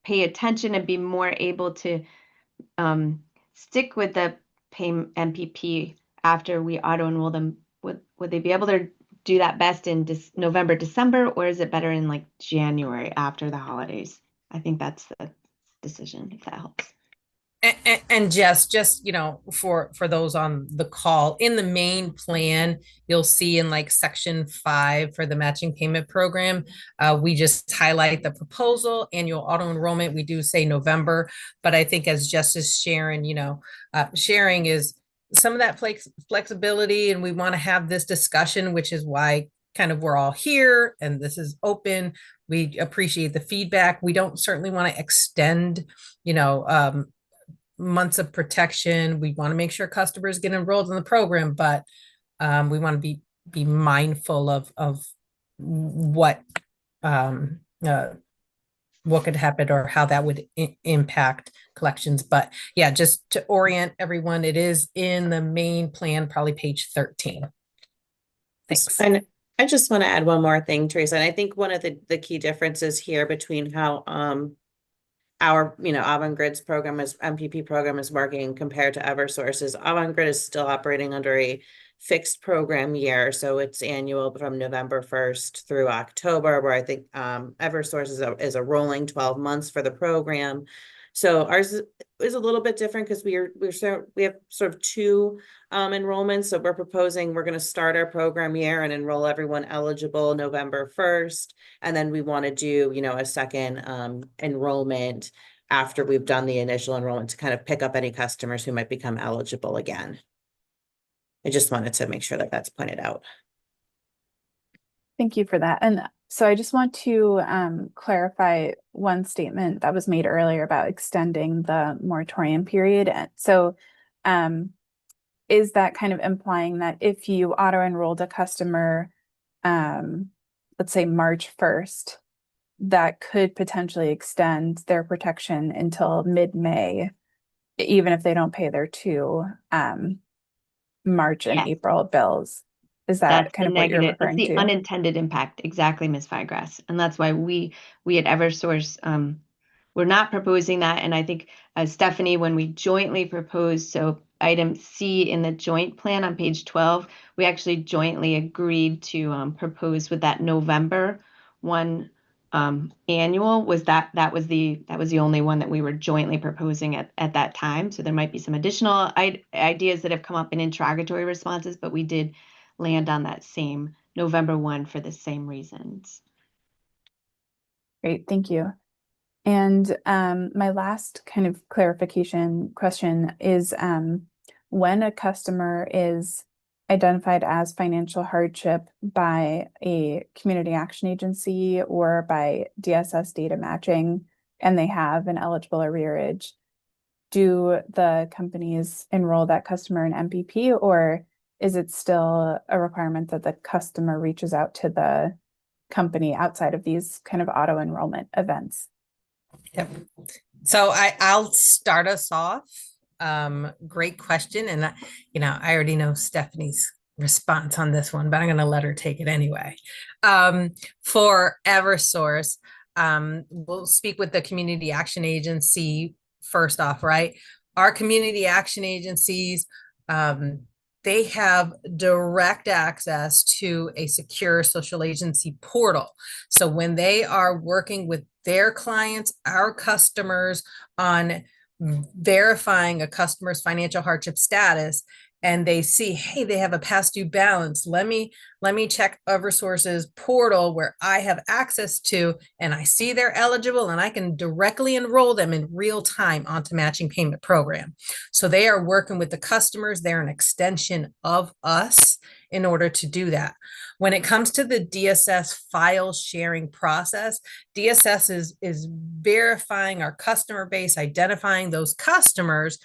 B: pay attention and be more able to stick with the pay MPP after we auto enroll them? Would they be able to do that best in November, December, or is it better in like January after the holidays? I think that's the decision, if that helps.
C: And just you know, for those on the call, in the main plan, you'll see in like section 5 for the matching payment program, we just highlight the proposal annual auto enrollment. We do say November, but I think as Justice Sharon, you know, sharing is some of that flexibility, and we want to have this discussion, which is why kind of we're all here and this is open. We appreciate the feedback. We don't certainly want to extend, you know, months of protection. We want to make sure customers get enrolled in the program, but we want to be mindful of what what could happen or how that would impact collections. But yeah, just to orient everyone, it is in the main plan, probably page 13. Thanks.
G: And I just want to add one more thing, Teresa. And I think one of the key differences here between how our Avangrid's program is MPP program is working compared to Eversource is Avangrid is still operating under a fixed program year. So it's annual from November 1st through October, where I think Eversource is a rolling 12 months for the program. So ours is a little bit different because we have sort of two enrollments. So we're proposing we're going to start our program year and enroll everyone eligible November 1st. And then we want to do, a second enrollment after we've done the initial enrollment to kind of pick up any customers who might become eligible again. I just wanted to make sure that that's pointed out.
I: Thank you for that. And so I just want to clarify one statement that was made earlier about extending the moratorium period. So is that kind of implying that if you auto-enrolled a customer, let's say March 1st, that could potentially extend their protection until mid-May, even if they don't pay their two March and April bills? Is that
B: That's
I: kind
B: the
I: of what you're
B: negative, that's
I: referring
B: the
I: to?
B: unintended impact. Exactly, Ms. Figrass. And that's why we at Eversource, we're not proposing that. And I think Stephanie, when we jointly proposed, so item C in the joint plan on page 12, we actually jointly agreed to propose with that November 1 annual was that was the only one that we were jointly proposing at that time. So there might be some additional ideas that have come up in interrogatory responses, but we did land on that same November 1 for the same reasons.
I: Great, thank you. And my last kind of clarification question is when a customer is identified as financial hardship by a community action agency or by DSS data matching, and they have an eligible arrearage, do the companies enroll that customer in MPP, or is it still a requirement that the customer reaches out to the company outside of these kind of auto enrollment events?
C: Yep. So I'll start us off. Great question. And I already know Stephanie's response on this one, but I'm going to let her take it anyway. For Eversource, we'll speak with the Community Action Agency first off, right? Our community action agencies, they have direct access to a secure social agency portal. So when they are working with their clients, our customers, on verifying a customer's financial hardship status, and they see, hey, they have a past due balance. Let me check Eversource's portal where I have access to, and I see they're eligible, and I can directly enroll them in real time onto matching payment program. So they are working with the customers. They're an extension of us in order to do that. When it comes to the DSS file sharing process, DSS is verifying our customer base, identifying those customers,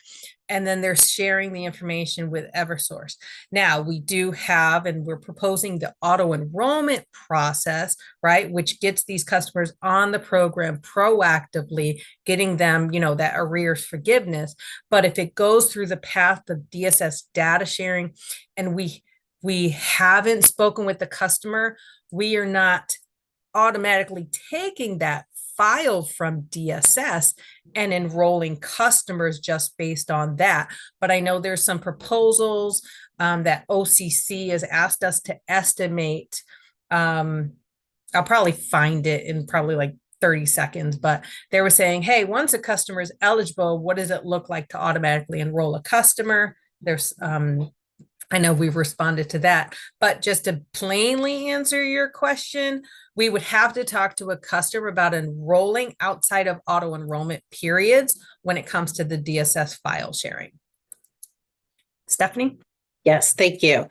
C: and then they're sharing the information with Eversource. Now, we do have, and we're proposing the auto enrollment process, right, which gets these customers on the program proactively, getting them, that arrears forgiveness. But if it goes through the path of DSS data sharing, and we haven't spoken with the customer, we are not automatically taking that file from DSS and enrolling customers just based on that. But I know there's some proposals that OCC has asked us to estimate. I'll probably find it in probably like 30 seconds, but they were saying, hey, once a customer is eligible, what does it look like to automatically enroll a customer? There's I know we've responded to that, but just to plainly answer your question, we would have to talk to a customer about enrolling outside of auto enrollment periods when it comes to the DSS file sharing. Stephanie?
G: Yes, thank you.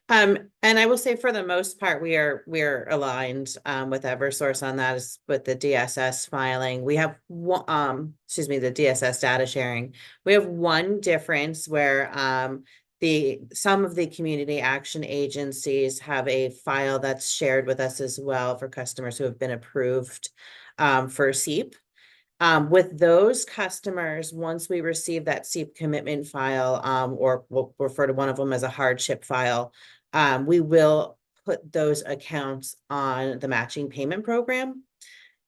G: And I will say for the most part, we're aligned with Eversource on that, is with the DSS filing. We have the DSS data sharing. We have one difference where some of the community action agencies have a file that's shared with us as well for customers who have been approved for SEEP. With those customers, once we receive that SEEP commitment file, or we'll refer to one of them as a hardship file, we will put those accounts on the matching payment program.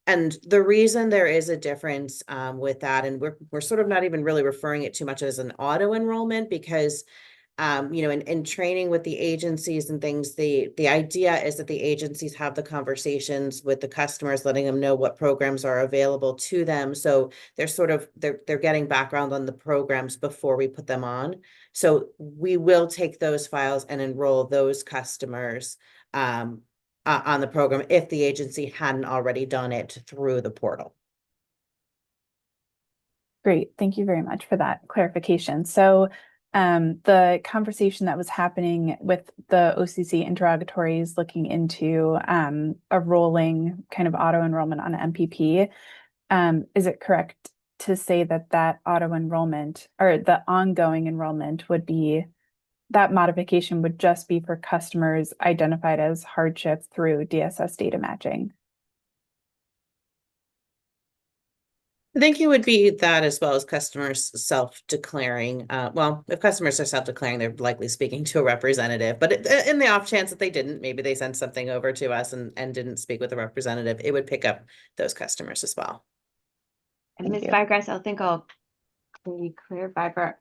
G: And the reason there is a difference with that, and we're sort of not even really referring it too much as an auto enrollment, because in training with the agencies and things, the idea is that the agencies have the conversations with the customers, letting them know what programs are available to them. So they're getting background on the programs before we put them on. So we will take those files and enroll those customers on the program if the agency hadn't already done it through the portal.
I: Great. Thank you very much for that clarification. So the conversation that was happening with the OCC interrogatories looking into a rolling kind of auto enrollment on MPP, is it correct to say that that auto enrollment or the ongoing enrollment would be, that modification would just be for customers identified as hardship through DSS data matching?
G: I think it would be that, as well as customers self-declaring. Well, if customers are self-declaring, they're likely speaking to a representative, but in the off chance that they didn't, maybe they sent something over to us and didn't speak with a representative, it would pick up those customers as well.
B: And Ms. Firegrass, I think I'll clarify for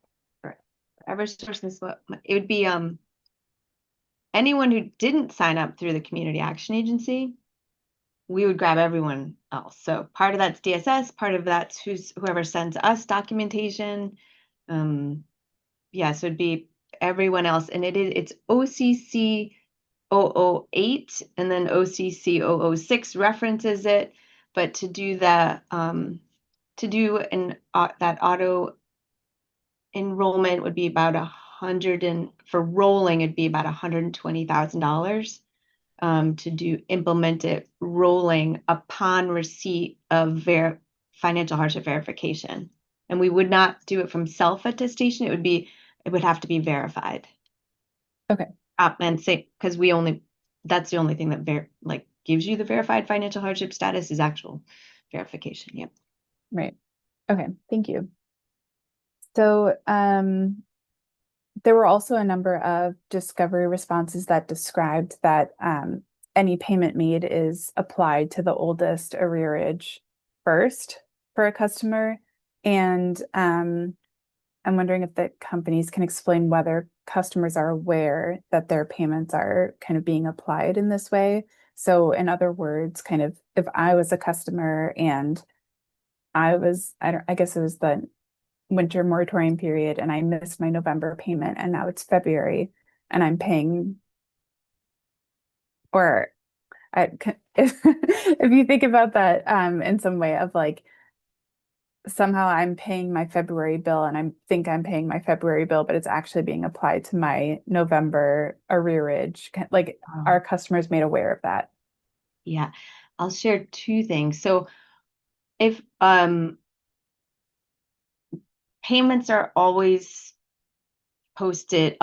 B: Eversource this, it would be anyone who didn't sign up through the Community Action Agency, we would grab everyone else. So part of that's DSS, part of that's whoever sends us documentation. Yeah, so it'd be everyone else. And it's OCC 008 and then OCC 006 references it. But to do that, that auto enrollment would be about for rolling, it'd be about $120,000. To implement it rolling upon receipt of financial hardship verification. And we would not do it from self-attestation. It would have to be verified.
I: Okay.
B: And say, because that's the only thing that gives you the verified financial hardship status is actual verification. Yep.
I: Right. Okay. Thank you. So, there were also a number of discovery responses that described that any payment made is applied to the oldest arrearage first for a customer. And I'm wondering if the companies can explain whether customers are aware that their payments are kind of being applied in this way. So in other words, kind of if I was a customer and I guess it was the winter moratorium period and I missed my November payment and now it's February and I'm paying, or if you think about that in some way of somehow I'm paying my February bill and I think I'm paying my February bill, but it's actually being applied to my November arrearage. Are customers made aware of that?
B: Yeah, I'll share two things. So if payments are always posted,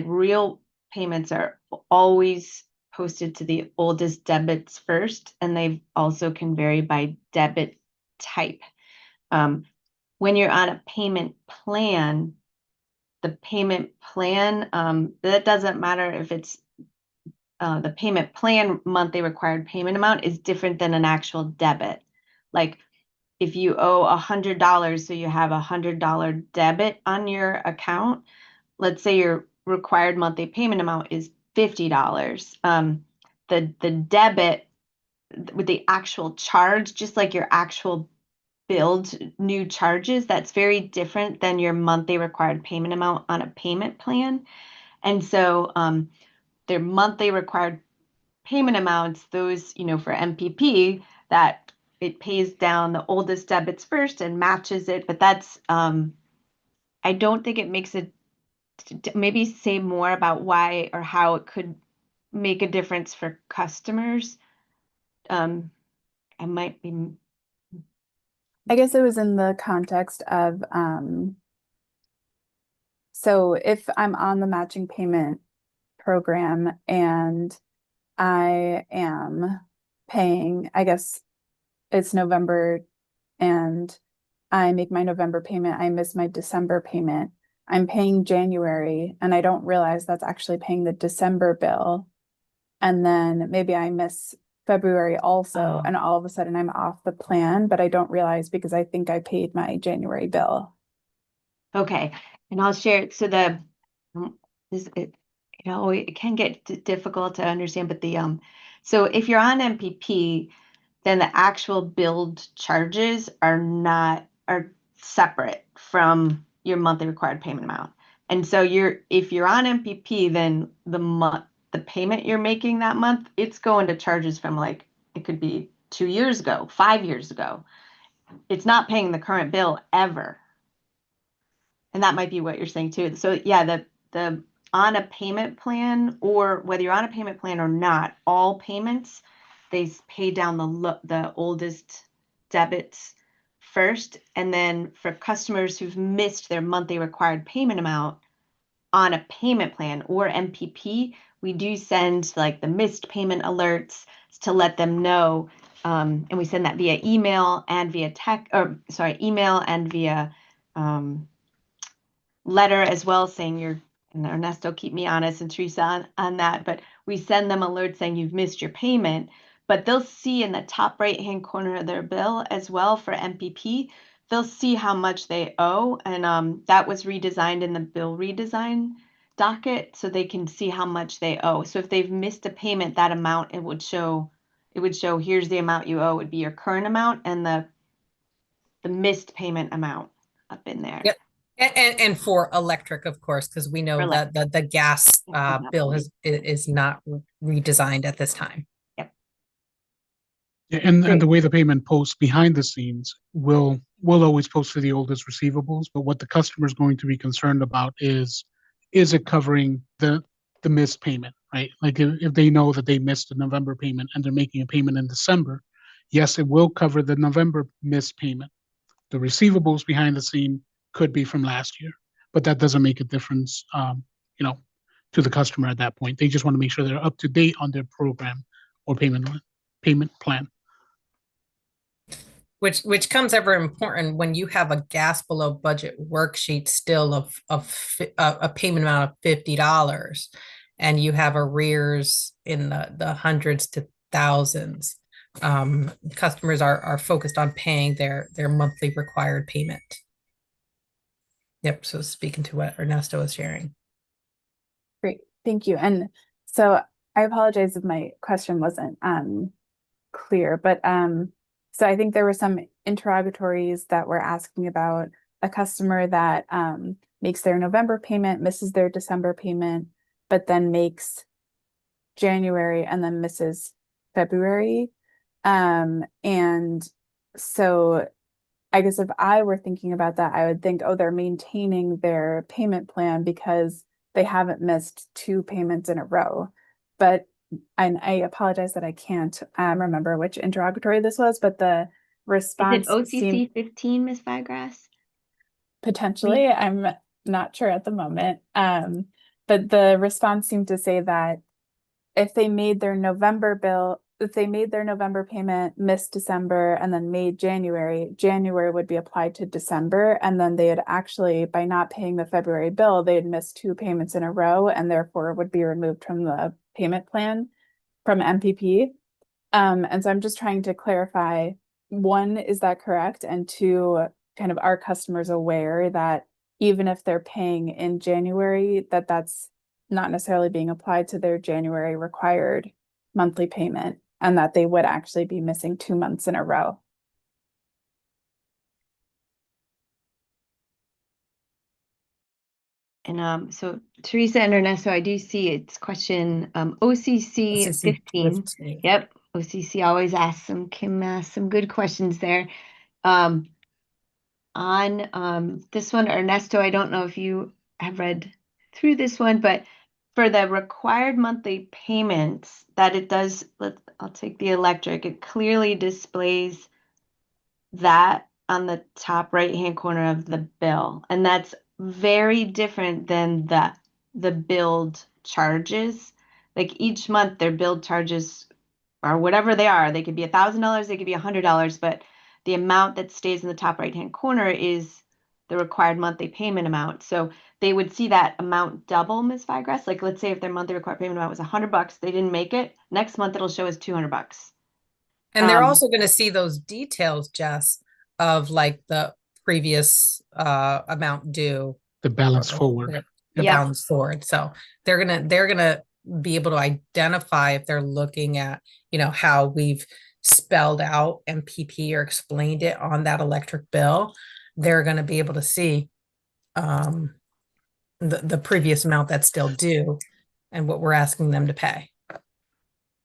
B: real payments are always posted to the oldest debits first, and they also can vary by debit type. When you're on a payment plan, the payment plan, that doesn't matter if it's the payment plan monthly required payment amount is different than an actual debit. Like if you owe $100, so you have $100 debit on your account, let's say your required monthly payment amount is $50. The debit with the actual charge, just like your actual billed new charges, that's very different than your monthly required payment amount on a payment plan. And so their monthly required payment amounts, those, for MPP, that it pays down the oldest debits first and matches it. But that's, I don't think it makes it, maybe say more about why or how it could make a difference for customers.
I: I guess it was in the context of, so if I'm on the matching payment program and I am paying, I guess it's November and I make my November payment, I miss my December payment. I'm paying January and I don't realize that's actually paying the December bill. And then maybe I miss February also,
B: Oh.
I: and all of a sudden I'm off the plan, but I don't realize because I think I paid my January bill.
B: Okay, and I'll share it. So the this it can get difficult to understand, but so if you're on MPP, then the actual billed charges are separate from your monthly required payment amount. And so if you're on MPP, then the payment you're making that month, it's going to charges from like it could be 2 years ago, 5 years ago. It's not paying the current bill ever. And that might be what you're saying too. So yeah, the on a payment plan, or whether you're on a payment plan or not, all payments, they pay down the oldest debits first. And then for customers who've missed their monthly required payment amount on a payment plan or MPP, we do send like the missed payment alerts to let them know. And we send that via email and via email and via letter as well, saying and Ernesto, keep me honest, and Teresa on that, but we send them alerts saying you've missed your payment, but they'll see in the top right-hand corner of their bill as well for MPP, they'll see how much they owe. And that was redesigned in the bill redesign docket, so they can see how much they owe. So if they've missed a payment, that amount, it would show here's the amount you owe, would be your current amount, and the missed payment amount up in there.
C: Yep. And for electric, of course, because we know that the gas bill is not redesigned at this time.
B: Yep.
D: Yeah, and the way the payment posts behind the scenes will always post to the oldest receivables, but what the customer is going to be concerned about is it covering the missed payment, right? Like if they know that they missed a November payment and they're making a payment in December, yes, it will cover the November missed payment. The receivables behind the scene could be from last year, but that doesn't make a difference, to the customer at that point. They just want to make sure they're up to date on their program or payment plan.
C: Which comes ever important when you have a gas below budget worksheet still of a payment amount of $50, and you have arrears in the hundreds to thousands. Customers are focused on paying their monthly required payment. Yep. So speaking to what Ernesto was sharing.
I: Great, thank you. And so I apologize if my question wasn't clear, but so I think there were some interrogatories that were asking about a customer that makes their November payment, misses their December payment, but then makes January and then misses February. And so I guess if I were thinking about that, I would think, oh, they're maintaining their payment plan because they haven't missed 2 payments in a row. But I apologize that I can't remember which interrogatory this was, but the response
B: Is it OCC 15, Ms. Vigrass?
I: Potentially, I'm not sure at the moment. But the response seemed to say that if they made their November payment, missed December, and then made January would be applied to December. And then they had actually, by not paying the February bill, they had missed 2 payments in a row and therefore would be removed from the payment plan from MPP. And so I'm just trying to clarify, 1, is that correct? And 2, kind of are customers aware that even if they're paying in January, that's not necessarily being applied to their January required monthly payment, and that they would actually be missing 2 months in a row?
B: And so Teresa and Ernesto, I do see it's question OCC 15. Yep, OCC always Kim asks some good questions there. On this one, Ernesto, I don't know if you have read through this one, but for the required monthly payments that it does, I'll take the electric, it clearly displays that on the top right-hand corner of the bill. And that's very different than the billed charges. Like each month their billed charges or whatever they are. They could be $1,000, they could be $100, but the amount that stays in the top right-hand corner is the required monthly payment amount. So they would see that amount double, Ms. Figress. Like, let's say if their monthly required payment amount was $100, they didn't make it. Next month it'll show as $200.
C: And they're also going to see those details, Jess, of like the previous amount due,
D: The balance
C: or
D: forward.
C: the
B: Yep.
C: balance forward. So they're gonna be able to identify if they're looking at, you know, how we've spelled out MPP or explained it on that electric bill. They're going to be able to see the previous amount that's still due and what we're asking them to pay.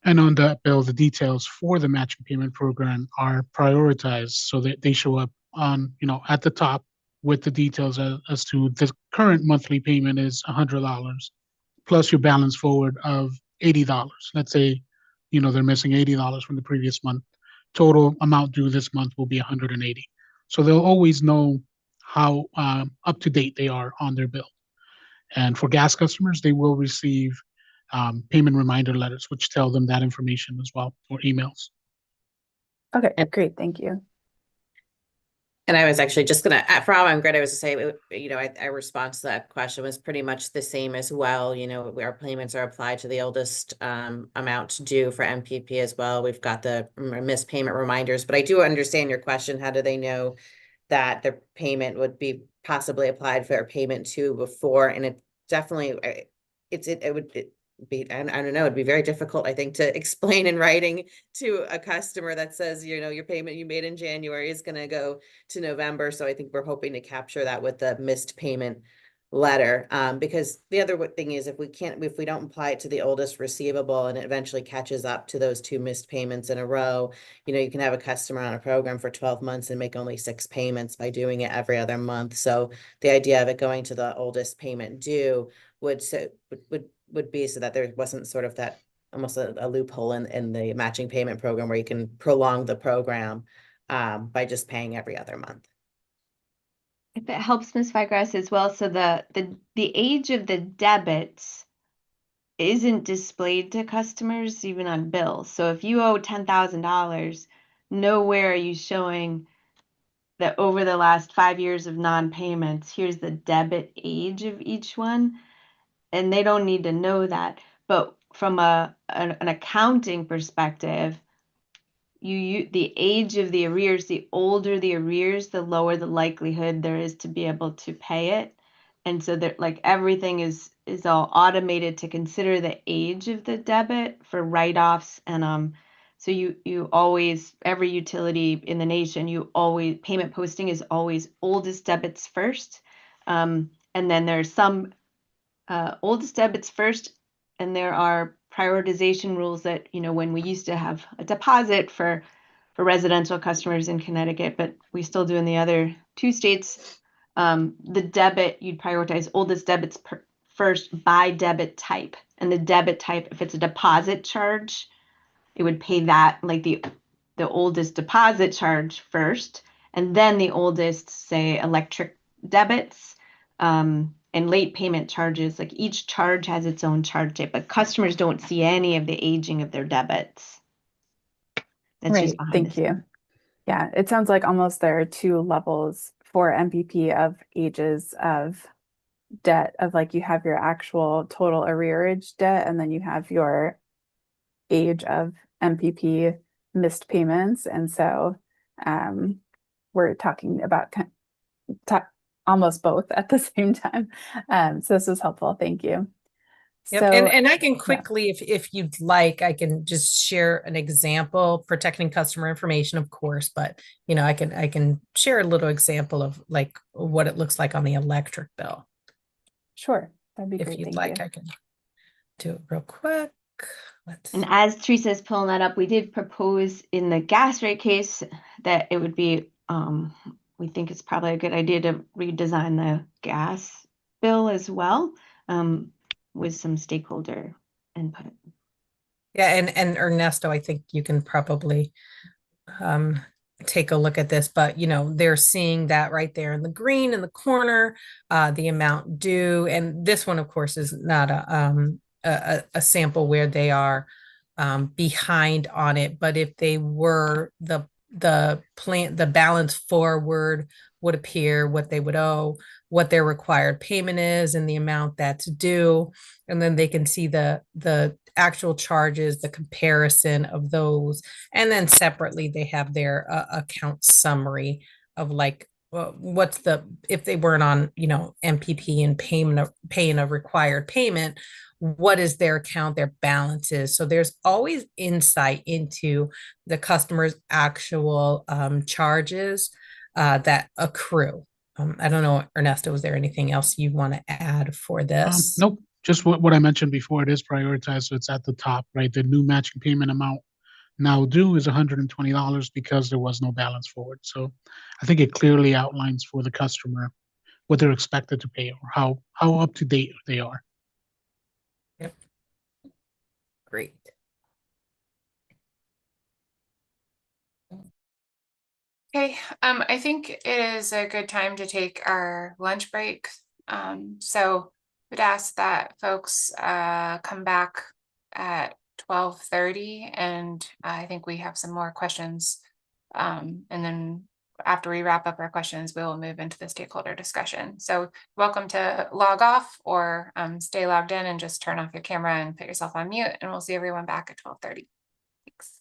D: And on that bill, the details for the matching payment program are prioritized so that they show up on, at the top with the details as to the current monthly payment is $100 plus your balance forward of $80. Let's say, they're missing $80 from the previous month. Total amount due this month will be $180. So they'll always know how up to date they are on their bill. And for gas customers, they will receive payment reminder letters, which tell them that information as well, or emails.
I: Okay, great. Thank you.
G: And I was actually just gonna, for Avangrid, I was to say, our response to that question was pretty much the same as well. Our payments are applied to the oldest amount due for MPP as well. We've got the missed payment reminders, but I do understand your question. How do they know that their payment would be possibly applied for a payment to before? And it definitely, it would be, I don't know, it'd be very difficult, I think, to explain in writing to a customer that says, your payment you made in January is going to go to November. So I think we're hoping to capture that with the missed payment letter. Because the other thing is, if we don't apply it to the oldest receivable and it eventually catches up to those 2 missed payments in a row, you can have a customer on a program for 12 months and make only 6 payments by doing it every other month. So the idea of it going to the oldest payment due would be so that there wasn't sort of that almost a loophole in the matching payment program where you can prolong the program by just paying every other month.
B: If it helps, Ms. Figress, as well, so the age of the debits isn't displayed to customers even on bills. So if you owe $10,000, nowhere are you showing that over the last 5 years of non-payments, here's the debit age of each one. And they don't need to know that. But from an accounting perspective, the age of the arrears, the older the arrears, the lower the likelihood there is to be able to pay it. And so that, like, everything is all automated to consider the age of the debit for write-offs. And so you always, every utility in the nation, payment posting is always oldest debits first. And then there's some oldest debits first, and there are prioritization rules that, when we used to have a deposit for residential customers in Connecticut, but we still do in the other 2 states, the debit, you'd prioritize oldest debits first by debit type. And the debit type, if it's a deposit charge, it would pay that, like the oldest deposit charge first, and then the oldest, say, electric debits. And late payment charges, like each charge has its own charge date, but customers don't see any of the aging of their debits. That's just
I: Right,
B: behind
I: thank
B: the
I: you.
B: scenes.
I: Yeah, it sounds like almost there are 2 levels for MPP of ages of debt, of like you have your actual total arrearage debt, and then you have your age of MPP missed payments. And so we're talking about almost both at the same time. So this was helpful. Thank you.
C: Yep.
I: So,
C: And I can quickly, if you'd like, I can just share an example, protecting customer information, of course, but I can share a little example of like what it looks like on the electric bill.
I: Sure, that'd be
C: If
I: great.
C: you'd
I: Thank
C: like,
I: you.
C: I can do it real quick.
B: And as Teresa is pulling that up, we did propose in the gas rate case that it would be, we think it's probably a good idea to redesign the gas bill as well, with some stakeholder input.
C: Yeah, and Ernesto, I think you can probably take a look at this, but they're seeing that right there in the green in the corner, the amount due. And this one, of course, is not a sample where they are behind on it, but if they were, the balance forward would appear, what they would owe, what their required payment is, and the amount that's due, and then they can see the actual charges, the comparison of those, and then separately they have their account summary of like what's the, if they weren't on, MPP and paying a required payment, what is their account, their balances. So there's always insight into the customer's actual charges that accrue. I don't know, Ernesto, was there anything else you want to add for this?
D: Nope, just what I mentioned before. It is prioritized, so it's at the top, right? The new matching payment amount now due is $120 because there was no balance forward. So I think it clearly outlines for the customer what they're expected to pay or how up to date they are.
C: Yep. Great.
A: Okay, I think it is a good time to take our lunch break. So would ask that folks come back at 12:30, and I think we have some more questions. And then after we wrap up our questions, we will move into the stakeholder discussion. So welcome to log off or stay logged in and just turn off your camera and put yourself on mute, and we'll see everyone back at 12:30. Thanks.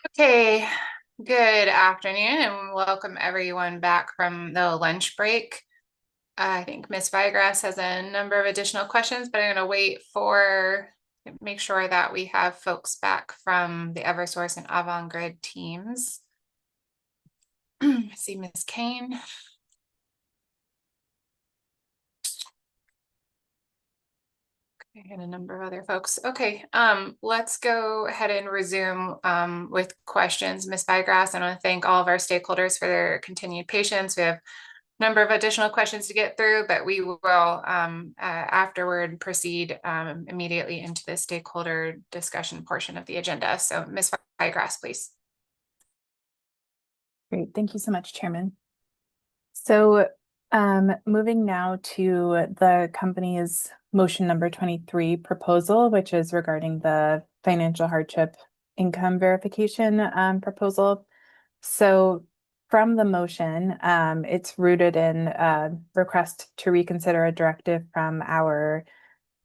A: Okay, good afternoon and welcome everyone back from the lunch break. I think Ms. Vigrass has a number of additional questions, but I'm going to wait for, make sure that we have folks back from the Eversource and Avangrid teams. I see Ms. Kane. And a number of other folks. Okay, let's go ahead and resume with questions. Ms. Vigrass, I want to thank all of our stakeholders for their continued patience. We have a number of additional questions to get through, but we will afterward proceed immediately into the stakeholder discussion portion of the agenda. So Ms. Vigrass, please.
I: Great. Thank you so much, Chairman. So moving now to the company's motion number 23 proposal, which is regarding the financial hardship income verification proposal. So from the motion, it's rooted in a request to reconsider a directive from our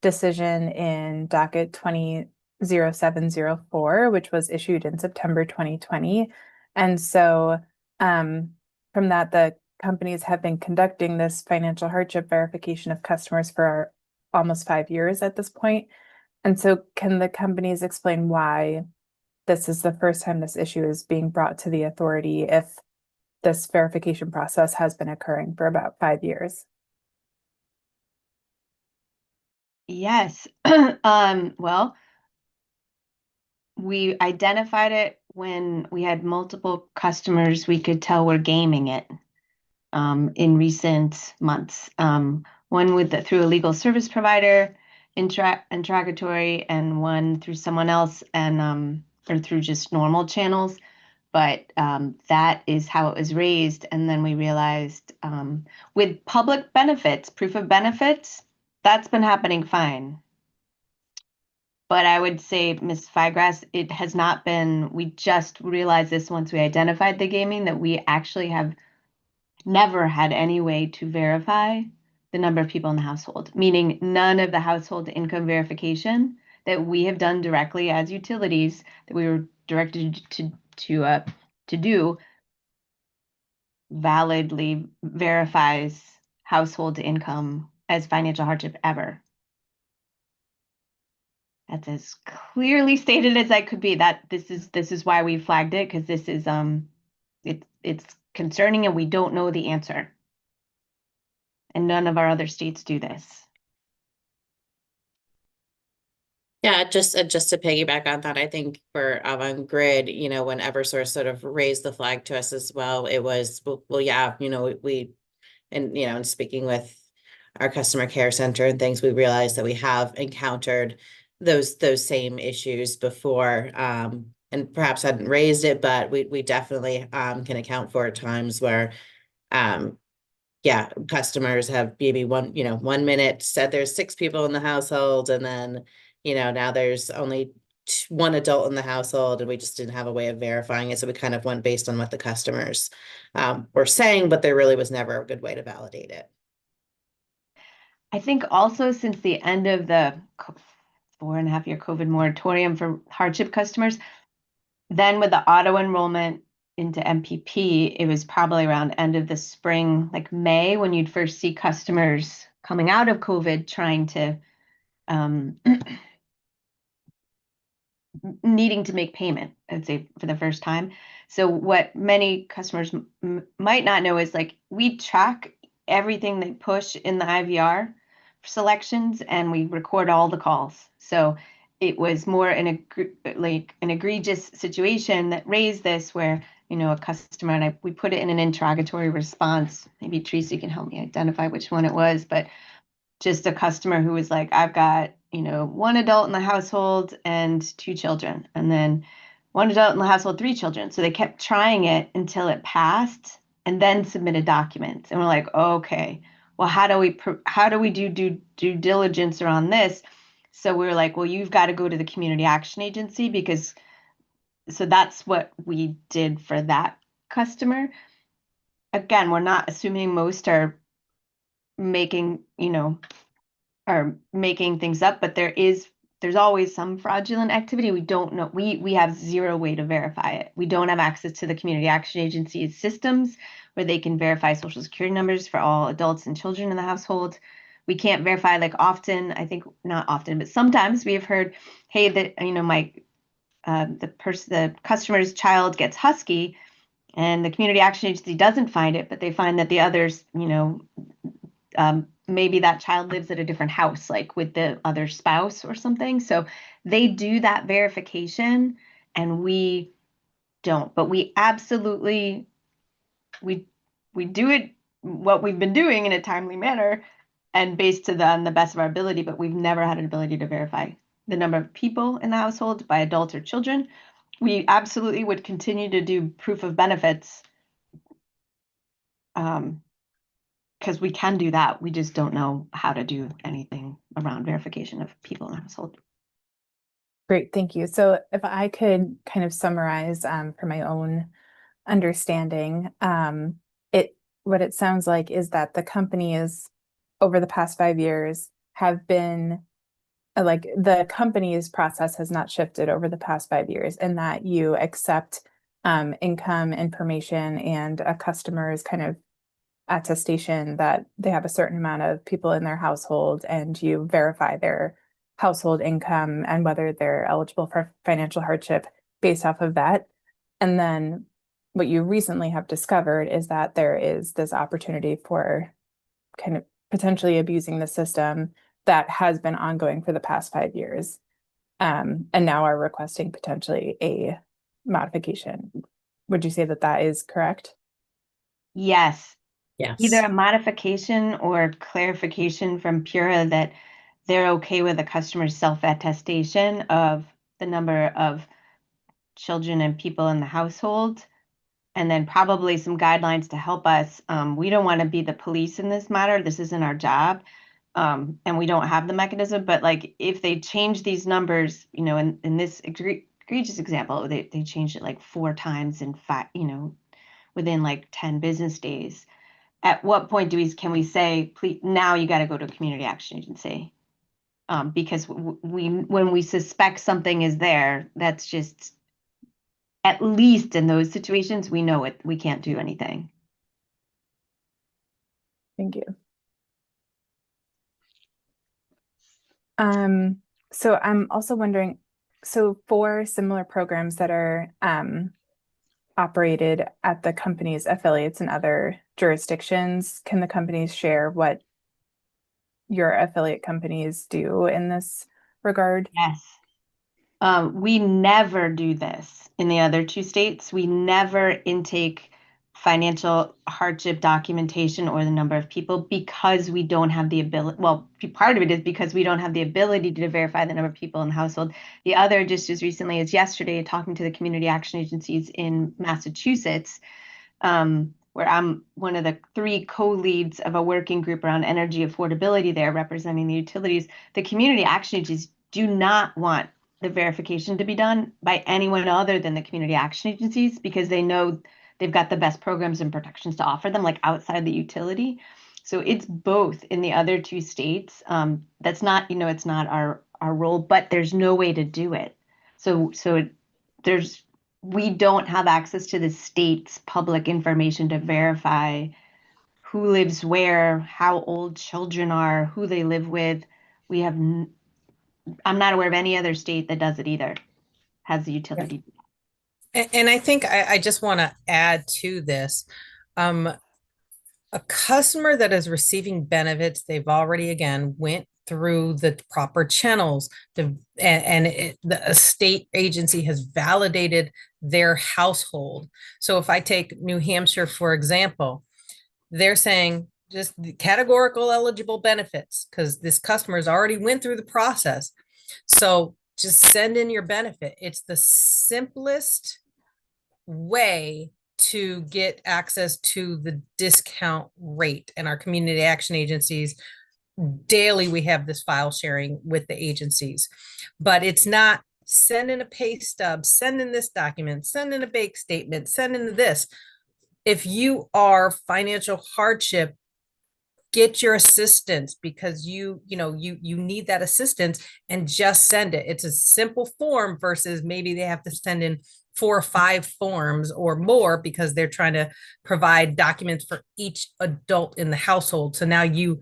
I: decision in Docket 200704, which was issued in September 2020. And so from that, the companies have been conducting this financial hardship verification of customers for almost 5 years at this point. And so can the companies explain why this is the first time this issue is being brought to the authority if this verification process has been occurring for about 5 years?
B: Yes. Well, we identified it when we had multiple customers we could tell were gaming it in recent months. One through a legal service provider, interrogatory, and one through someone else, and or through just normal channels. But that is how it was raised. And then we realized with public benefits, proof of benefits, that's been happening fine. But I would say, Ms. Figrass, it has not been, we just realized this once we identified the gaming, that we actually have never had any way to verify the number of people in the household, meaning none of the household income verification that we have done directly as utilities that we were directed to do validly verifies household income as financial hardship ever. That's as clearly stated as I could be. That this is why we flagged it, because this is it's concerning and we don't know the answer. And none of our other states do this.
G: Yeah, just to piggyback on that, I think for Avangrid, you know, when Eversource sort of raised the flag to us as well, it was, well, yeah, you know, and speaking with our customer care center and things, we realized that we have encountered those same issues before, and perhaps hadn't raised it, but we definitely can account for times where yeah, customers have maybe 1 minute said there's 6 people in the household, and then now there's only 1 adult in the household, and we just didn't have a way of verifying it, so we kind of went based on what the customers were saying, but there really was never a good way to validate it.
B: I think also since the end of the 4.5-year COVID moratorium for hardship customers, then with the auto enrollment into MPP, it was probably around end of the spring, like May, when you'd first see customers coming out of COVID trying to needing to make payment, I'd say, for the first time. So what many customers might not know is, like, we track everything they push in the IVR selections and we record all the calls. So it was more an egregious situation that raised this, where a customer, and we put it in an interrogatory response. Maybe Tracy can help me identify which one it was, but just a customer who was like, I've got 1 adult in the household and 2 children, and then 1 adult in the household, 3 children. So they kept trying it until it passed, and then submitted documents. And we're like, okay, well, how do we do due diligence around this? So we were like, well, you've got to go to the Community Action Agency, so that's what we did for that customer. Again, we're not assuming most are making things up, but there's there's always some fraudulent activity. We don't know. We have zero way to verify it. We don't have access to the Community Action Agency's systems where they can verify Social Security numbers for all adults and children in the household. We can't verify, like, often, I think not often, but sometimes we have heard, hey, that, you know, the customer's child gets husky and the Community Action Agency doesn't find it, but they find that the others, you know, maybe that child lives at a different house, like with the other spouse or something. So they do that verification and we don't, but we absolutely, we do it, what we've been doing in a timely manner and based on the best of our ability, but we've never had an ability to verify the number of people in the household by adults or children. We absolutely would continue to do proof of benefits, because we can do that. We just don't know how to do anything around verification of people in the household.
I: Great, thank you. So if I could kind of summarize for my own understanding, what it sounds like is that the companies over the past 5 years have been like the company's process has not shifted over the past 5 years, and that you accept income information and a customer's kind of attestation that they have a certain amount of people in their household, and you verify their household income and whether they're eligible for financial hardship based off of that. And then what you recently have discovered is that there is this opportunity for kind of potentially abusing the system that has been ongoing for the past 5 years, and now are requesting potentially a modification. Would you say that that is correct?
B: Yes.
G: Yes.
B: Either a modification or clarification from Pura that they're okay with a customer's self-attestation of the number of children and people in the household, and then probably some guidelines to help us. We don't want to be the police in this matter. This isn't our job. And we don't have the mechanism, but like if they change these numbers, you know, in this egregious example, they changed it like 4 times in 5, you know, within like 10 business days. At what point can we say, please, now you got to go to a community action agency? Because when we suspect something is there, that's just, at least in those situations, we know it, we can't do anything.
I: Thank you. So I'm also wondering, so for similar programs that are operated at the company's affiliates in other jurisdictions, can the companies share what your affiliate companies do in this regard?
B: Yes. We never do this in the other 2 states. We never intake financial hardship documentation or the number of people because we don't have the ability. Well, part of it is because we don't have the ability to verify the number of people in the household. The other, just as recently as yesterday, talking to the community action agencies in Massachusetts, where I'm one of the 3 co-leads of a working group around energy affordability there representing the utilities. The community action agencies do not want the verification to be done by anyone other than the community action agencies because they know they've got the best programs and protections to offer them, like outside the utility. So it's both in the other 2 states. That's not, you know, it's not our role, but there's no way to do it. So we don't have access to the state's public information to verify who lives where, how old children are, who they live with. We have, I'm not aware of any other state that does it either, has the utility.
C: And I think I just want to add to this. A customer that is receiving benefits, they've already, again, went through the proper channels. The state agency has validated their household. So if I take New Hampshire, for example, they're saying just the categorical eligible benefits because this customer has already went through the process. So just send in your benefit. It's the simplest way to get access to the discount rate. And our community action agencies, daily we have this file sharing with the agencies, but it's not send in a pay stub, send in this document, send in a bank statement, send in this. If you are financial hardship get your assistance because you need that assistance, and just send it. It's a simple form versus maybe they have to send in 4 or 5 forms or more because they're trying to provide documents for each adult in the household. So now you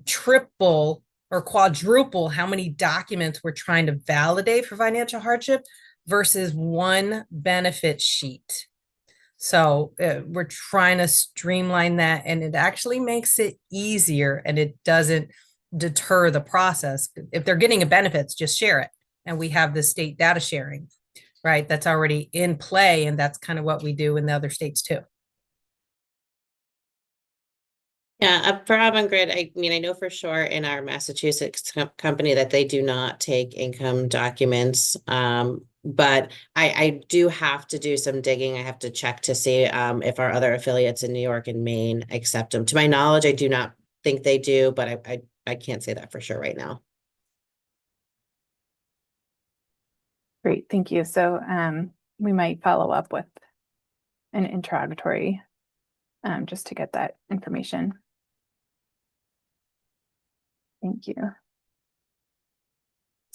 C: triple or quadruple how many documents we're trying to validate for financial hardship versus one benefit sheet. So we're trying to streamline that, and it actually makes it easier, and it doesn't deter the process. If they're getting a benefits, just share it. And we have the state data sharing, right? That's already in play, and that's kind of what we do in the other states too.
G: Yeah, for Avangrid, I mean, I know for sure in our Massachusetts company that they do not take income documents. But I do have to do some digging. I have to check to see if our other affiliates in New York and Maine accept them. To my knowledge, I do not think they do, but I can't say that for sure right now.
I: Great, thank you. So we might follow up with an interrogatory just to get that information. Thank you.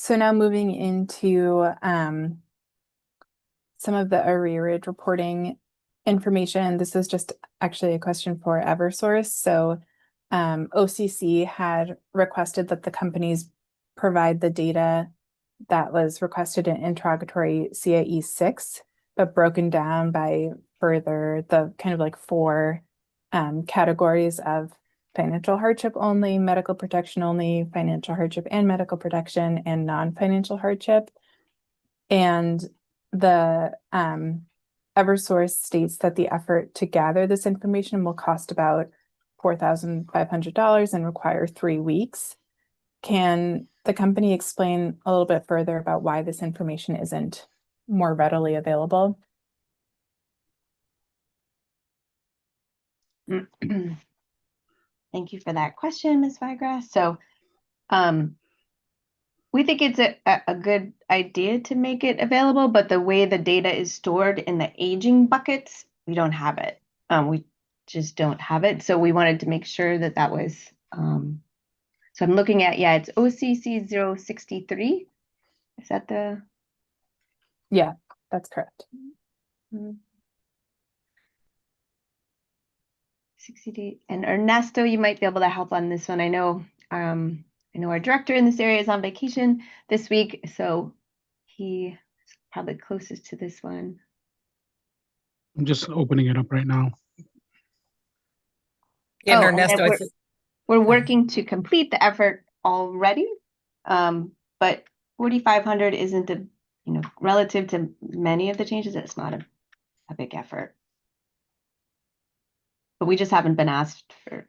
I: So now moving into some of the arrearage reporting information. This is just actually a question for Eversource. So OCC had requested that the companies provide the data that was requested in interrogatory CAE 6, but broken down by further the kind of like 4 categories of financial hardship only, medical protection only, financial hardship and medical protection, and non-financial hardship. And the Eversource states that the effort to gather this information will cost about $4,500 and require 3 weeks. Can the company explain a little bit further about why this information isn't more readily available?
B: Thank you for that question, Ms. Vigrass. So we think it's a good idea to make it available, but the way the data is stored in the aging buckets, we don't have it. We just don't have it. So we wanted to make sure that that was, so I'm looking at, yeah, it's OCC 063. Is that the?
I: Yeah, that's correct.
B: 60. And Ernesto, you might be able to help on this one. I know our director in this area is on vacation this week, so he is probably closest to this one.
D: I'm just opening it up right now.
C: Yeah,
B: Oh,
C: Ernesto,
B: and we're working to complete the effort already, but 4,500 isn't a, relative to many of the changes, it's not a big effort. But we just haven't been asked for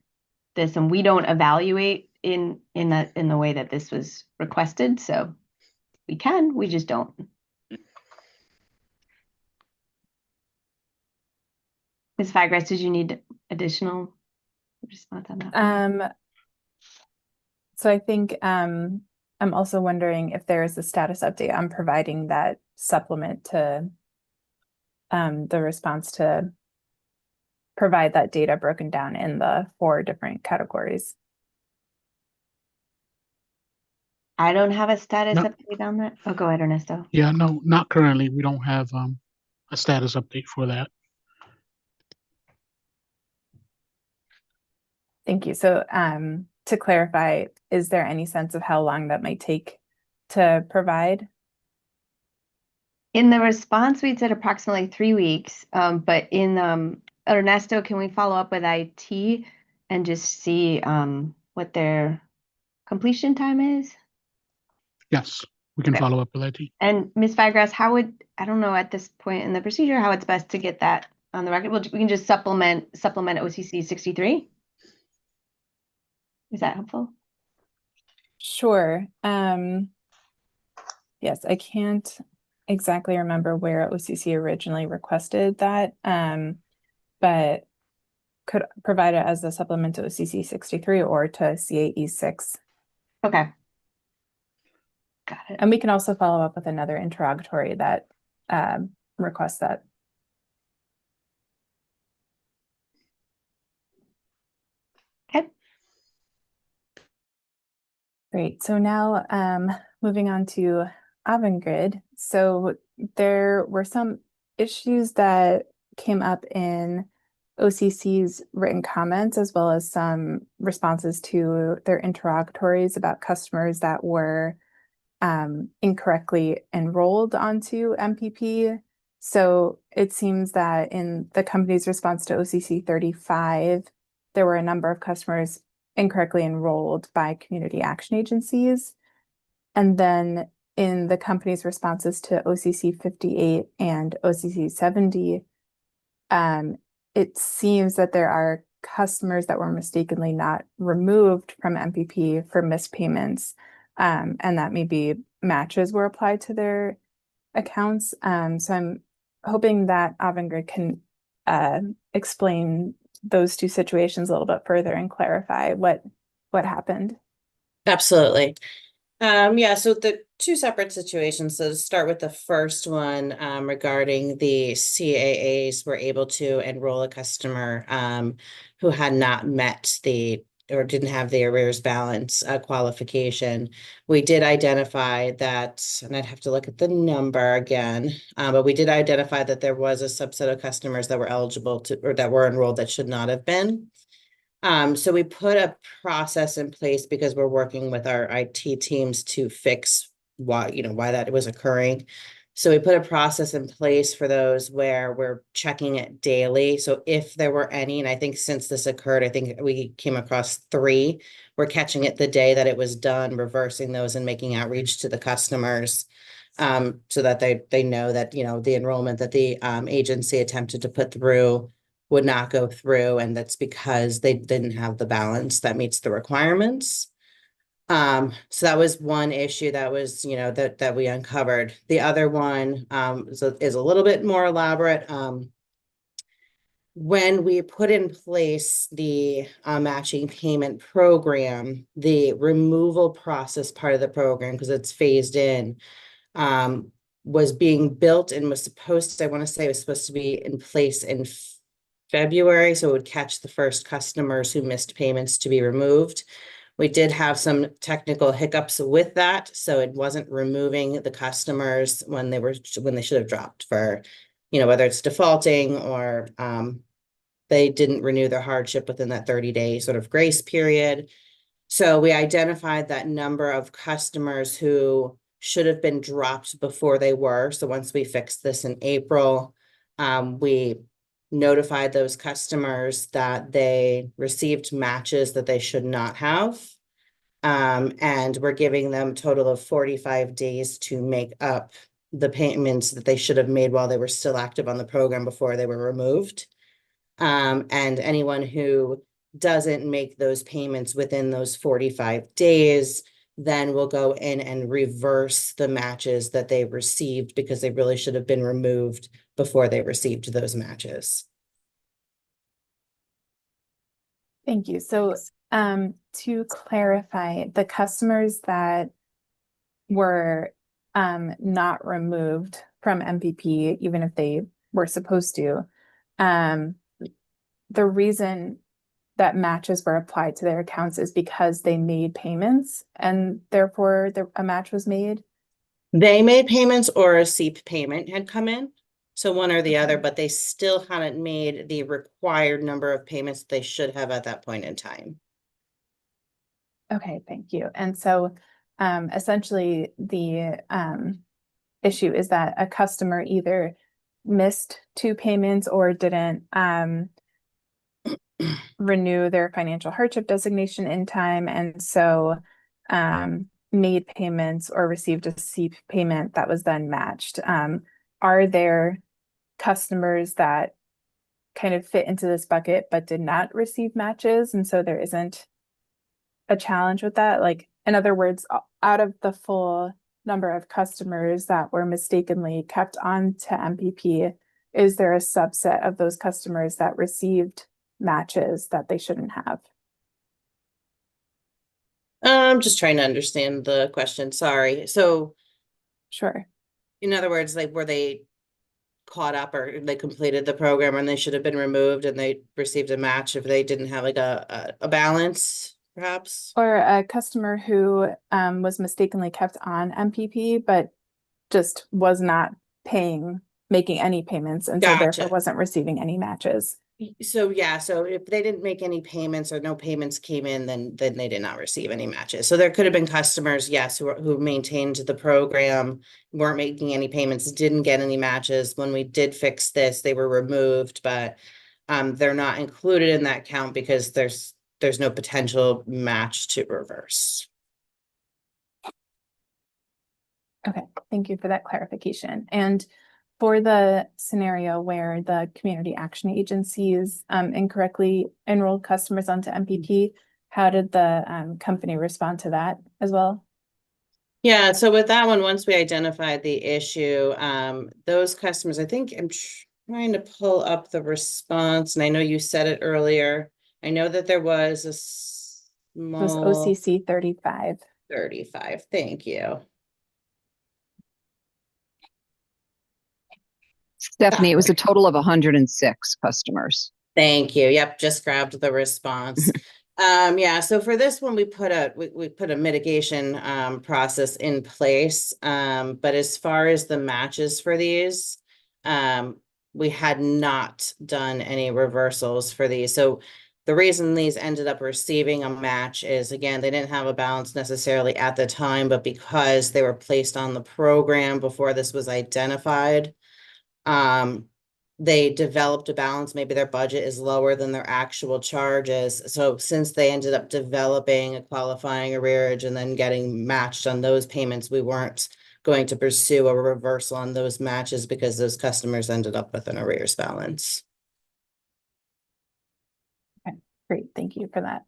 B: this, and we don't evaluate in the way that this was requested, so we just don't. Ms. Vigrass, did you need additional response on that?
I: So I think I'm also wondering if there is a status update on providing that supplement to the response to provide that data broken down in the 4 different categories.
B: I don't have a status update on that. Oh, go ahead, Ernesto.
D: Yeah, no, not currently. We don't have a status update for that.
I: Thank you. So to clarify, is there any sense of how long that might take to provide?
B: In the response, we said approximately 3 weeks, but in Ernesto, can we follow up with IT and just see what their completion time is?
D: Yes, we can follow up with IT.
B: And Ms. Vigrass, I don't know at this point in the procedure how it's best to get that on the record. We can just supplement OCC 63. Is that helpful?
I: Sure. Yes, I can't exactly remember where OCC originally requested that, but could provide it as a supplement to OCC 63 or to CAE 6.
B: Okay. Got it.
I: And we can also follow up with another interrogatory that requests that.
B: Okay.
I: Great. So now moving on to Avangrid. So there were some issues that came up in OCC's written comments, as well as some responses to their interrogatories about customers that were incorrectly enrolled onto MPP. So it seems that in the company's response to OCC 35, there were a number of customers incorrectly enrolled by community action agencies. And then in the company's responses to OCC 58 and OCC 70, it seems that there are customers that were mistakenly not removed from MPP for missed payments, and that maybe matches were applied to their accounts. So I'm hoping that Avangrid can explain those two situations a little bit further and clarify what happened.
G: Absolutely. Yeah, so the two separate situations. So to start with the first one, regarding the CAAs were able to enroll a customer who had not met or didn't have the arrears balance qualification. We did identify that, and I'd have to look at the number again, but we did identify that there was a subset of customers that were eligible to, or that were enrolled that should not have been. So we put a process in place because we're working with our IT teams to fix why that was occurring. So we put a process in place for those where we're checking it daily. So if there were any, and I think since this occurred, I think we came across 3, we're catching it the day that it was done, reversing those and making outreach to the customers, so that they know that, the enrollment that the agency attempted to put through would not go through, and that's because they didn't have the balance that meets the requirements. So that was one issue that was, that we uncovered. The other one is a little bit more elaborate. When we put in place the matching payment program, the removal process part of the program, because it's phased in, was being built and was supposed to, I want to say it was supposed to be in place in February, so it would catch the first customers who missed payments to be removed. We did have some technical hiccups with that, so it wasn't removing the customers when they should have dropped for, whether it's defaulting or they didn't renew their hardship within that 30-day sort of grace period. So we identified that number of customers who should have been dropped before they were. So once we fixed this in April, we notified those customers that they received matches that they should not have. And we're giving them a total of 45 days to make up the payments that they should have made while they were still active on the program before they were removed. And anyone who doesn't make those payments within those 45 days, then we'll go in and reverse the matches that they received because they really should have been removed before they received those matches.
I: Thank you. So to clarify, the customers that were not removed from MPP, even if they were supposed to, the reason that matches were applied to their accounts is because they made payments and therefore a match was made?
G: They made payments or a SEEP payment had come in. So one or the other, but they still hadn't made the required number of payments they should have at that point in time.
I: Okay, thank you. And so essentially the issue is that a customer either missed 2 payments or didn't renew their financial hardship designation in time, and so made payments or received a SEEP payment that was then matched. Are there customers that kind of fit into this bucket but did not receive matches, and so there isn't a challenge with that? Like, in other words, out of the full number of customers that were mistakenly kept on to MPP, is there a subset of those customers that received matches that they shouldn't have?
G: I'm just trying to understand the question. Sorry. So,
I: Sure.
G: in other words, like, were they caught up or they completed the program and they should have been removed and they received a match if they didn't have like a balance? perhaps?
I: Or a customer who was mistakenly kept on MPP, but just was not making any payments, and so therefore
G: Gotcha.
I: wasn't receiving any matches.
G: So yeah, so if they didn't make any payments or no payments came in, then they did not receive any matches. So there could have been customers, yes, who maintained the program, weren't making any payments, didn't get any matches. When we did fix this, they were removed, but they're not included in that count because there's no potential match to reverse.
I: Okay, thank you for that clarification. And for the scenario where the community action agencies incorrectly enrolled customers onto MPP, how did the company respond to that as well?
G: Yeah, so with that one, once we identified the issue, those customers, I think I'm trying to pull up the response, and I know you said it earlier. I know that there was a
I: It was
G: small
I: OCC 35.
G: 35. Thank you.
J: Stephanie, it was a total of 106 customers.
G: Thank you. Yep, just grabbed the response. Yeah, so for this one, we put a mitigation process in place. But as far as the matches for these, we had not done any reversals for these. So the reason these ended up receiving a match is, again, they didn't have a balance necessarily at the time, but because they were placed on the program before this was identified, they developed a balance. Maybe their budget is lower than their actual charges. So since they ended up developing a qualifying arrearage and then getting matched on those payments, we weren't going to pursue a reversal on those matches because those customers ended up with an arrears balance.
I: Okay, great. Thank you for that.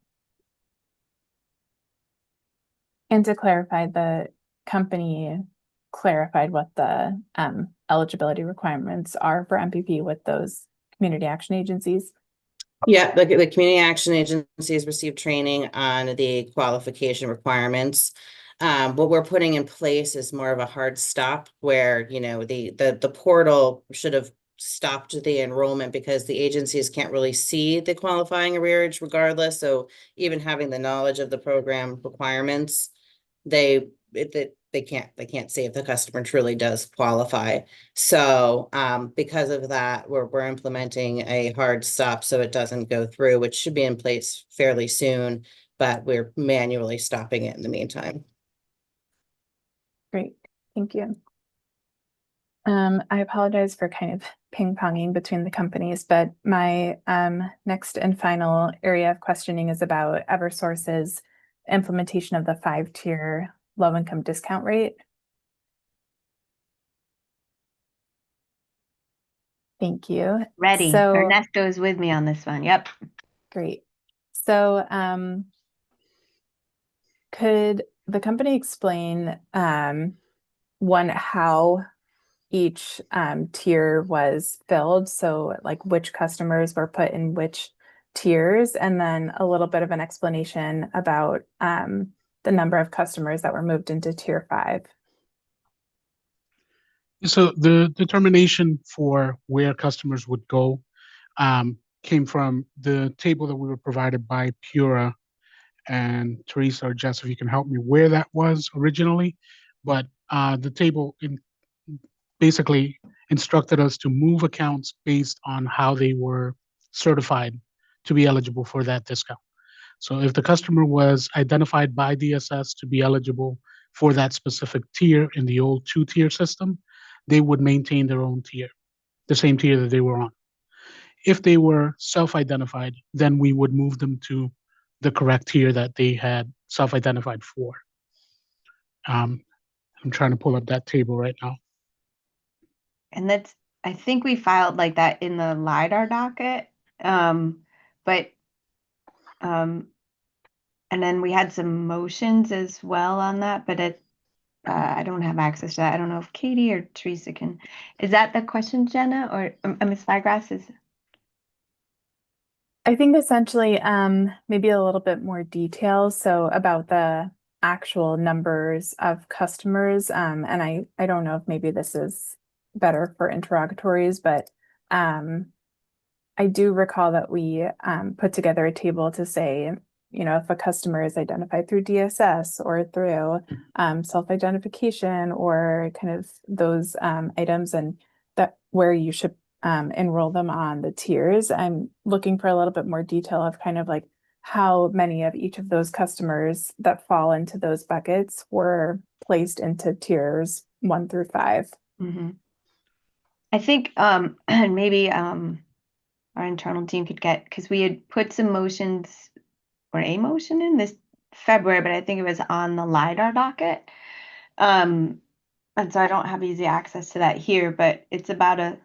I: And to clarify, the company clarified what the eligibility requirements are for MPP with those community action agencies.
G: Yeah, the community action agencies received training on the qualification requirements. What we're putting in place is more of a hard stop where, you know, the portal should have stopped the enrollment because the agencies can't really see the qualifying arrearage regardless. So even having the knowledge of the program requirements, they can't see if the customer truly does qualify. So because of that, we're implementing a hard stop so it doesn't go through, which should be in place fairly soon, but we're manually stopping it in the meantime.
I: Great, thank you. I apologize for kind of ping-ponging between the companies, but my next and final area of questioning is about Eversource's implementation of the 5-tier low-income discount rate. Thank you.
B: Ready.
I: So,
B: Ernesto is with me on this one. Yep.
I: great. So, could the company explain one, how each tier was filled? So like which customers were put in which tiers, and then a little bit of an explanation about the number of customers that were moved into tier 5.
D: So the determination for where customers would go came from the table that we were provided by Pura, and Teresa or Jess, if you can help me, where that was originally. But the table basically instructed us to move accounts based on how they were certified to be eligible for that discount. So if the customer was identified by DSS to be eligible for that specific tier in the old 2-tier system, they would maintain their own tier, the same tier that they were on. If they were self-identified, then we would move them to the correct tier that they had self-identified for. I'm trying to pull up that table right now.
B: And that's, I think we filed like that in the LiDAR docket. And then we had some motions as well on that, but I don't have access to that. I don't know if Katie or Teresa can. Is that the question, Jenna, or Ms. Snodgrass is?
I: I think essentially maybe a little bit more detail. So about the actual numbers of customers. And I don't know if maybe this is better for interrogatories, but I do recall that we put together a table to say if a customer is identified through DSS or through self-identification or kind of those items, and that where you should enroll them on the tiers. I'm looking for a little bit more detail of kind of like how many of each of those customers that fall into those buckets were placed into tiers 1 through 5.
B: I think and maybe our internal team could get, because we had put some motions or a motion in this February, but I think it was on the LiDAR docket. And so I don't have easy access to that here, but it's about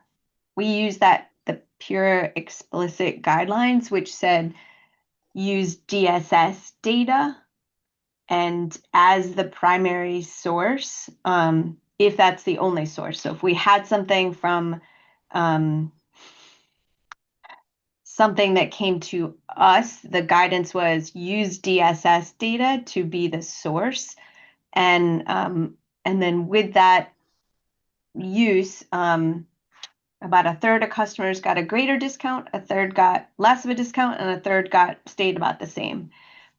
B: we use the pure explicit guidelines, which said use DSS data and as the primary source, if that's the only source. So if we had something from something that came to us, the guidance was use DSS data to be the source. And then with that use, about a third of customers got a greater discount, a third got less of a discount, and a third stayed about the same.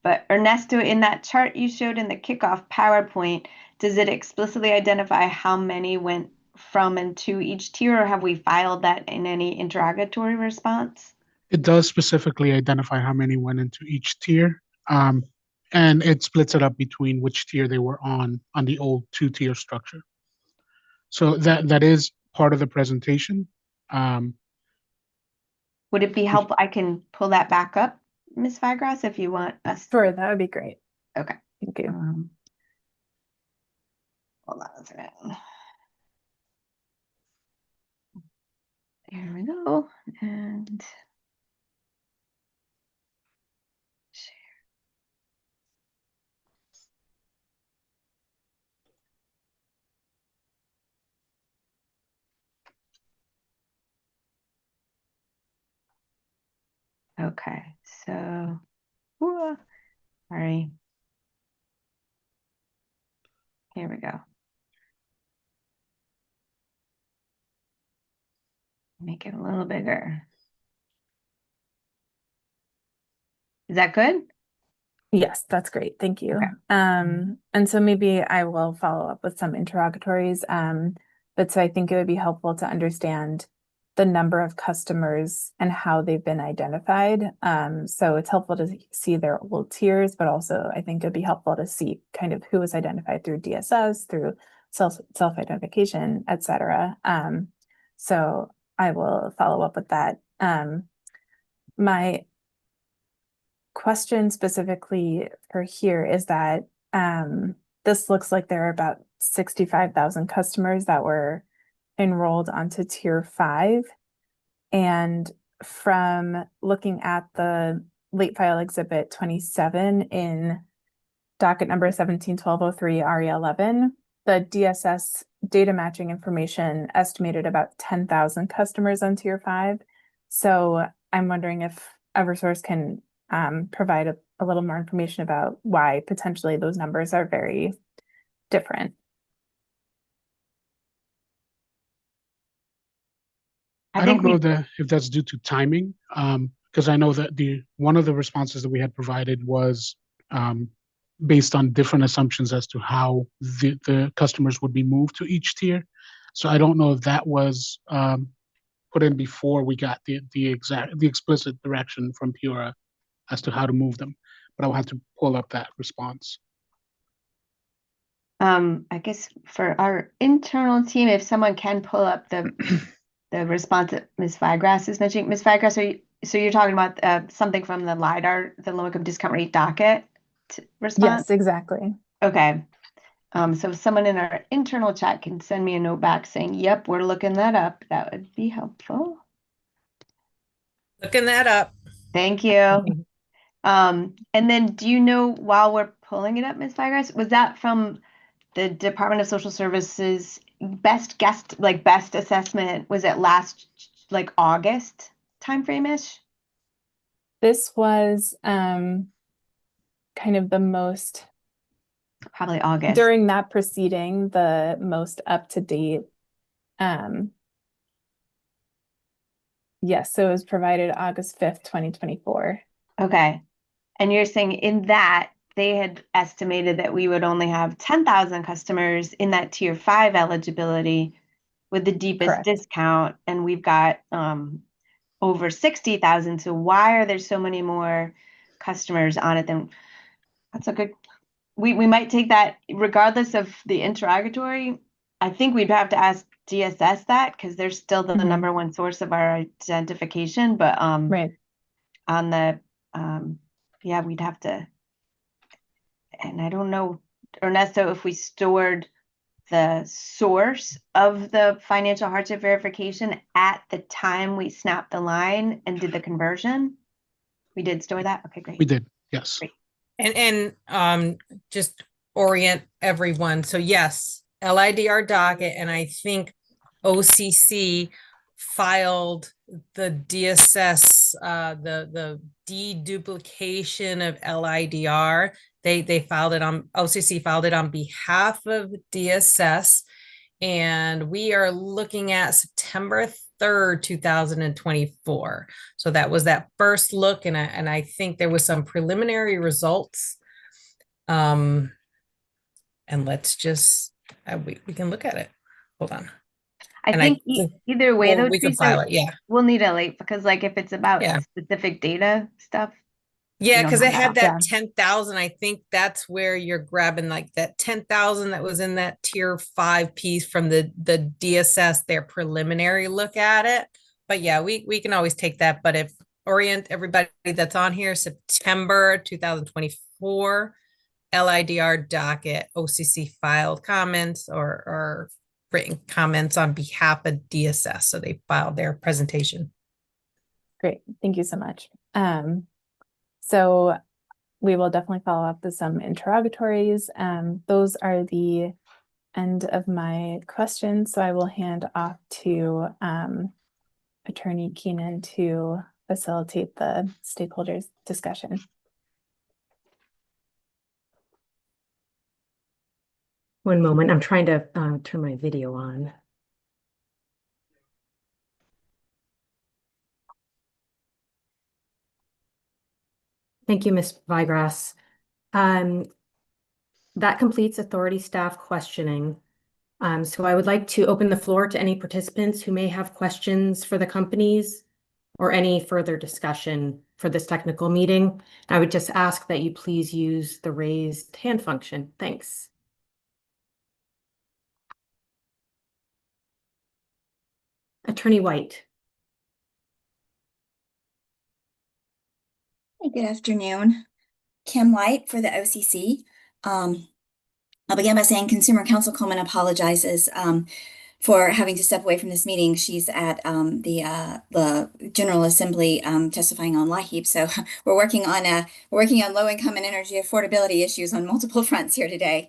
B: But Ernesto, in that chart you showed in the kickoff PowerPoint, does it explicitly identify how many went from and to each tier, or have we filed that in any interrogatory response?
D: It does specifically identify how many went into each tier, and it splits it up between which tier they were on the old 2-tier structure. So that is part of the presentation.
B: Would it be helpful? I can pull that back up, Ms. Vigras, if you want us.
I: Sure, that would be great.
B: Okay.
I: Thank you.
B: Hold on a second. Here we go. And share. Okay, so, sorry. Here we go. Make it a little bigger. Is that good?
I: Yes, that's great. Thank you.
B: Okay.
I: And so maybe I will follow up with some interrogatories. But so I think it would be helpful to understand the number of customers and how they've been identified. So it's helpful to see their old tiers, but also I think it'd be helpful to see kind of who was identified through DSS, through self-identification, et cetera. So I will follow up with that. My question specifically for here is that this looks like there are about 65,000 customers that were enrolled onto tier 5. And from looking at the late file exhibit 27 in docket number 171203 RE 11, the DSS data matching information estimated about 10,000 customers on tier 5. So I'm wondering if Eversource can provide a little more information about why potentially those numbers are very different.
D: I don't know if that's due to timing, because I know that one of the responses that we had provided was based on different assumptions as to how the customers would be moved to each tier. So I don't know if that was put in before we got the explicit direction from Pura as to how to move them, but I'll have to pull up that response.
B: I guess for our internal team, if someone can pull up the response that Ms. Vigras is mentioning. Ms. Vigras, so you're talking about something from the LiDAR, the low income discount rate docket response?
I: Yes, exactly.
B: Okay. So if someone in our internal chat can send me a note back saying, yep, we're looking that up, that would be helpful.
C: Looking that up.
B: Thank you. And then do you know, while we're pulling it up, Ms. Vigras, was that from the Department of Social Services best assessment? Was it last August timeframe-ish?
I: This was kind of the most,
B: probably August.
I: During that proceeding, the most up-to-date. Yes, so it was provided August 5th, 2024.
B: Okay. And you're saying in that they had estimated that we would only have 10,000 customers in that tier 5 eligibility with the deepest
I: Correct.
B: discount, and we've got over 60,000. So why are there so many more customers on it than? That's a good. We might take that regardless of the interrogatory. I think we'd have to ask DSS that because they're still the
I: Mhm.
B: number one source of our identification. But
I: Right.
B: on the yeah, we'd have to. And I don't know, Ernesto, if we stored the source of the financial hardship verification at the time we snapped the line and did the conversion. We did store that? Okay, great.
D: We did, yes.
B: Great.
C: And just orient everyone. So yes, LIDR docket, and I think OCC filed the DSS, the deduplication of LIDR. They filed it on, OCC filed it on behalf of DSS, and we are looking at September 3rd, 2024. So that was that first look, and I think there was some preliminary results. And let's just we can look at it. Hold on.
B: I
C: And
B: think either way, though,
C: we can
B: Teresa,
C: file it. Yeah.
B: we'll need a late because, like, if it's about
C: Yeah.
B: specific data stuff.
C: Yeah,
B: we don't
C: because they
B: have
C: had that
I: Yeah.
C: 10,000. I think that's where you're grabbing like that 10,000 that was in that tier 5 piece from the DSS, their preliminary look at it. But yeah, we can always take that. But if orient everybody that's on here, September 2024, LIDR docket, OCC filed comments or written comments on behalf of DSS. So they filed their presentation.
I: Great. Thank you so much. So we will definitely follow up with some interrogatories. Those are the end of my questions. So I will hand off to Attorney Keenan to facilitate the stakeholders discussion.
K: One moment, I'm trying to turn my video on. Thank you, Ms. Vigrass. That completes authority staff questioning. So I would like to open the floor to any participants who may have questions for the companies or any further discussion for this technical meeting. I would just ask that you please use the raised hand function. Thanks. Attorney White.
L: Hey, good afternoon. Kim White for the OCC. I'll begin by saying Consumer Counsel Coleman apologizes for having to step away from this meeting. She's at the General Assembly testifying on LIHEAP. So we're working on low income and energy affordability issues on multiple fronts here today.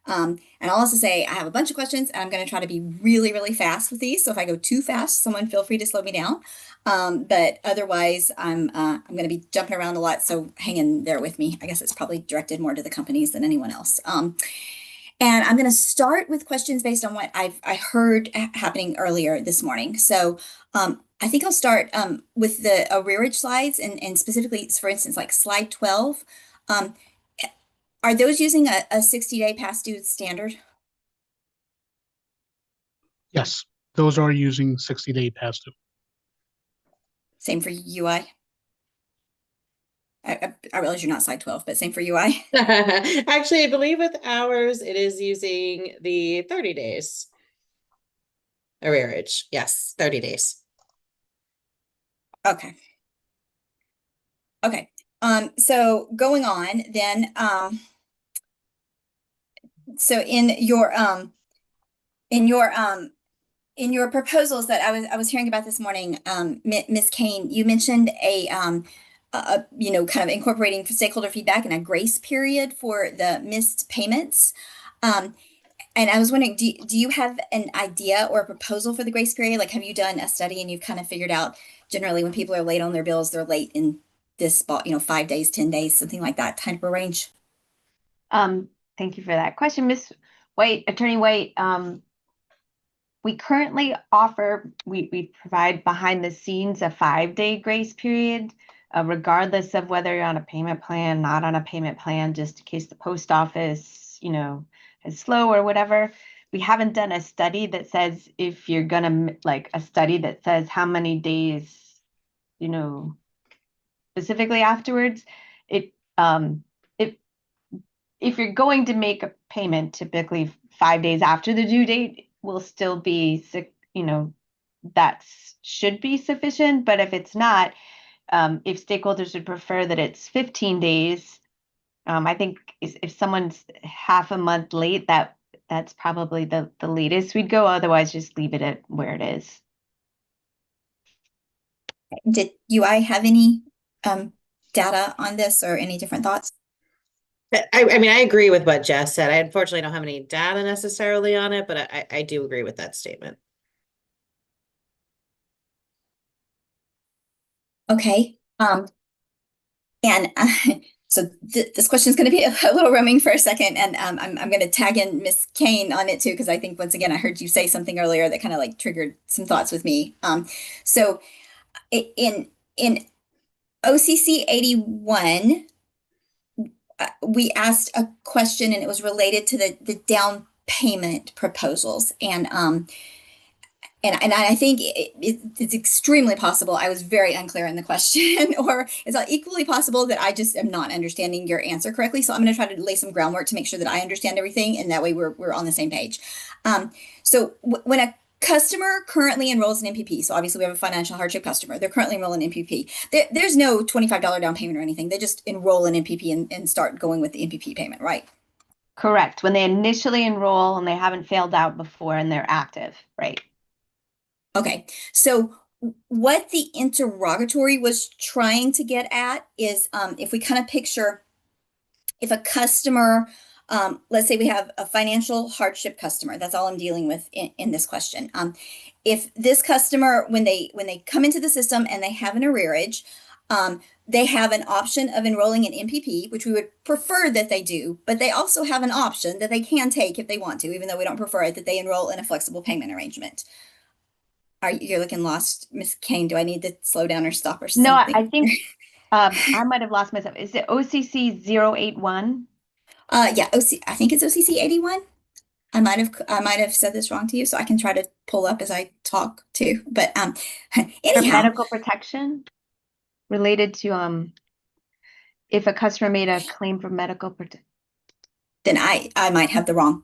L: And I'll also say I have a bunch of questions and I'm going to try to be really, really fast with these. So if I go too fast, someone feel free to slow me down. But otherwise, I'm going to be jumping around a lot. So hang in there with me. I guess it's probably directed more to the companies than anyone else. And I'm going to start with questions based on what I heard happening earlier this morning. So I think I'll start with the arrearage slides and specifically, for instance, like slide 12. Are those using a 60-day past due standard?
D: Yes, those are using 60-day past due.
L: Same for UI? I realize you're not slide 12, but same for UI.
G: Actually, I believe with ours, it is using the 30 days. Arrearage, yes, 30 days.
L: Okay. Okay. So going on then, so in your proposals that I was hearing about this morning, Ms. Kane, you mentioned you know, kind of incorporating stakeholder feedback and a grace period for the missed payments. And I was wondering, do you have an idea or a proposal for the grace period? Like, have you done a study and you've kind of figured out generally when people are late on their bills, they're late in this, you know, 5 days, 10 days, something like that type of range?
B: Thank you for that question, Ms. White, Attorney White. We currently offer, we provide behind the scenes a 5-day grace period regardless of whether you're on a payment plan, not on a payment plan, just in case the post office, is slow or whatever. We haven't done a study that says if you're gonna like a study that says how many days, specifically afterwards. It if you're going to make a payment, typically 5 days after the due date will still be, that should be sufficient. But if it's not, if stakeholders would prefer that it's 15 days, I think if someone's half a month late, that's probably the latest we'd go. Otherwise, just leave it at where it is.
L: Did UI have any data on this or any different thoughts?
G: I mean, I agree with what Jess said. I unfortunately don't have any data necessarily on it, but I do agree with that statement.
L: Okay. And so this question is going to be a little roaming for a second, and I'm going to tag in Miss Kane on it too, because I think once again I heard you say something earlier that kind of like triggered some thoughts with me. So in OCC 81, we asked a question and it was related to the down payment proposals, and I think it's extremely possible I was very unclear in the question, or it's equally possible that I just am not understanding your answer correctly. So I'm going to try to lay some groundwork to make sure that I understand everything, and that way we're on the same page. So when a customer currently enrolls in MPP, so obviously we have a financial hardship customer, they're currently enrolling in MPP. There's no $25 down payment or anything. They just enroll in MPP and start going with the MPP payment, right?
B: Correct. When they initially enroll and they haven't failed out before and they're active, right?
L: Okay, so what the interrogatory was trying to get at is if we kind of picture if a customer, let's say we have a financial hardship customer, that's all I'm dealing with in this question. If this customer, when they come into the system and they have an arrearage, they have an option of enrolling in MPP, which we would prefer that they do, but they also have an option that they can take if they want to, even though we don't prefer it, that they enroll in a flexible payment arrangement. You're looking lost, Miss Kane. Do I need to slow down or stop or something?
B: No, I think I might have lost myself. Is it OCC 081?
L: Yeah, I think it's OCC 81. I might have said this wrong to you, so I can try to pull up as I talk too. But
B: For
L: anyhow,
B: medical protection related to if a customer made a claim for medical protection.
L: then I might have the wrong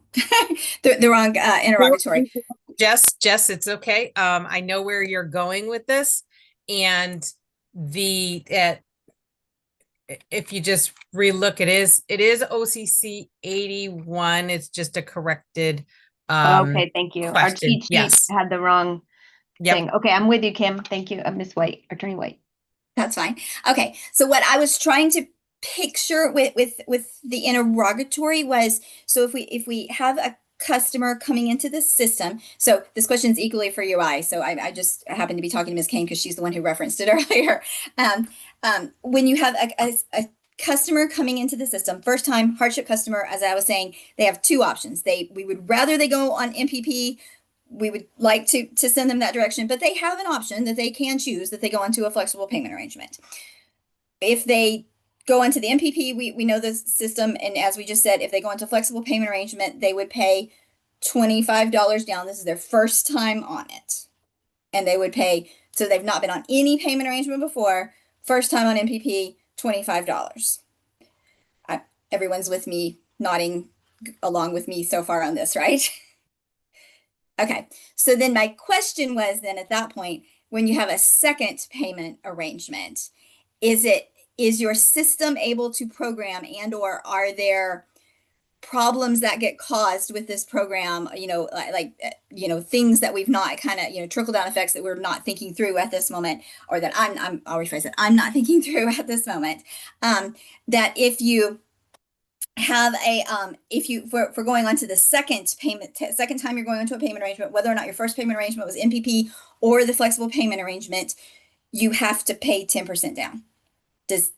L: the wrong interrogatory.
C: Jess, it's okay. I know where you're going with this, and if you just relook, it is OCC 81. It's just a corrected
B: Okay, thank you. Our
C: question.
B: cheat sheet
C: Yes.
B: had the wrong
C: Yep.
B: thing. Okay, I'm with you, Kim. Thank you, Miss White, Attorney White.
L: That's fine. Okay, so what I was trying to picture with the interrogatory was, so if we have a customer coming into the system, so this question is equally for UI. So I just happen to be talking to Ms. Kane because she's the one who referenced it earlier. When you have a customer coming into the system, first time hardship customer, as I was saying, they have two options. We would rather they go on MPP. We would like to send them that direction, but they have an option that they can choose, that they go into a flexible payment arrangement. If they go into the MPP, we know the system, and as we just said, if they go into flexible payment arrangement, they would pay $25 down. This is their first time on it. And they would pay, so they've not been on any payment arrangement before, first time on MPP, $25. Everyone's with me, nodding along with me so far on this, right? Okay, so then my question was then at that point, when you have a second payment arrangement, is your system able to program, and or are there problems that get caused with this program, things that we've not kind of, trickle down effects that we're not thinking through at this moment, or that I'll rephrase it, I'm not thinking through at this moment, that if you have for going on to the second time you're going into a payment arrangement, whether or not your first payment arrangement was MPP or the flexible payment arrangement, you have to pay 10% down. Does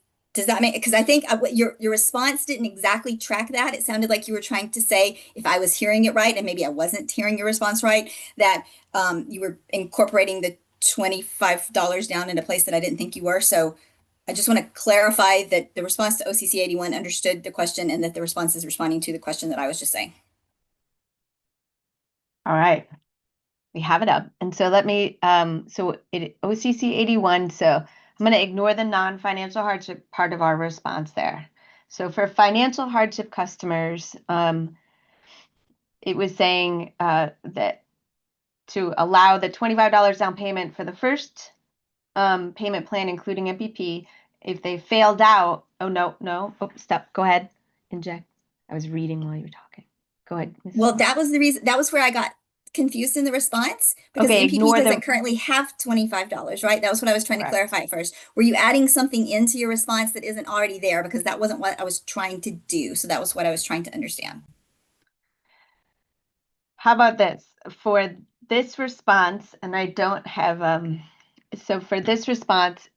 L: that make, because I think your response didn't exactly track that. It sounded like you were trying to say, if I was hearing it right, and maybe I wasn't hearing your response right, that you were incorporating the $25 down in a place that I didn't think you were. So I just want to clarify that the response to OCC 81 understood the question and that the response is responding to the question that I was just saying.
B: All right. We have it up. And so let me, OCC 81, so I'm going to ignore the non-financial hardship part of our response there. So for financial hardship customers, it was saying that to allow the $25 down payment for the first payment plan, including MPP, if they failed out, stop, go ahead, inject. I was reading while you were talking. Go ahead.
L: Well, that was the reason, that was where I got confused in the response because
B: Okay,
L: MPP
B: ignore
L: doesn't currently have $25, right? That was what I was trying to clarify at first. Were you adding something into your response that isn't already there? Because that wasn't what I was trying to do. So that was what I was trying to understand.
B: How about this? For this response, and I don't have, so for this response,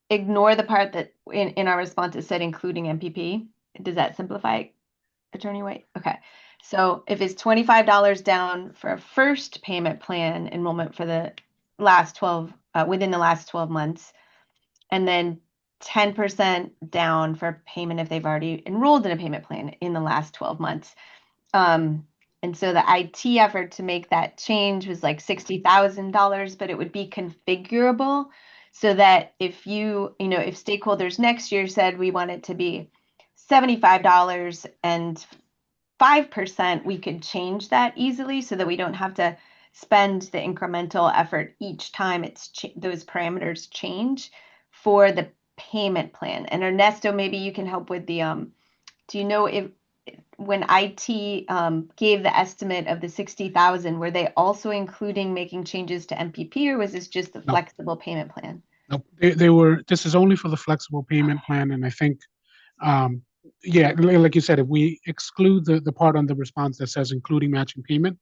B: ignore the part that in our response it said including MPP. Does that simplify it, Attorney White? Okay. So if it's $25 down for a first payment plan enrollment for the last 12, within the last 12 months, and then 10% down for payment if they've already enrolled in a payment plan in the last 12 months. And so the IT effort to make that change was like $60,000, but it would be configurable so that if if stakeholders next year said we want it to be $75 and 5%, we could change that easily so that we don't have to spend the incremental effort each time those parameters change for the payment plan. And Ernesto, maybe you can help with the, do you know if when IT gave the estimate of the 60,000, were they also including making changes to MPP, or was this just the
D: No.
B: flexible payment plan?
D: No, they were. This is only for the flexible payment plan, and I think, yeah, like you said, if we exclude the part on the response that says including matching payment,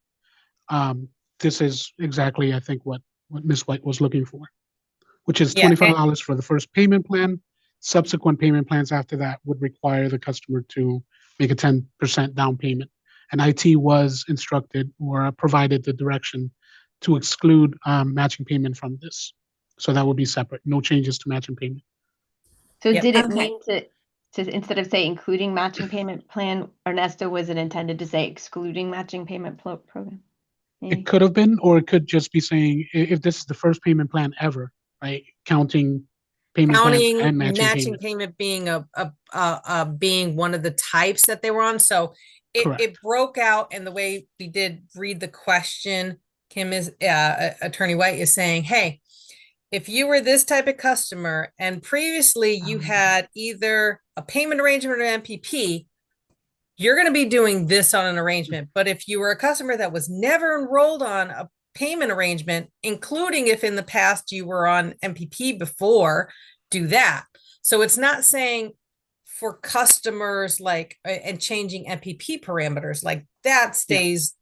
D: this is exactly, I think, what Ms. White was looking for, which is
C: Yeah,
D: $25 for the first payment plan. Subsequent payment plans after that would require the customer to make a 10% down payment. And IT was instructed or provided the direction to exclude matching payment from this. So that would be separate, no changes to matching payment.
B: So
C: Yep.
B: did it
L: Okay.
B: mean to instead of say including matching payment plan, Ernesto, was it intended to say excluding matching payment program? Maybe?
D: It could have been, or it could just be saying if this is the first payment plan ever, right? Counting payment plans
C: Counting
D: and matching
C: matching
D: payment.
C: payment being being one of the types that they were on. So
D: Correct.
C: it broke out, and the way we did read the question, Kim is Attorney White is saying, hey, if you were this type of customer and previously you had either a payment arrangement or MPP, you're going to be doing this on an arrangement. But if you were a customer that was never enrolled on a payment arrangement, including if in the past you were on MPP before, do that. So it's not saying for customers like and changing MPP parameters, like that stays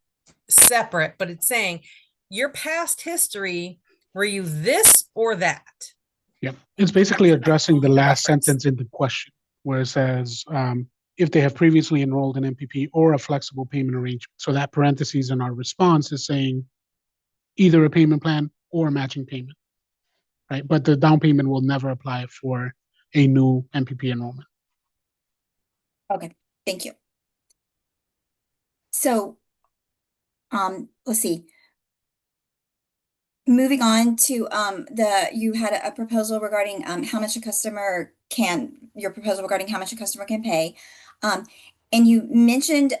C: separate, but it's saying your past history, were you this or that?
D: Yep. It's basically addressing the last
C: Reference.
D: sentence in the question where it says, if they have previously enrolled in MPP or a flexible payment arrangement. So that parentheses in our response is saying either a payment plan or a matching payment, right? But the down payment will never apply for a new MPP enrollment.
L: Okay, thank you. So, let's see. Moving on to you had a proposal regarding how much a customer can, your proposal regarding how much a customer can pay. And you mentioned,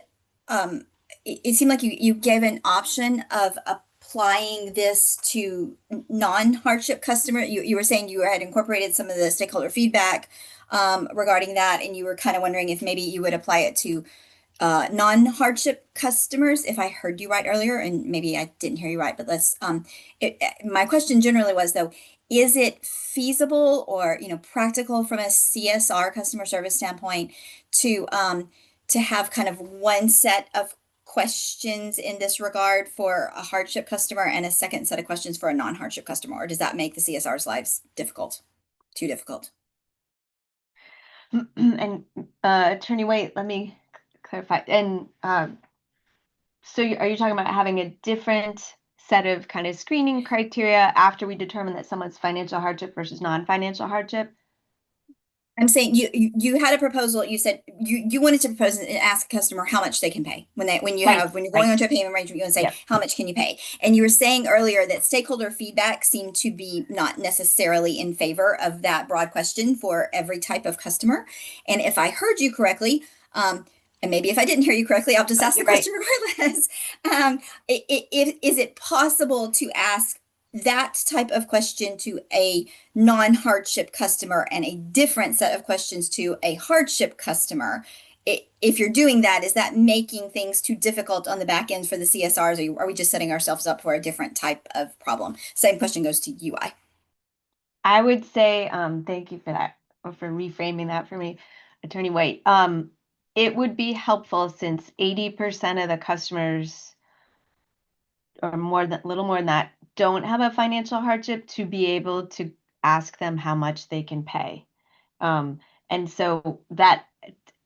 L: it seemed like you gave an option of applying this to non-hardship customer. You were saying you had incorporated some of the stakeholder feedback regarding that, and you were kind of wondering if maybe you would apply it to non-hardship customers, if I heard you right earlier, and maybe I didn't hear you right, but let's, my question generally was though, is it feasible or, practical from a CSR customer service standpoint to have kind of one set of questions in this regard for a hardship customer and a second set of questions for a non-hardship customer, or does that make the CSR's lives difficult, too difficult?
B: And Attorney White, let me clarify. And so are you talking about having a different set of kind of screening criteria after we determine that someone's financial hardship versus non-financial hardship.
L: I'm saying you had a proposal. You said you wanted to propose and ask a customer how much they can pay when you're going onto a payment arrangement. You want to say,
B: Yep.
L: how much can you pay? And you were saying earlier that stakeholder feedback seemed to be not necessarily in favor of that broad question for every type of customer. And if I heard you correctly, and maybe if I didn't hear you correctly, I'll just ask the question regardless. Is it possible to ask that type of question to a non-hardship customer and a different set of questions to a hardship customer? If you're doing that, is that making things too difficult on the back end for the CSRs? Or are we just setting ourselves up for a different type of problem? Same question goes to UI.
B: I would say, thank you for that, or for reframing that for me, Attorney White. It would be helpful since 80% of the customers, or little more than that, don't have a financial hardship, to be able to ask them how much they can pay. And so that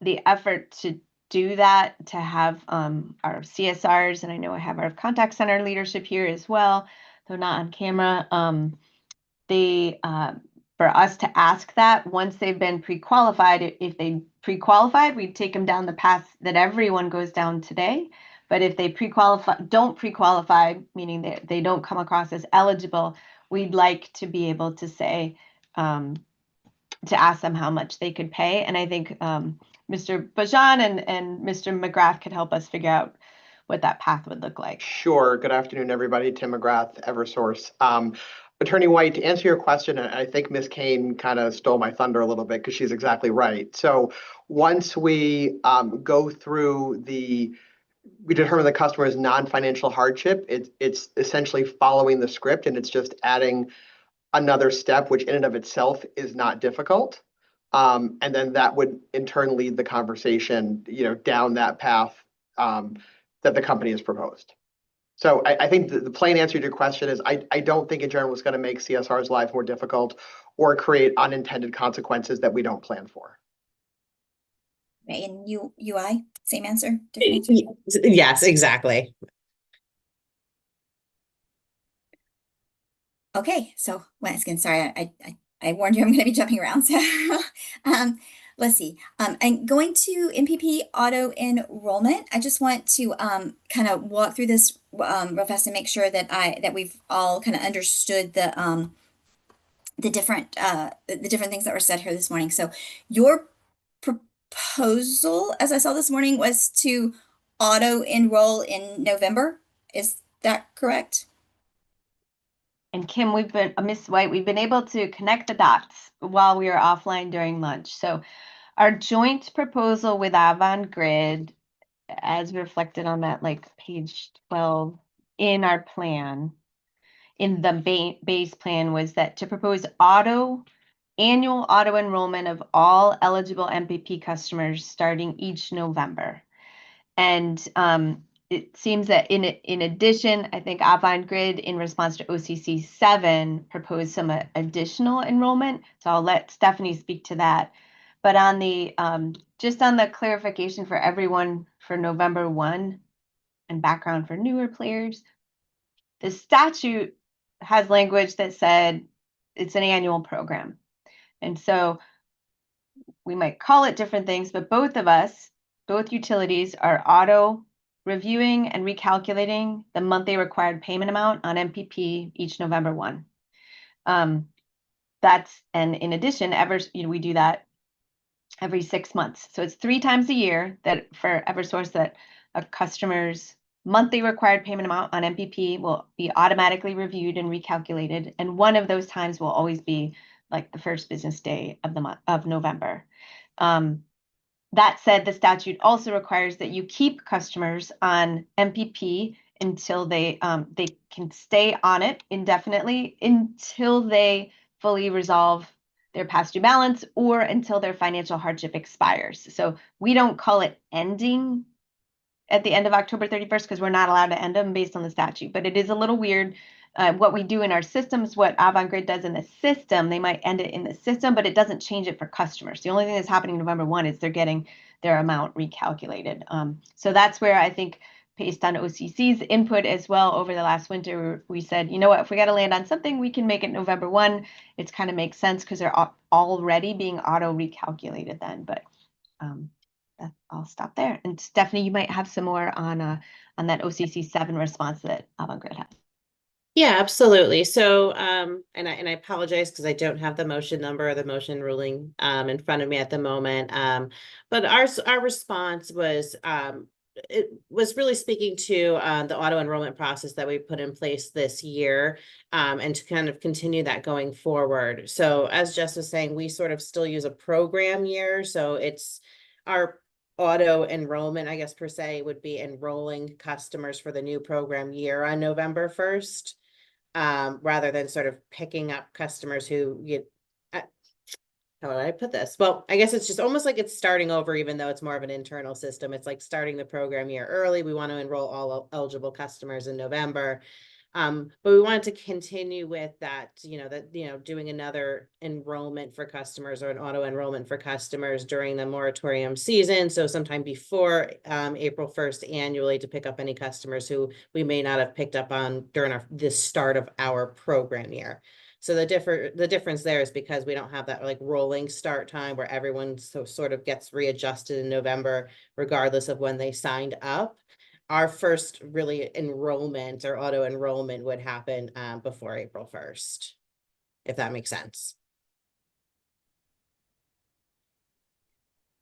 B: the effort to do that, to have our CSRs, and I know I have our contact center leadership here as well, though not on camera, for us to ask that once they've been pre-qualified, if they pre-qualified, we'd take them down the path that everyone goes down today. But if they don't pre-qualify, meaning they don't come across as eligible, we'd like to be able to say, to ask them how much they could pay. And I think Mr. Bajan and Mr. McGrath could help us figure out what that path would look like.
M: Sure. Good afternoon, everybody. Tim McGrath, Eversource. Attorney White, to answer your question, I think Ms. Kane kind of stole my thunder a little bit because she's exactly right. So once we go through we determine the customer's non-financial hardship, it's essentially following the script, and it's just adding another step, which in and of itself is not difficult. And then that would in turn lead the conversation, down that path that the company has proposed. So I think the plain answer to your question is I don't think in general it's going to make CSR's lives more difficult or create unintended consequences that we don't plan for.
L: And UI, same answer, different answer?
G: Yes, exactly.
L: Okay, so once again, sorry, I warned you I'm going to be jumping around. So let's see. I'm going to MPP auto enrollment. I just want to kind of walk through this real fast and make sure that we've all kind of understood the different things that were said here this morning. So your proposal, as I saw this morning, was to auto enroll in November. Is that correct?
B: And Kim, Ms. White, we've been able to connect the dots while we were offline during lunch. So our joint proposal with Avangrid, as reflected on that page 12 in our plan, in the base plan, was that to propose annual auto enrollment of all eligible MPP customers starting each November. And it seems that in addition, I think Avangrid, in response to OCC 7, proposed some additional enrollment. So I'll let Stephanie speak to that. But on the just on the clarification for everyone for November 1 and background for newer players, the statute has language that said it's an annual program. And so we might call it different things, but both utilities are auto reviewing and recalculating the monthly required payment amount on MPP each November 1. And in addition, we do that every 6 months. So it's 3 times a year that for Eversource that a customer's monthly required payment amount on MPP will be automatically reviewed and recalculated. And one of those times will always be the first business day of the month of November. That said, the statute also requires that you keep customers on MPP until they can stay on it indefinitely until they fully resolve their past due balance or until their financial hardship expires. So we don't call it ending at the end of October 31st because we're not allowed to end them based on the statute. But it is a little weird. What we do in our systems, what Avangrid does in the system, they might end it in the system, but it doesn't change it for customers. The only thing that's happening November 1 is they're getting their amount recalculated. So that's where I think based on OCC's input as well over the last winter, we said, you know what, if we got to land on something, we can make it November 1. It's kind of makes sense because they're already being auto recalculated then. But I'll stop there. And Stephanie, you might have some more on that OCC 7 response that Avangrid had.
G: Yeah, absolutely. So, and I apologize because I don't have the motion number or the motion ruling in front of me at the moment. But our response was it was really speaking to the auto enrollment process that we put in place this year, and to kind of continue that going forward. So, as Jess was saying, we sort of still use a program year, so it's our auto enrollment, I guess per se, would be enrolling customers for the new program year on November 1st. Rather than sort of picking up customers who how would I put this? Well, I guess it's just almost like it's starting over, even though it's more of an internal system. It's like starting the program year early. We want to enroll all eligible customers in November. But we wanted to continue with that, doing another enrollment for customers or an auto enrollment for customers during the moratorium season. So sometime before April 1st annually, to pick up any customers who we may not have picked up on during the start of our program year. So the difference there is because we don't have that like rolling start time where everyone sort of gets readjusted in November, regardless of when they signed up. Our first really enrollment or auto enrollment would happen before April 1st, if that makes sense.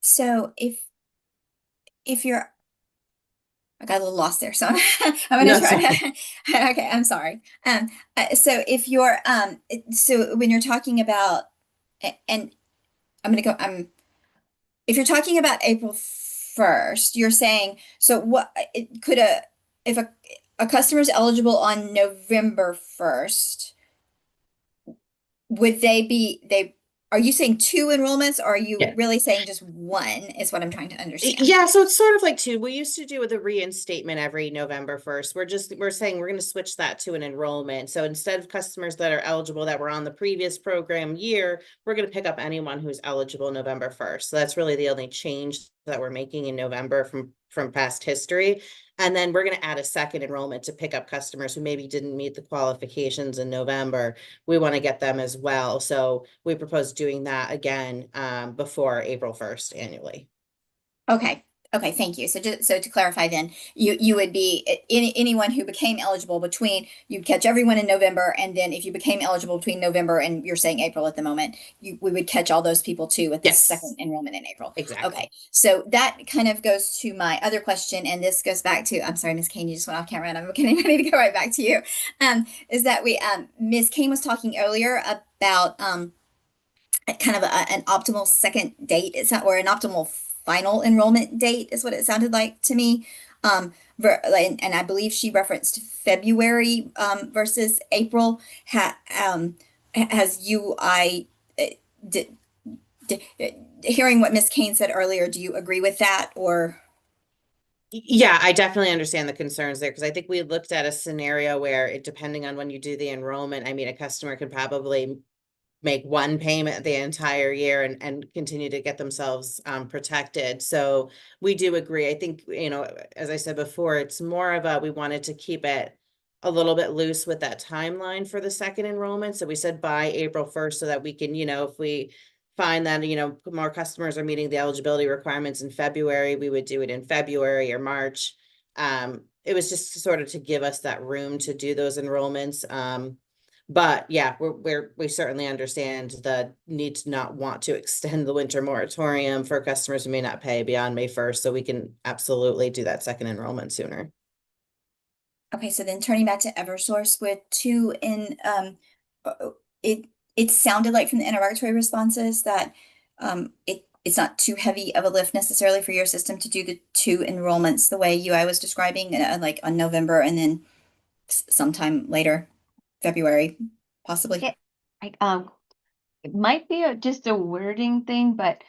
L: So if you're, I got a little lost there, so I'm gonna try to, okay, I'm sorry. So if you're, so when you're talking about, and if you're talking about April 1st, you're saying, so what, if a customer is eligible on November 1st, would are you saying 2 enrollments, or are you really saying just 1 is what I'm trying to understand?
G: Yeah, so it's sort of like 2. We used to do with a reinstatement every November 1st. We're saying we're going to switch that to an enrollment. So instead of customers that are eligible that were on the previous program year, we're going to pick up anyone who's eligible November 1st. So that's really the only change that we're making in November from past history. And then we're going to add a second enrollment to pick up customers who maybe didn't meet the qualifications in November. We want to get them as well. So we propose doing that again before April 1st annually.
L: Okay. Okay, thank you. So to clarify then, you would be anyone who became eligible you'd catch everyone in November, and then if you became eligible between November and you're saying April at the moment, we would catch all those people too with the second enrollment in April.
G: Exactly.
L: Okay, so that kind of goes to my other question, and this goes back to, I'm sorry, Ms. Kane, you just went off camera, and I'm getting ready to go right back to you. Is that Ms. Kane was talking earlier about kind of an optimal second date, or an optimal final enrollment date is what it sounded like to me. And I believe she referenced February versus April. Hearing what Ms. Kane said earlier, do you agree with that, or?
G: Yeah, I definitely understand the concerns there, because I think we looked at a scenario where depending on when you do the enrollment, I mean, a customer could probably make one payment the entire year and continue to get themselves protected. So we do agree. I think, as I said before, it's more of we wanted to keep it a little bit loose with that timeline for the second enrollment. So we said by April 1st, so that we can, if we find that, more customers are meeting the eligibility requirements in February, we would do it in February or March. It was just sort of to give us that room to do those enrollments. But yeah, we certainly understand the need to not want to extend the winter moratorium for customers who may not pay beyond May 1st. So we can absolutely do that second enrollment sooner.
L: Okay, so then turning back to Eversource with 2 in, it sounded like from the interrogatory responses that it's not too heavy of a lift necessarily for your system to do the 2 enrollments the way I was describing, like on November and then sometime later. February, possibly.
B: It might be just a wording thing, but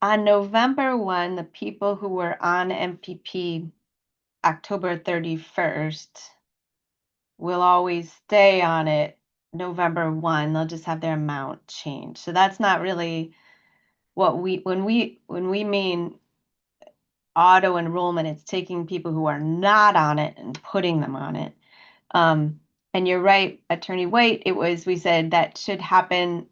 B: on November 1, the people who were on MPP October 31st will always stay on it November 1. They'll just have their amount changed. So that's not really what when we mean auto enrollment. It's taking people who are not on it and putting them on it. And you're right, Attorney White, we said that should happen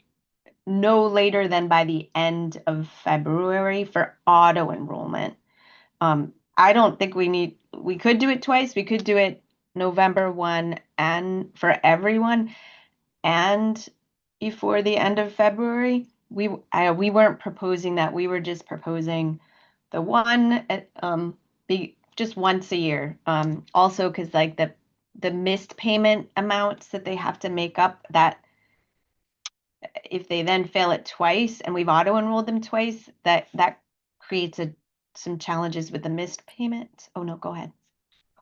B: no later than by the end of February for auto enrollment. I don't think we could do it twice. We could do it November 1 and for everyone and before the end of February. We weren't proposing that. We were just proposing the one just once a year. Also because like the missed payment amounts that they have to make up, that if they then fail it twice and we've auto enrolled them twice, that creates some challenges with the missed payment. Oh no, go ahead.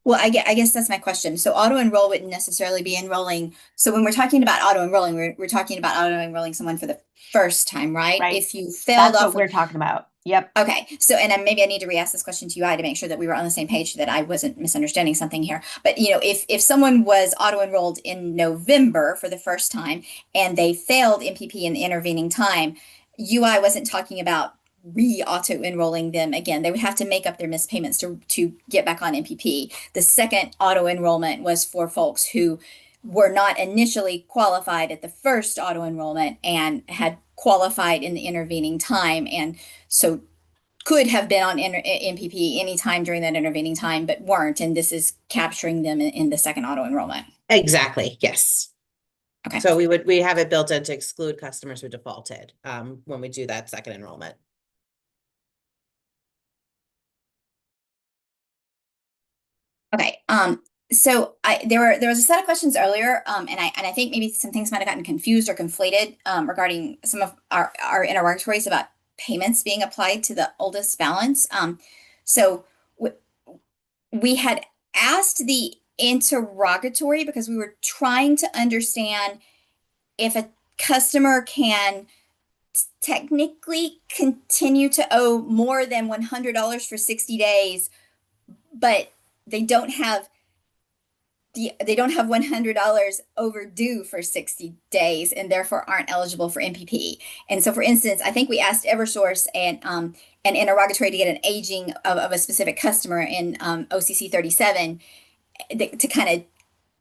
L: Well, I guess that's my question. So auto enroll wouldn't necessarily be enrolling. So when we're talking about auto enrolling, we're talking about auto enrolling someone for the first time, right?
B: Right.
L: If you failed
B: That's
L: off,
B: what we're talking about. Yep.
L: Okay. So, and maybe I need to re-ask this question to UI to make sure that we were on the same page, so that I wasn't misunderstanding something here. But you know, if someone was auto enrolled in November for the first time and they failed MPP in the intervening time, UI wasn't talking about re-auto enrolling them again. They would have to make up their missed payments to get back on MPP. The second auto enrollment was for folks who were not initially qualified at the first auto enrollment and had qualified in the intervening time, and so could have been on MPP anytime during that intervening time, but weren't. And this is capturing them in the second auto enrollment.
G: Exactly. Yes.
L: Okay.
G: So we have it built in to exclude customers who defaulted when we do that second enrollment.
L: Okay. So there was a set of questions earlier, and I think maybe some things might have gotten confused or conflated regarding some of our interrogatories about payments being applied to the oldest balance. So we had asked the interrogatory because we were trying to understand if a customer can technically continue to owe more than $100 for 60 days, but they don't have $100 overdue for 60 days and therefore aren't eligible for MPP. And so, for instance, I think we asked Eversource and an interrogatory to get an aging of a specific customer in OCC 37 to kind of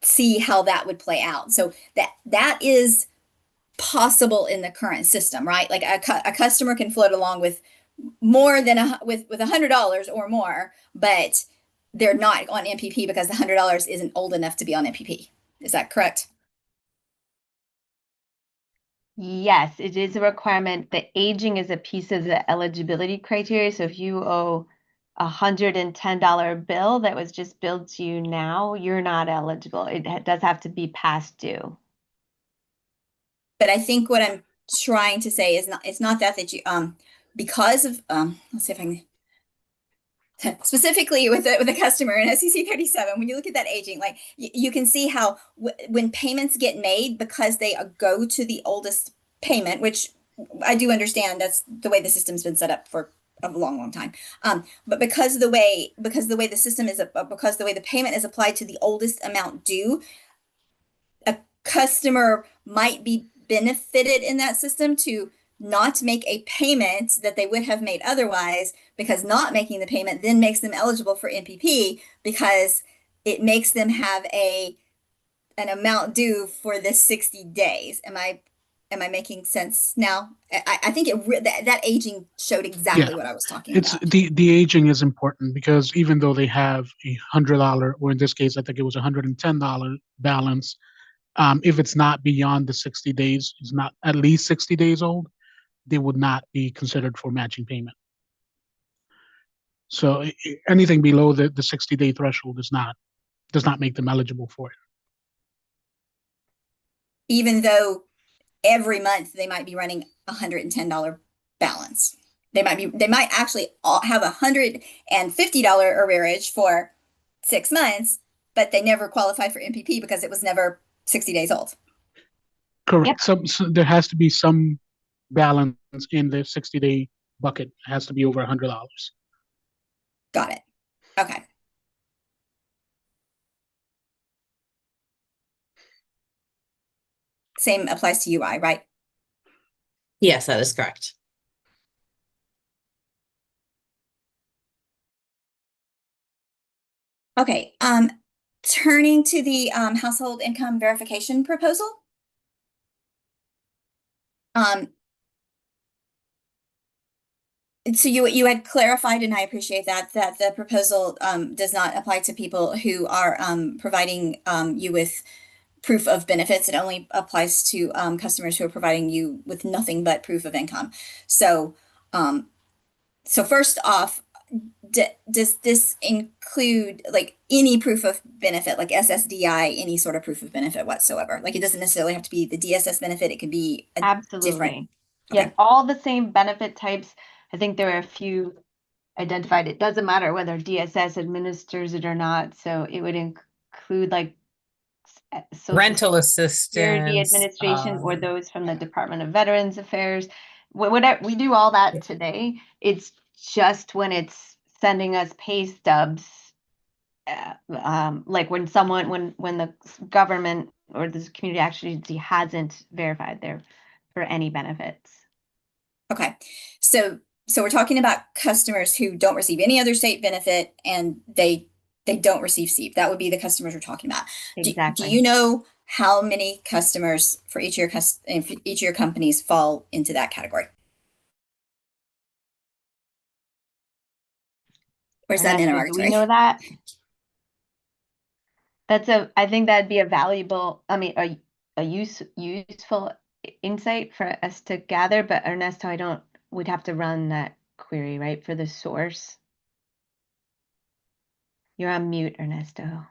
L: see how that would play out. So that is possible in the current system, right? Like a customer can float along with more than with $100 or more, but they're not on MPP because the $100 isn't old enough to be on MPP. Is that correct?
B: Yes, it is a requirement. The aging is a piece of the eligibility criteria. So if you owe $110 bill that was just billed to you now, you're not eligible. It does have to be past due.
L: But I think what I'm trying to say is it's not that you because of let's see if I can specifically with a customer in SEC 37, when you look at that aging, like you can see how when payments get made because they go to the oldest payment, which I do understand that's the way the system's been set up for a long time. But because of the way the system is, because the way the payment is applied to the oldest amount due, a customer might be benefited in that system to not make a payment that they would have made otherwise, because not making the payment then makes them eligible for MPP because it makes them have an amount due for the 60 days. Am I making sense now? I think that aging showed exactly what I was talking about.
D: The aging is important because even though they have $100, or in this case, I think it was $110 balance, if it's not beyond the 60 days, it's not at least 60 days old, they would not be considered for matching payment. So anything below the 60-day threshold does not make them eligible for it.
L: Even though every month they might be running $110 balance. They might actually have $150 arrearage for 6 months, but they never qualified for MPP because it was never 60 days old.
D: Correct. Yep. So there has to be some balance in the 60-day bucket. It has to be over $100.
L: Got it. Okay. Same applies to UI, right?
G: Yes, that is correct.
L: Okay, turning to the household income verification proposal. So you had clarified, and I appreciate that the proposal does not apply to people who are providing you with proof of benefits. It only applies to customers who are providing you with nothing but proof of income. So so first off, does this include like any proof of benefit, like SSDI, any sort of proof of benefit whatsoever? Like it doesn't necessarily have to be the DSS benefit. It could be a
B: Absolutely.
L: different.
B: Yes,
L: Okay.
B: all the same benefit types. I think there are a few identified. It doesn't matter whether DSS administers it or not. So it would include like Social
C: Rental
B: Security
C: assistance.
B: Administration or those from the Department of Veterans Affairs. Whatever, we do all that today. It's just when it's sending us pay stubs, like when the government or this community agency hasn't verified there for any benefits.
L: Okay. So we're talking about customers who don't receive any other state benefit and they don't receive SEEP. That would be the customers we're talking about.
B: Exactly.
L: Do you know how many customers for each of your companies fall into that category? Or is that
B: Ernesto, do we know that? I think that'd be a valuable, I mean, a useful insight for us to gather, but Ernesto, we'd have to run that query, right, for the source. You're on mute, Ernesto.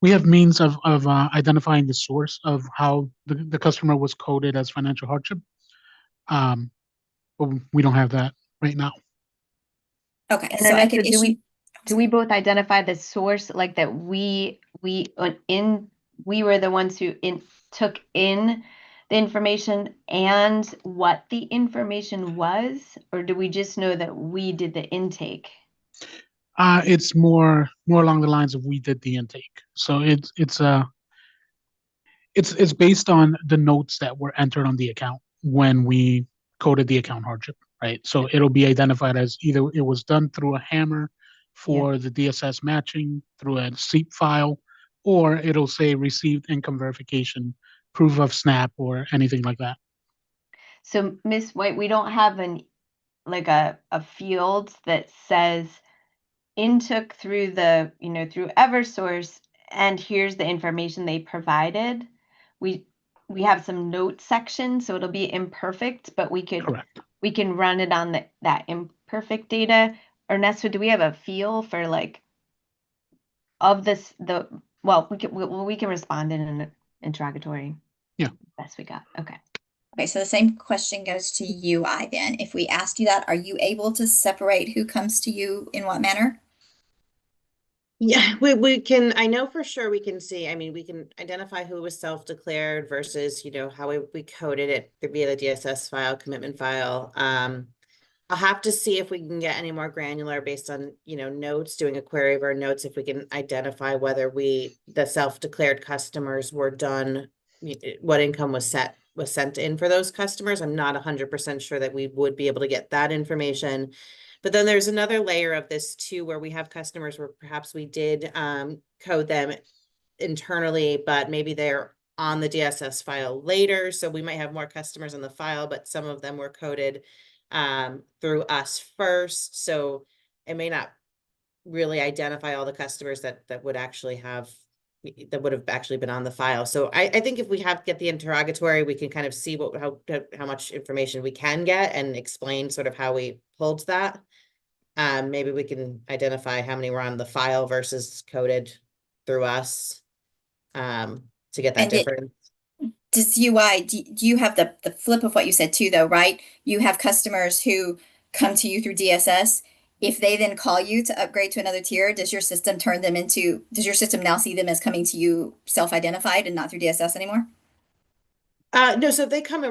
D: We have means of identifying the source of how the customer was coded as financial hardship. But we don't have that right now.
L: Okay,
B: and
L: so
B: Ernesto,
L: I could issue.
B: do we both identify the source, like that we were the ones who took in the information and what the information was, or do we just know that we did the intake?
D: It's more along the lines of we did the intake. So it's based on the notes that were entered on the account when we coded the account hardship, right? So it'll be identified as either it was done through a hammer for the DSS matching through a SEEP file, or it'll say received income verification, proof of SNAP, or anything like that.
B: So Ms. White, we don't have a field that says intook through through Eversource, and here's the information they provided. We have some note section, so it'll be imperfect, but we can run it on that imperfect data. Ernesto, do we have a feel for we can respond in an interrogatory.
D: Yeah.
B: Best we got. Okay.
L: Okay, so the same question goes to UI then. If we asked you that, are you able to separate who comes to you in what manner?
G: Yeah, we can, I know for sure we can see, I mean, we can identify who was self-declared versus, how we coded it via the DSS file, commitment file. I'll have to see if we can get any more granular based on, notes, doing a query of our notes, if we can identify whether the self-declared customers were done, what income was sent in for those customers. I'm not 100% sure that we would be able to get that information. But then there's another layer of this too, where we have customers where perhaps we did code them internally, but maybe they're on the DSS file later. So we might have more customers in the file, but some of them were coded through us first. So it may not really identify all the customers that would have actually been on the file. So I think if we get the interrogatory, we can kind of see how much information we can get and explain sort of how we pulled that. Maybe we can identify how many were on the file versus coded through us to get that difference.
L: Does UI, do you have the flip of what you said too, though, right? You have customers who come to you through DSS. If they then call you to upgrade to another tier, does your system now see them as coming to you self-identified and not through DSS anymore?
G: No, so if they come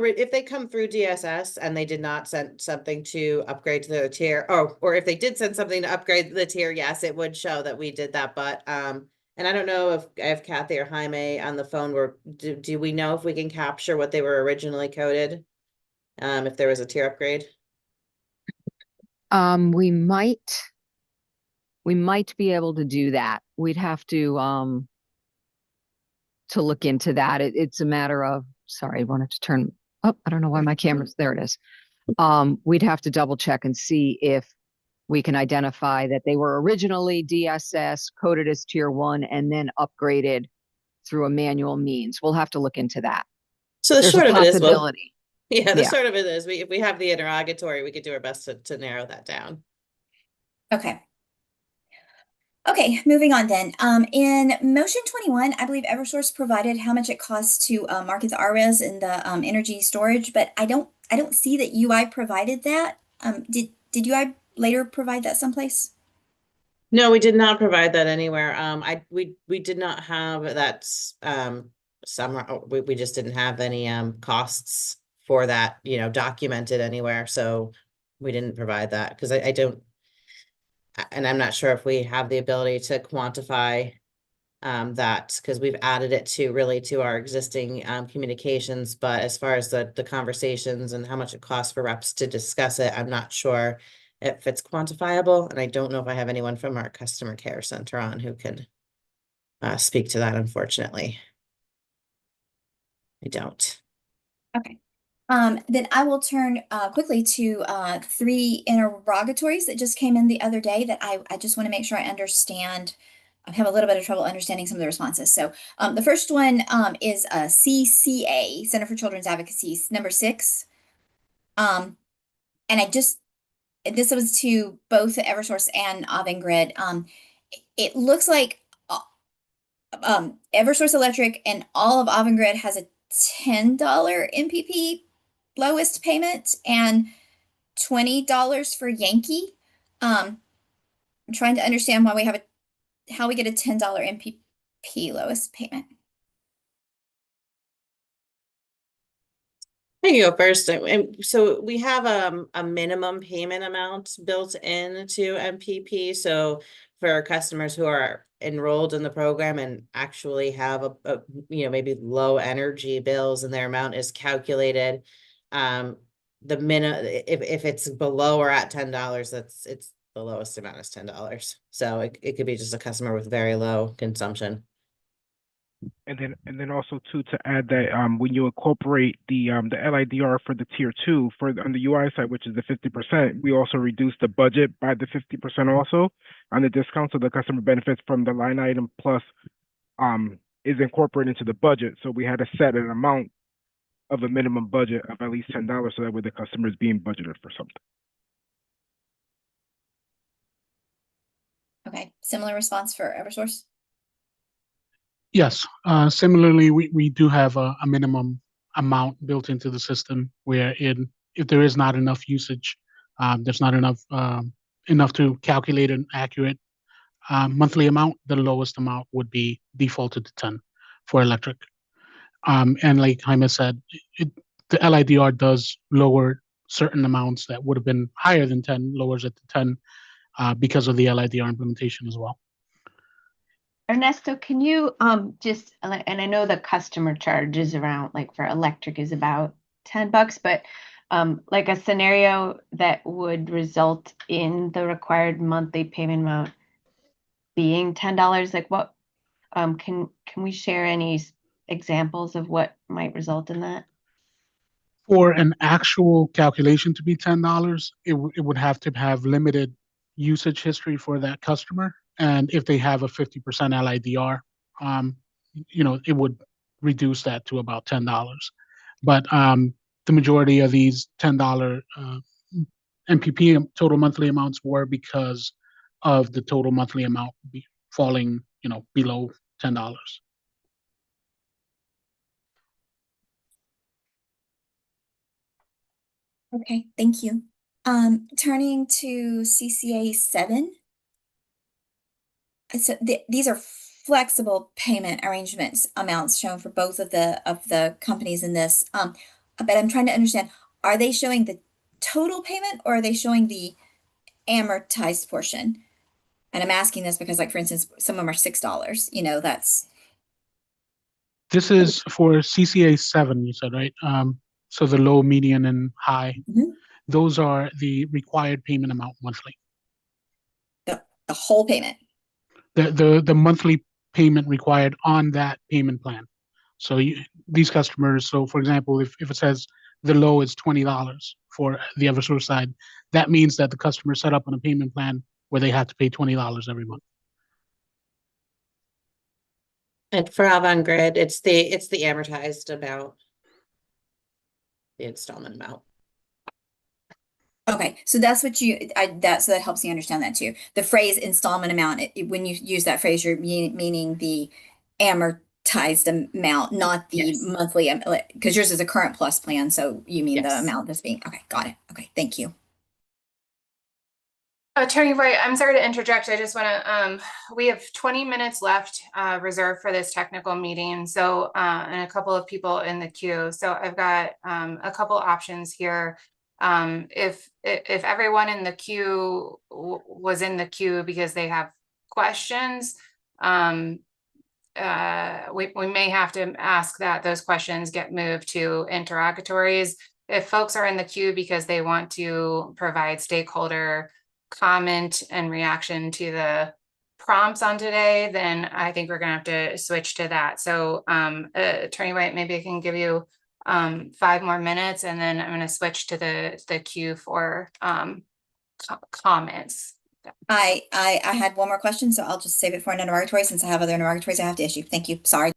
G: through DSS and they did not send something to upgrade to the tier, or if they did send something to upgrade the tier, yes, it would show that we did that. But and I don't know if I have Kathy or Jaime on the phone. Do we know if we can capture what they were originally coded? If there was a tier upgrade?
J: We might be able to do that. We'd have to look into that. It's a matter of, sorry, I wanted to turn up. I don't know why my camera's, there it is. We'd have to double check and see if we can identify that they were originally DSS coded as tier 1 and then upgraded through a manual means. We'll have to look into that.
G: So the
J: There's
G: short
J: a
G: of it is, well,
J: possibility.
G: yeah, the
J: Yeah.
G: short of it is, if we have the interrogatory, we could do our best to narrow that down.
L: Okay. Okay, moving on then. In motion 21, I believe Eversource provided how much it costs to market the RRES and the energy storage, but I don't see that UI provided that. Did UI later provide that someplace?
G: No, we did not provide that anywhere. We did not have that summer. We just didn't have any costs for that, documented anywhere. So we didn't provide that because I don't, and I'm not sure if we have the ability to quantify that, because we've added it to our existing communications. But as far as the conversations and how much it costs for reps to discuss it, I'm not sure if it's quantifiable. And I don't know if I have anyone from our customer care center on who can speak to that, unfortunately. I don't.
L: Okay. Then I will turn quickly to 3 interrogatories that just came in the other day that I just want to make sure I understand. I have a little bit of trouble understanding some of the responses. So the first one is CCA, Center for Children's Advocacy, number 6. And this was to both Eversource and Avangrid. It looks like Eversource Electric and all of Avangrid has a $10 MPP lowest payment and $20 for Yankee. I'm trying to understand why how we get a $10 MPP lowest payment.
G: I can go first. So we have a minimum payment amount built into MPP. So for our customers who are enrolled in the program and actually have a maybe low energy bills, and their amount is calculated, the minimum, if it's below or at $10, it's the lowest amount is $10. So it could be just a customer with very low consumption.
N: And then also too, to add that when you incorporate the LIDR for the tier 2 on the UI side, which is the 50%, we also reduce the budget by the 50% also on the discount, so the customer benefits from the line item plus is incorporated into the budget. So we had to set an amount of a minimum budget of at least $10, so that way the customer is being budgeted for something.
L: Okay, similar response for Eversource?
D: Yes, similarly, we do have a minimum amount built into the system where if there is not enough usage, there's not enough to calculate an accurate monthly amount, the lowest amount would be defaulted to 10 for electric. And like Jaime said, the LIDR does lower certain amounts that would have been higher than 10, lowers it to 10 because of the LIDR implementation as well.
B: Ernesto, can you just, and I know the customer charge is around, like for electric is about $10, but like a scenario that would result in the required monthly payment amount being $10, like what can we share any examples of what might result in that?
D: For an actual calculation to be $10, it would have to have limited usage history for that customer. And if they have a 50% LIDR, it would reduce that to about $10. But the majority of these $10 MPP total monthly amounts were because of the total monthly amount falling, below $10.
L: Okay, thank you. Turning to CCA 7. So these are flexible payment arrangements amounts shown for both of the companies in this. But I'm trying to understand, are they showing the total payment or are they showing the amortized portion? And I'm asking this because, like, for instance, some of them are $6, that's.
D: This is for CCA 7, you said, right? So the low, median, and high.
L: Mhm.
D: those are the required payment amount monthly.
L: The whole payment.
D: The monthly payment required on that payment plan. So these customers, so for example, if it says the low is $20 for the Eversource side, that means that the customer set up on a payment plan where they have to pay $20 every month.
G: And for Avangrid, it's the amortized amount, the installment amount.
L: Okay, so that's what so that helps me understand that too. The phrase installment amount, when you use that phrase, you're meaning the amortized amount, not the
F: Yes.
L: monthly, because yours is a current plus plan, so you mean the
F: Yes.
L: amount that's being, okay, got it. Okay, thank you.
A: Attorney White, I'm sorry to interject. I just want to, we have 20 minutes left reserved for this technical meeting. So, and a couple of people in the queue. So I've got a couple options here. If everyone in the queue was in the queue because they have questions, we may have to ask that those questions get moved to interrogatories. If folks are in the queue because they want to provide stakeholder comment and reaction to the prompts on today, then I think we're gonna have to switch to that. So Attorney White, maybe I can give you 5 more minutes, and then I'm going to switch to the queue for comments.
L: I had one more question, so I'll just save it for an interrogatory since I have other interrogatories I have to issue. Thank you. Sorry.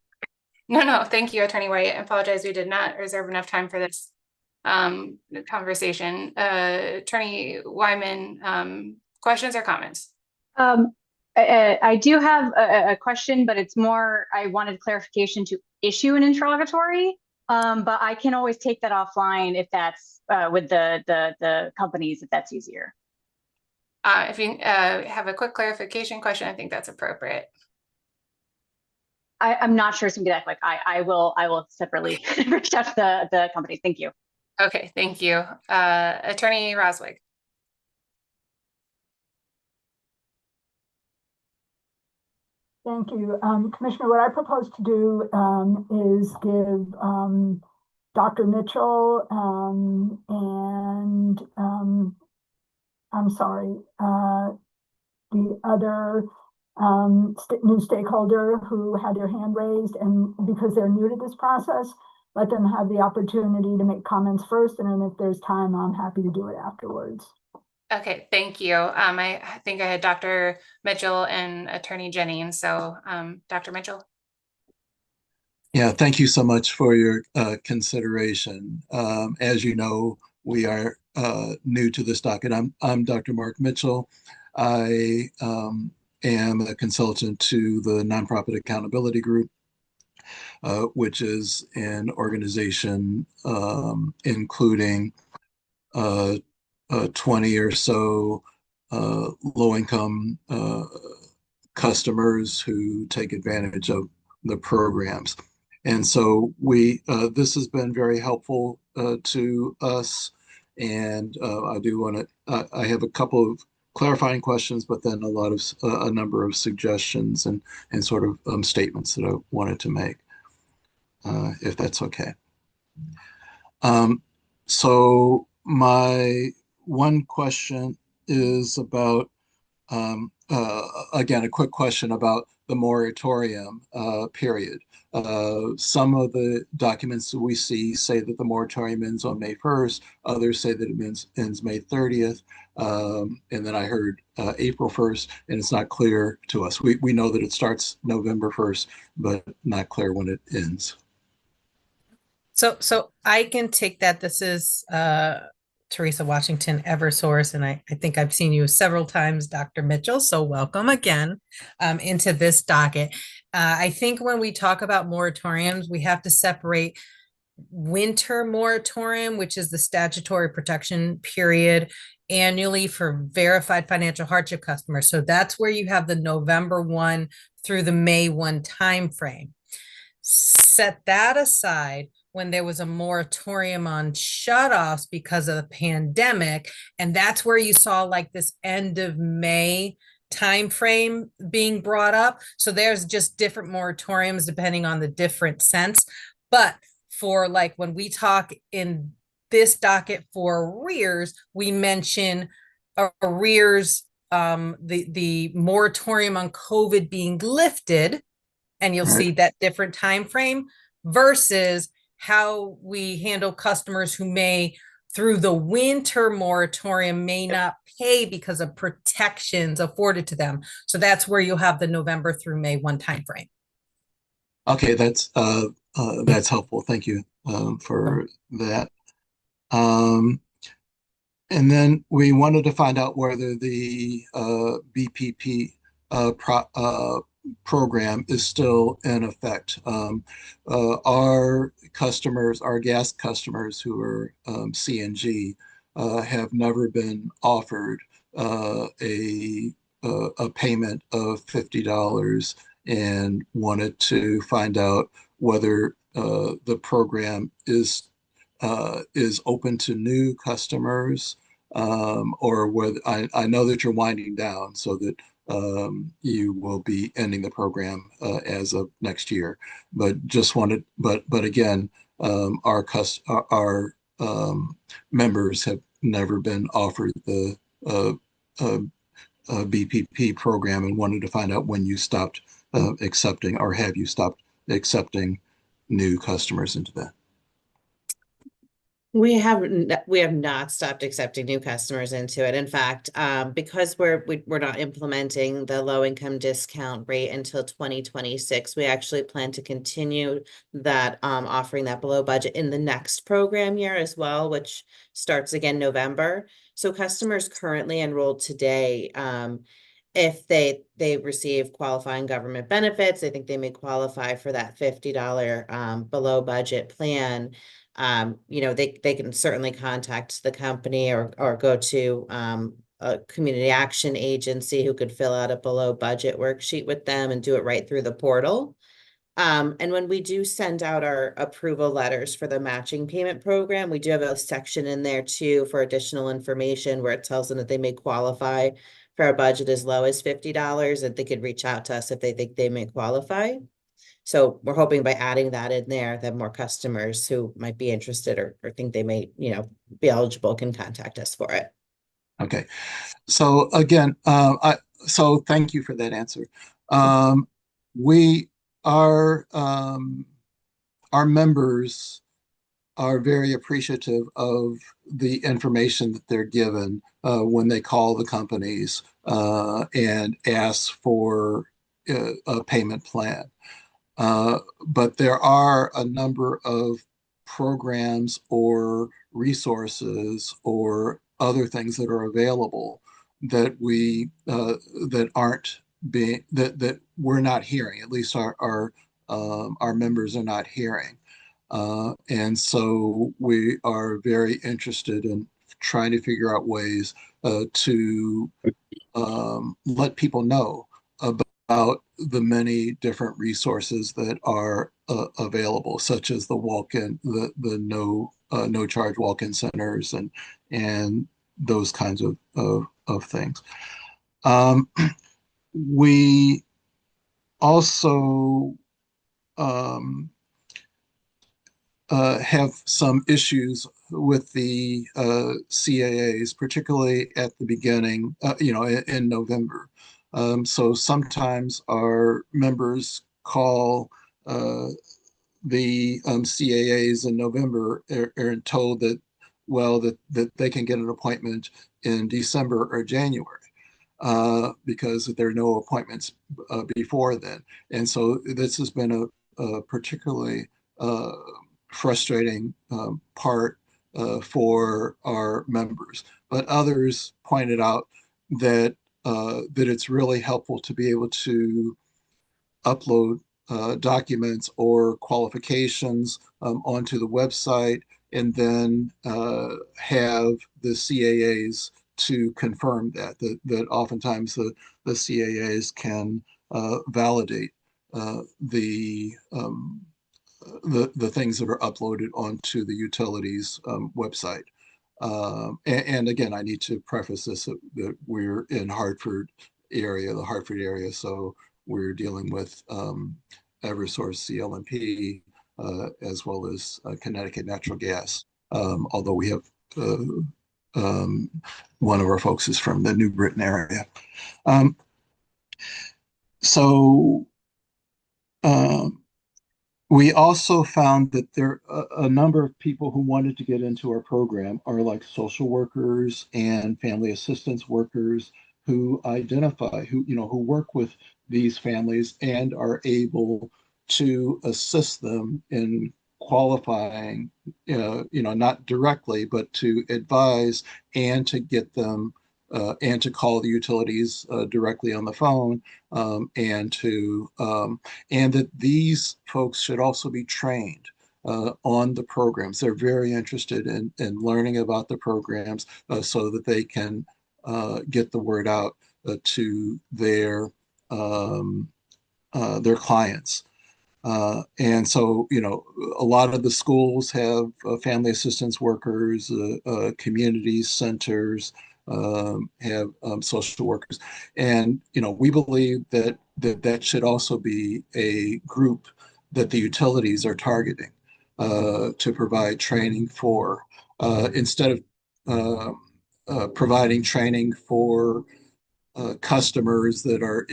A: No, thank you, Attorney White. I apologize. We did not reserve enough time for this conversation. Attorney Wyman, questions or comments?
O: I do have a question, but it's more, I wanted clarification to issue an interrogatory. But I can always take that offline if that's with the companies, if that's easier.
A: If you have a quick clarification question, I think that's appropriate.
O: I'm not sure it's gonna be that quick. I will separately reach out to the companies. Thank you.
A: Okay, thank you. Attorney Roswig.
P: Thank you. Commissioner, what I propose to do is give Dr. Mitchell and I'm sorry, the other new stakeholder who had their hand raised, and because they're new to this process, let them have the opportunity to make comments first, and then if there's time, I'm happy to do it afterwards.
A: Okay, thank you. I think I had Dr. Mitchell and Attorney Jennings. So Dr. Mitchell.
Q: Yeah, thank you so much for your consideration. As you know, we are new to this docket. I'm Dr. Mark Mitchell. I am a consultant to the Nonprofit Accountability Group, which is an organization including 20 or so low-income customers who take advantage of the programs. And so this has been very helpful to us. And I do want to, I have a couple of clarifying questions, but then a number of suggestions and sort of statements that I wanted to make, if that's okay. So my one question is about, again, a quick question about the moratorium period. Some of the documents that we see say that the moratorium ends on May 1st. Others say that it ends May 30th. And then I heard April 1st, and it's not clear to us. We know that it starts November 1st, but not clear when it ends.
C: So I can take that. This is Teresa Washington, Eversource, and I think I've seen you several times, Dr. Mitchell, so welcome again into this docket. I think when we talk about moratoriums, we have to separate winter moratorium, which is the statutory protection period annually for verified financial hardship customers. So that's where you have the November 1 through the May 1 timeframe. Set that aside when there was a moratorium on shutoffs because of the pandemic. And that's where you saw like this end of May timeframe being brought up. So there's just different moratoriums depending on the different sense. But for like when we talk in this docket for arrears, we mention arrears, the moratorium on COVID being lifted, and you'll see that different time frame versus how we handle customers who may, through the winter moratorium, may not pay because of protections afforded to them. So that's where you'll have the November through May 1 time frame.
Q: Okay, that's helpful. Thank you for that. And then we wanted to find out whether the BPP program is still in effect. Our customers, our gas customers who are CNG, have never been offered a payment of $50 and wanted to find out whether the program is open to new customers, or whether I know that you're winding down, so that you will be ending the program as of next year. But just wanted, but again, our members have never been offered the BPP program, and wanted to find out when you stopped accepting, or have you stopped accepting new customers into that?
G: We have not stopped accepting new customers into it. In fact, because we're not implementing the low income discount rate until 2026, we actually plan to continue that, offering that below budget in the next program year as well, which starts again November. So customers currently enrolled today, if they receive qualifying government benefits, I think they may qualify for that $50 below budget plan. They can certainly contact the company or go to a community action agency who could fill out a below budget worksheet with them and do it right through the portal. And when we do send out our approval letters for the matching payment program, we do have a section in there too for additional information where it tells them that they may qualify for a budget as low as $50, and they could reach out to us if they think they may qualify. So we're hoping by adding that in there, that more customers who might be interested or think they may, be eligible can contact us for it.
Q: Okay. So again, so thank you for that answer. Our members are very appreciative of the information that they're given when they call the companies and ask for a payment plan. But there are a number of programs or resources or other things that are available that that we're not hearing. At least our members are not hearing. And so we are very interested in trying to figure out ways to let people know about the many different resources that are available, such as the walk-in, the no charge walk-in centers and those kinds of things. We also have some issues with the CAAs, particularly at the beginning, in November. So sometimes our members call the CAAs in November and told that, well, that they can get an appointment in December or January because there are no appointments before then. And so this has been a particularly frustrating part for our members. But others pointed out that that it's really helpful to be able to upload documents or qualifications onto the website, and then have the CAAs to confirm that oftentimes the CAAs can validate the things that are uploaded onto the utilities website. And again, I need to preface this that we're in the Hartford area, so we're dealing with Eversource CLMP as well as Connecticut Natural Gas although we have one of our folks is from the New Britain area. So we also found that there a number of people who wanted to get into our program are like social workers and family assistance workers who identify, who work with these families and are able to assist them in qualifying, not directly, but to advise and to get them and to call the utilities directly on the phone, and that these folks should also be trained on the programs. They're very interested in learning about the programs so that they can get the word out to their clients. And so, a lot of the schools have family assistance workers, community centers, have social workers. And, we believe that should also be a group that the utilities are targeting to provide training for, instead of providing training for customers that are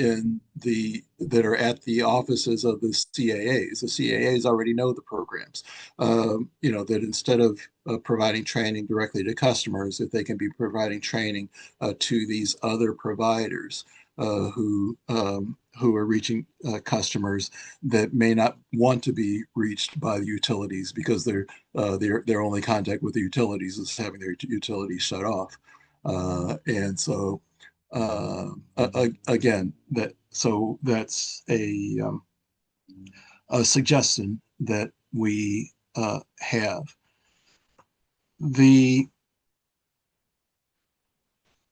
Q: at the offices of the CAAs. The CAAs already know the programs. That instead of providing training directly to customers, if they can be providing training to these other providers who are reaching customers that may not want to be reached by the utilities because their only contact with the utilities is having their utilities shut off, and so. Again, that's a suggestion that we have.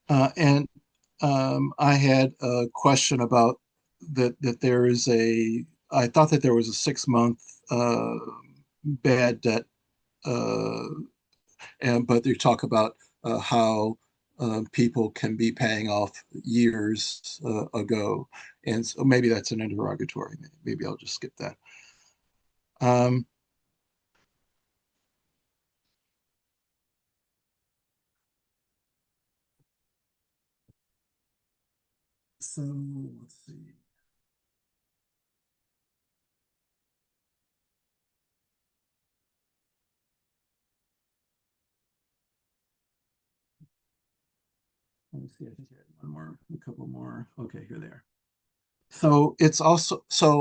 Q: And I had a question about that I thought that there was a 6-month bad debt, but they talk about how people can be paying off years ago. And so maybe that's an interrogatory. Maybe I'll just skip that. So let's see. Let me see, I think I had a couple more. Okay, here they are. So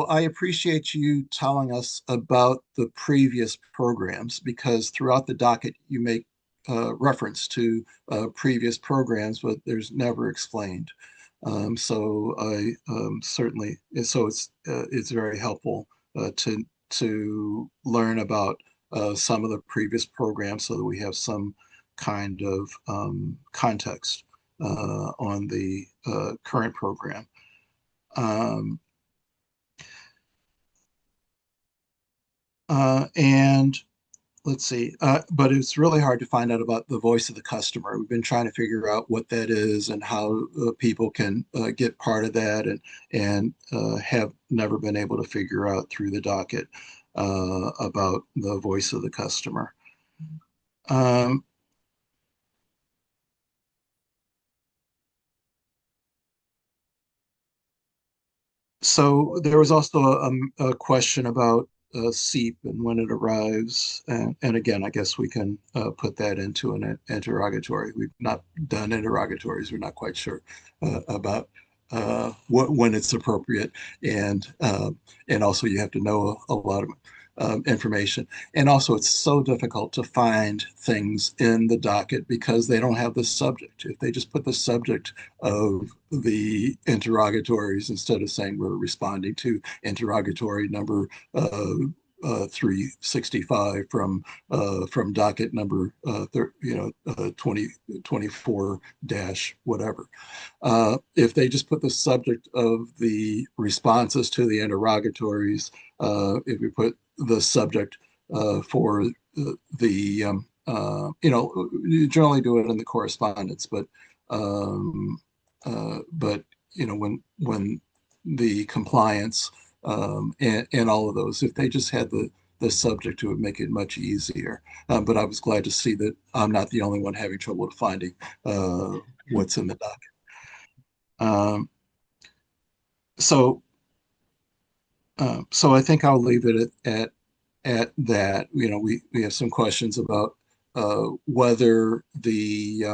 Q: I appreciate you telling us about the previous programs, because throughout the docket you make reference to previous programs, but there's never explained. So I certainly, so it's very helpful to learn about some of the previous programs so that we have some kind of context on the current program. And let's see, but it's really hard to find out about the voice of the customer. We've been trying to figure out what that is and how people can get part of that, and have never been able to figure out through the docket about the voice of the customer. So there was also a question about SEEP and when it arrives. And again, I guess we can put that into an interrogatory. We've not done interrogatories. We're not quite sure about when it's appropriate. And also you have to know a lot of information. And also it's so difficult to find things in the docket because they don't have the subject. If they just put the subject of the interrogatories instead of saying we're responding to interrogatory number 365 from docket number 2024 dash whatever. If they just put the subject of the responses to the interrogatories, if we put the subject for the you generally do it in the correspondence, but when the compliance and all of those, if they just had the subject to it, make it much easier. But I was glad to see that I'm not the only one having trouble finding what's in the docket. So I think I'll leave it at that. You know, we have some questions about whether the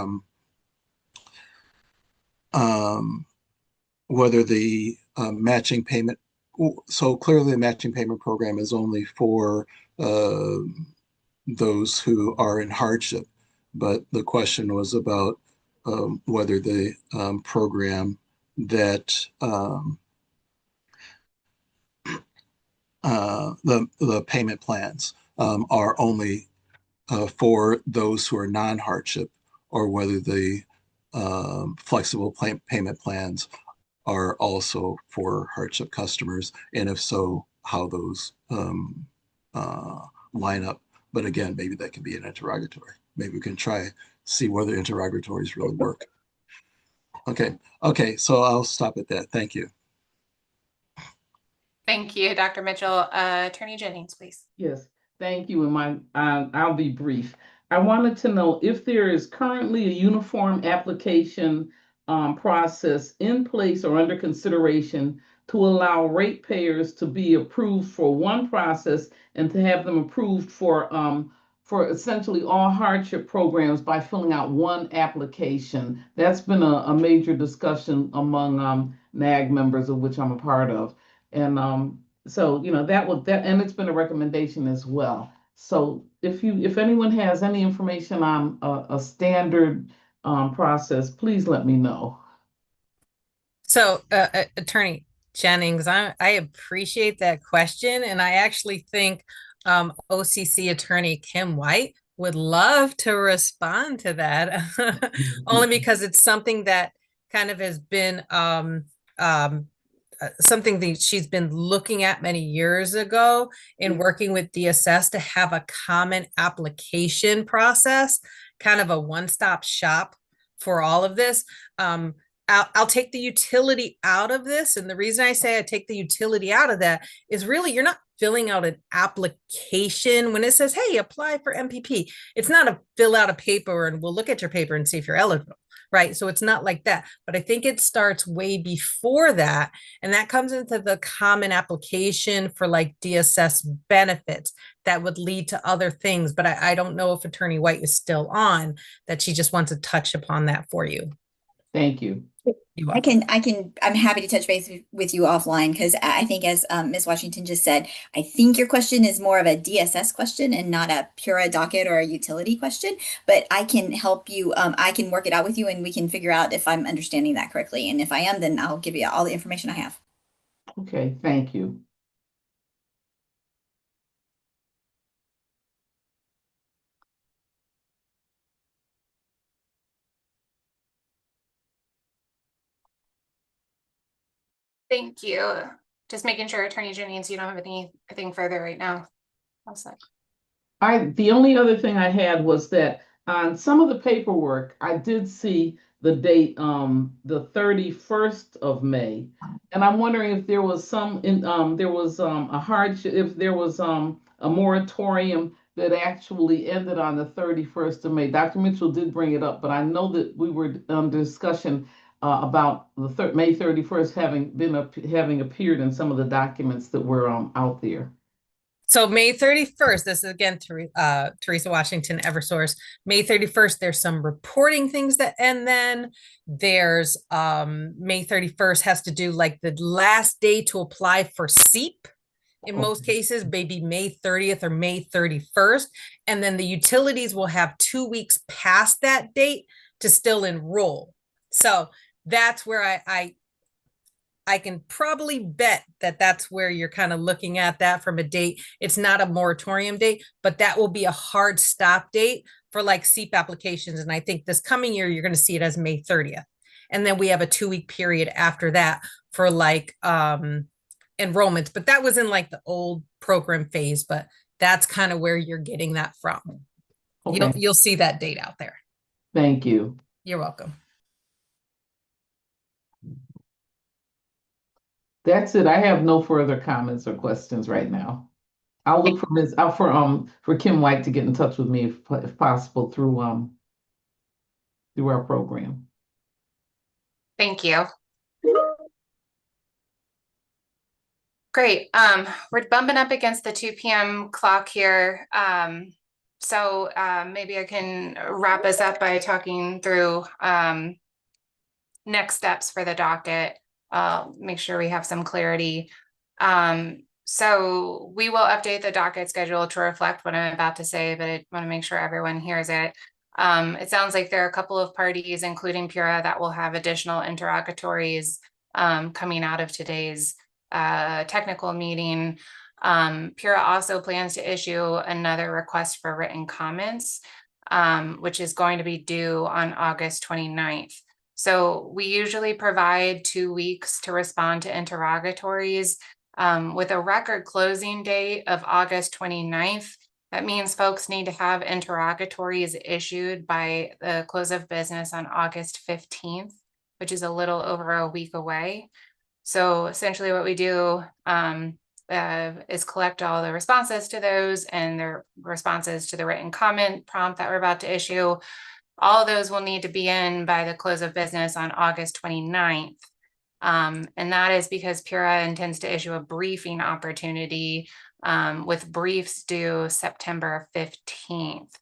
Q: matching payment. So clearly, the matching payment program is only for those who are in hardship. But the question was about whether the program that the payment plans are only for those who are non-hardship, or whether the flexible payment plans are also for hardship customers, and if so, how those line up. But again, maybe that can be an interrogatory. Maybe we can try see whether interrogatories really work. Okay, so I'll stop at that. Thank you.
A: Thank you, Dr. Mitchell. Attorney Jennings, please.
R: Yes, thank you. And I'll be brief. I wanted to know if there is currently a uniform application process in place or under consideration to allow ratepayers to be approved for one process and to have them approved for essentially all hardship programs by filling out one application. That's been a major discussion among NAG members, of which I'm a part of. And so, you know, and it's been a recommendation as well. So if anyone has any information on a standard process, please let me know.
C: So, Attorney Jennings, I appreciate that question, and I actually think OCC Attorney Kim White would love to respond to that, only because it's something that kind of has been something that she's been looking at many years ago in working with DSS to have a common application process, kind of a one-stop shop for all of this. I'll take the utility out of this. And the reason I say I take the utility out of that is really you're not filling out an application when it says, hey, apply for MPP. It's not a fill out a paper and we'll look at your paper and see if you're eligible. Right. So it's not like that. But I think it starts way before that. And that comes into the common application for like DSS benefits that would lead to other things. But I don't know if Attorney White is still on, that she just wants to touch upon that for you.
R: Thank you.
L: I'm happy to touch base with you offline, because I think, as Ms. Washington just said, I think your question is more of a DSS question and not a pure docket or a utility question, but I can help you. I can work it out with you and we can figure out if I'm understanding that correctly. And if I am, then I'll give you all the information I have.
R: Okay, thank you.
A: Thank you. Just making sure, Attorney Jennings, you don't have anything further right now. I'll say.
R: The only other thing I had was that on some of the paperwork, I did see the date, the 31st of May. And I'm wondering if there was a hardship, if there was a moratorium that actually ended on the 31st of May. Dr. Mitchell did bring it up, but I know that we were under discussion about the May 31st having appeared in some of the documents that were out there.
C: So May 31st, this is again Teresa Washington, Eversource. May 31st, there's some reporting things that, and then there's May 31st has to do like the last day to apply for SEEP. In most cases, maybe May 30th or May 31st. And then the utilities will have 2 weeks past that date to still enroll. So that's where I can probably bet that that's where you're kind of looking at that from a date. It's not a moratorium date, but that will be a hard stop date for like SEEP applications. And I think this coming year, you're going to see it as May 30th. And then we have a 2-week period after that for like enrollments. But that was in like the old program phase, but that's kind of where you're getting that from. Okay. You'll see that date out there.
R: Thank you.
C: You're welcome.
R: That's it. I have no further comments or questions right now. I'll look for Kim White to get in touch with me if possible through our program.
A: Thank you. Great. We're bumping up against the 2 p.m. clock here. So maybe I can wrap us up by talking through next steps for the docket. Make sure we have some clarity. So we will update the docket schedule to reflect what I'm about to say, but I want to make sure everyone hears it. It sounds like there are a couple of parties, including Pura, that will have additional interrogatories coming out of today's technical meeting. Pura also plans to issue another request for written comments, which is going to be due on August 29th. So we usually provide 2 weeks to respond to interrogatories. With a record closing date of August 29th, that means folks need to have interrogatories issued by the close of business on August 15th, which is a little over a week away. So essentially what we do is collect all the responses to those and their responses to the written comment prompt that we're about to issue. All of those will need to be in by the close of business on August 29th. And that is because Pura intends to issue a briefing opportunity with briefs due September 15th.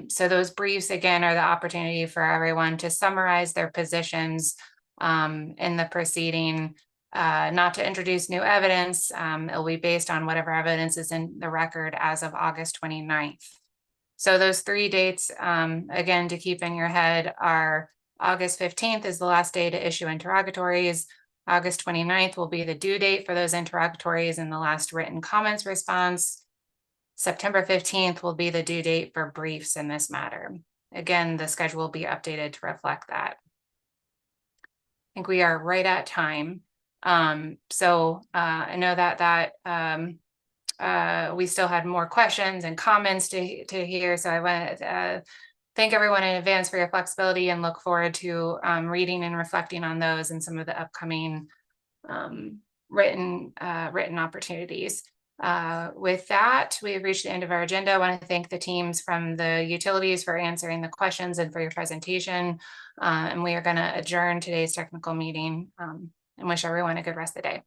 A: So those briefs, again, are the opportunity for everyone to summarize their positions in the proceeding, not to introduce new evidence. It'll be based on whatever evidence is in the record as of August 29th. So those 3 dates, again, to keep in your head, are August 15th is the last day to issue interrogatories. August 29th will be the due date for those interrogatories and the last written comments response. September 15th will be the due date for briefs in this matter. Again, the schedule will be updated to reflect that. I think we are right at time. So I know that we still had more questions and comments to hear. So I want to thank everyone in advance for your flexibility and look forward to reading and reflecting on those and some of the upcoming written opportunities. With that, we have reached the end of our agenda. I want to thank the teams from the utilities for answering the questions and for your presentation. And we are going to adjourn today's technical meeting and wish everyone a good rest of the day.